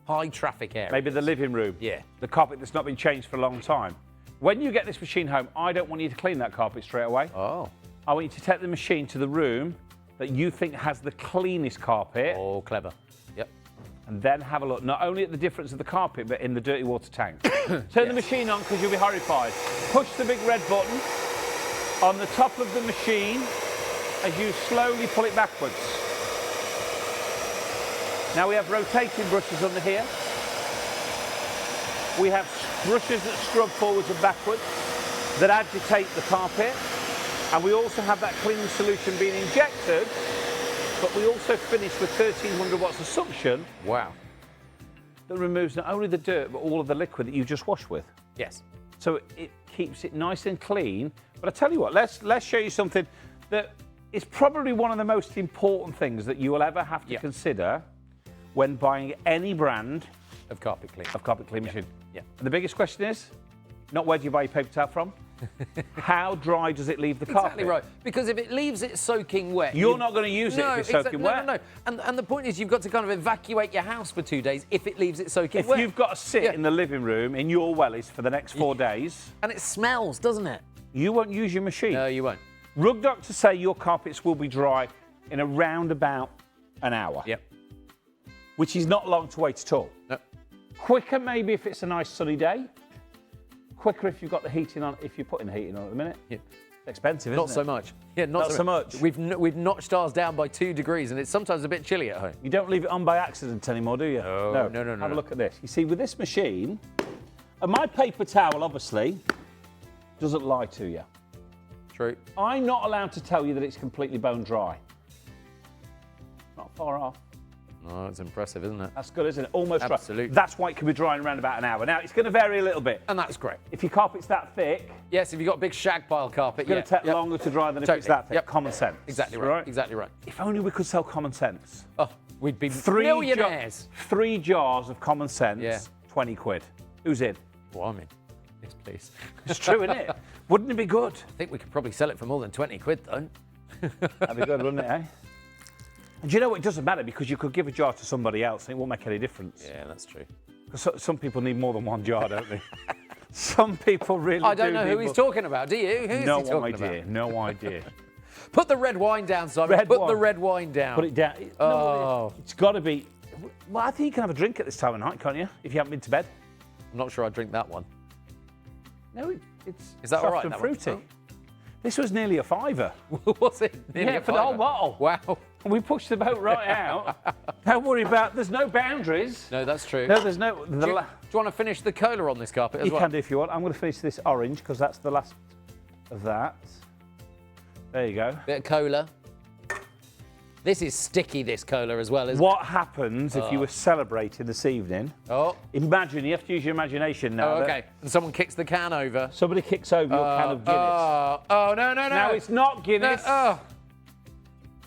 High traffic area. Maybe the living room. Yeah. The carpet that's not been changed for a long time. When you get this machine home, I don't want you to clean that carpet straight away. Oh. I want you to take the machine to the room that you think has the cleanest carpet. Oh, clever. Yep. And then have a look, not only at the difference of the carpet, but in the dirty water tank. Turn the machine on because you'll be horrified. Push the big red button on the top of the machine as you slowly pull it backwards. Now we have rotating brushes under here. We have brushes that scrub forwards and backwards that agitate the carpet. And we also have that cleaning solution being injected, but we also finish with 1300 watts of suction. Wow. That removes not only the dirt, but all of the liquid that you just washed with. Yes. So it keeps it nice and clean. But I tell you what, let's show you something that is probably one of the most important things that you will ever have to consider when buying any brand Of carpet clean. machine. Yeah. And the biggest question is, not where do you buy your paper towel from? How dry does it leave the carpet? Exactly right. Because if it leaves it soaking wet... You're not going to use it if it's soaking wet. No. And the point is you've got to kind of evacuate your house for 2 days if it leaves it soaking wet. If you've got to sit in the living room in your wellies for the next 4 days... And it smells, doesn't it? You won't use your machine. No, you won't. Rug doctors say your carpets will be dry in around about an hour. Yep. Which is not long to wait at all. No. Quicker maybe if it's a nice sunny day. Quicker if you've got the heating on, if you're putting the heating on at the minute. Yeah. It's expensive, isn't Not it? so much. Yeah, not so much. We've notched ours down by 2 degrees and it's sometimes a bit chilly at home. You don't leave it on by accident anymore, do you? No. Have a look at this. You see, with this machine, and my paper towel, obviously, doesn't lie to you. True. I'm not allowed to tell you that it's completely bone dry. Not far off. Oh, it's impressive, isn't it? That's good, isn't it? Almost dry. Absolutely. That's why it can be drying around about an hour. Now, it's going to vary a little bit. And that's great. If your carpet's that thick, Yes, if you've got a big shag pile carpet, it's going to take longer to dry than if it's Totally. that thick. Yep. Common sense. Exactly right. Exactly right. If only we could sell common sense. Oh, we'd be 3 millionaires. 3 jars of common sense, Yeah. 20 quid. Who's in? Well, I'm in. Yes, please. It's true, isn't it? Wouldn't it be good? I think we could probably sell it for more than 20 quid, though. That'd be good, wouldn't it, eh? And do you know what? It doesn't matter because you could give a jar to somebody else and it won't make any difference. Yeah, that's true. Because some people need more than 1 jar, don't they? Some people really do. I don't know who need he's more. talking about, do you? Who's No he talking idea. about? No idea. Put the red wine down, Simon. Put the wine. red wine down. Put it down. Oh. No, it's got to be. Well, I think you can have a drink at this time of night, can't you? If you haven't been to bed. I'm not sure I'd drink that one. No, it's Is that soft all right, and that one? fruity. This was nearly a £5. What's it? Nearly Yeah, a for the whole fiver. bottle. Wow. And we pushed the boat right out. Don't worry about. There's no boundaries. No, that's true. No, there's no. Do you want to finish the cola on this carpet as You well? can do if you want. I'm going to finish this orange because that's the last of that. There you go. Bit of cola. This is sticky, this cola as well, isn't What happens if you were celebrating this evening? it? Oh. Imagine, you have to use your imagination now. Oh, that okay. And someone kicks the can over. Somebody kicks over your can of Guinness. Oh, no. Now it's not No, Guinness. Oh,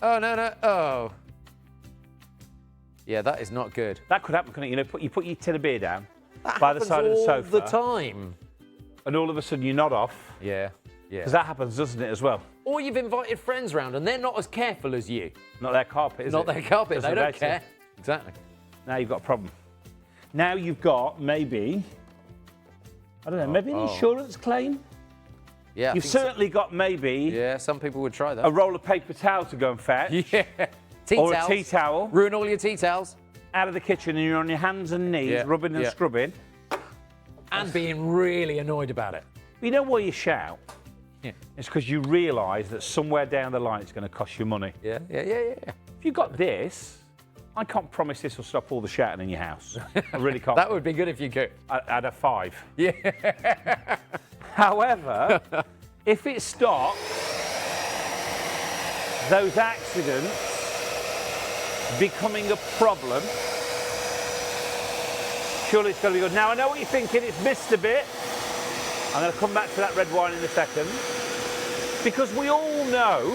no. Oh. Yeah, that is not good. That could happen, couldn't it? You know, you put your tin of beer down That by the happens side of the all sofa, the time. and all of a sudden you nod off, Yeah. Yeah. Because that happens, doesn't it, as well? Or you've invited friends round and they're not as careful as you. Not their carpet, is it? Not their carpet, they don't care. Exactly. Now you've got a problem. Now you've got maybe, I don't know, maybe an insurance claim? Yeah. You've certainly got maybe Yeah, some people would try that. a roll of paper towel to go and fetch. Yeah. Tea Or towels. a tea towel. Ruin all your tea towels. Out of the kitchen and you're on your hands and knees, Yeah, rubbing and yeah. scrubbing. And being really annoyed about it. But you know why you shout? Yeah. It's because you realise that somewhere down the line it's going to cost you money. Yeah. If you've got this, I can't promise this will stop all the shouting in your house. I really can't. That would be good if you could. I'd have 5. Yeah. However, if it stops those accidents becoming a problem, surely it's going to be good. Now, I know what you're thinking. It's missed a bit. I'm going to come back to that red wine in a second. Because we all know,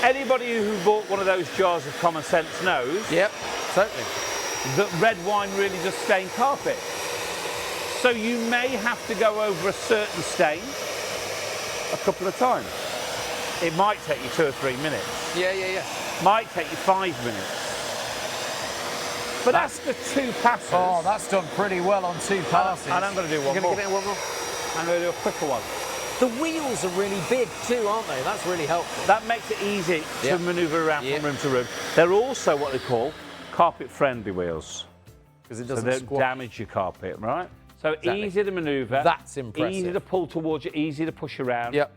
anybody who bought one of those jars of common sense knows Yep, certainly. that red wine really does stain carpet. So you may have to go over a certain stain a couple of times. It might take you 2 or 3 minutes. Yeah. Might take you 5 minutes. But that's the 2 passes. Oh, that's done pretty well on 2 passes. And I'm going to do one You're more. going to give it one more? I'm going to do a quicker one. The wheels are really big too, aren't they? That's really helpful. That makes it easy Yep. to manoeuvre around Yep. from room to room. They're also what they call carpet-friendly wheels. Because it So doesn't they don't squash. damage your carpet, right? So Exactly. easy to manoeuvre. That's impressive. Easy to pull towards you, easy to push around. Yep.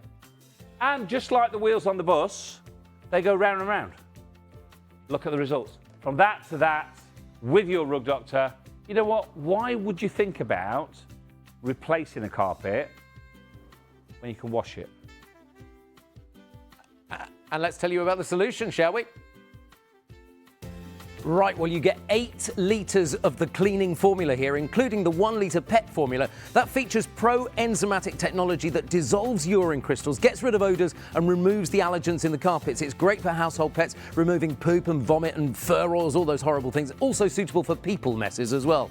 And just like the wheels on the bus, they go round and round. Look at the results. From that to that, with your rug doctor, you know what? Why would you think about replacing a carpet when you can wash it? And let's tell you about the solution, shall we? Right, well, you get 8 litres of the cleaning formula here, including the 1 litre PET formula. That features pro-enzymatic technology that dissolves urine crystals, gets rid of odours and removes the allergens in the carpets. It's great for household pets, removing poop and vomit and fur oils, all those horrible things. Also suitable for people messes as well.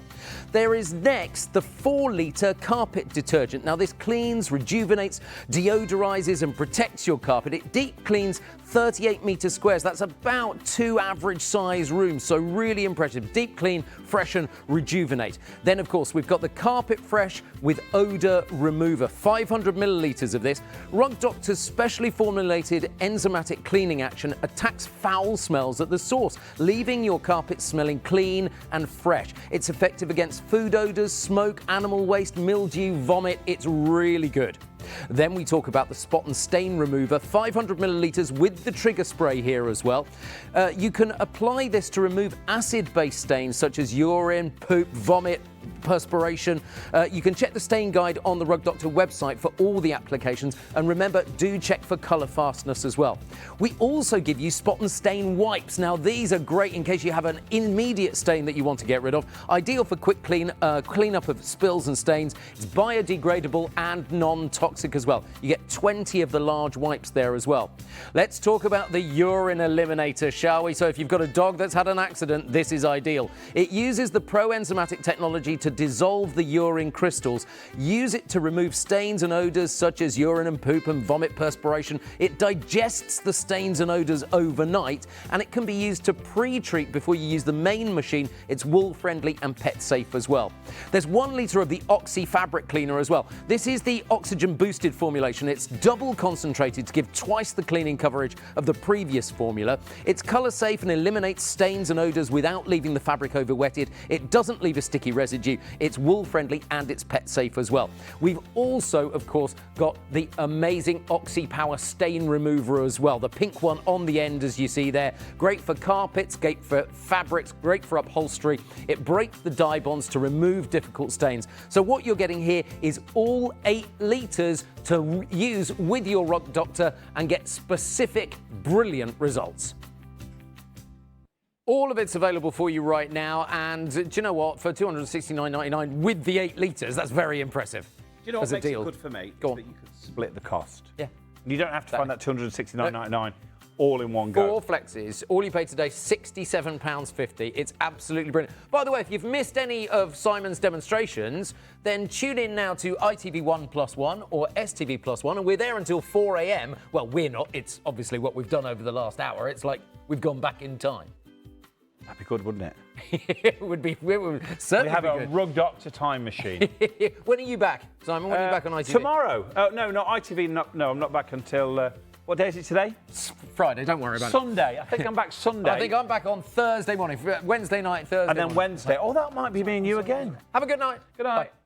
There is next the 4 litre carpet detergent. Now, this cleans, rejuvenates, deodorises and protects your carpet. It deep cleans 38 metres squares. That's about 2 average size rooms. So really impressive. Deep clean, freshen, rejuvenate. Then, of course, we've got the Carpet Fresh with odour remover. 500 millilitres of this. Rug Doctor's specially formulated enzymatic cleaning action attacks foul smells at the source, leaving your carpet smelling clean and fresh. It's effective against food odours, smoke, animal waste, mildew, vomit. It's really good. Then we talk about the spot and stain remover, 500 millilitres with the trigger spray here as well. You can apply this to remove acid-based stains such as urine, poop, vomit, perspiration. You can check the stain guide on the Rug Doctor website for all the applications, and remember, do check for colour fastness as well. We also give you spot and stain wipes. Now, these are great in case you have an immediate stain that you want to get rid of. Ideal for quick cleanup of spills and stains. It's biodegradable and non-toxic as well. You get 20 of the large wipes there as well. Let's talk about the urine eliminator, shall we? So if you've got a dog that's had an accident, this is ideal. It uses the pro-enzymatic technology to dissolve the urine crystals. Use it to remove stains and odours such as urine and poop and vomit, perspiration. It digests the stains and odours overnight, and it can be used to pre-treat before you use the main machine. It's wool-friendly and pet-safe as well. There's 1 litre of the Oxy fabric cleaner as well. This is the oxygen-boosted formulation. It's double concentrated to give twice the cleaning coverage of the previous formula. It's colour-safe and eliminates stains and odours without leaving the fabric over-wetted. It doesn't leave a sticky residue. It's wool-friendly and it's pet-safe as well. We've also, of course, got the amazing Oxy Power stain remover as well. The pink one on the end, as you see there. Great for carpets, great for fabrics, great for upholstery. It breaks the dye bonds to remove difficult stains. So what you're getting here is all 8 litres to use with your Rug Doctor and get specific, brilliant results. All of it's available for you right now, and do you know what? For $269.99 with the 8 litres, that's very impressive. Do you know what As a makes it deal. good for me? Go on. That you can split the cost. Yeah. You don't have to find that $269.99 all in one go. 4 flexes. All you pay today, £67.50. It's absolutely brilliant. By the way, if you've missed any of Simon's demonstrations, then tune in now to ITV 1+1 or STV +1, and we're there until 4 a.m. Well, we're not. It's obviously what we've done over the last hour. It's like we've gone back in time. That'd be good, wouldn't it? It would certainly We have be a good. Rug Doctor time machine. When are you back, Simon? When are you back on ITV? Tomorrow. Oh, no, not ITV. No, I'm not back until... what day is it today? Friday, don't worry about Sunday. I think I'm back Sunday. I think I'm back on Thursday morning, Wednesday night, Thursday And then morning. Wednesday. Oh, that might be me and you again. Have a good night. Good night. Bye.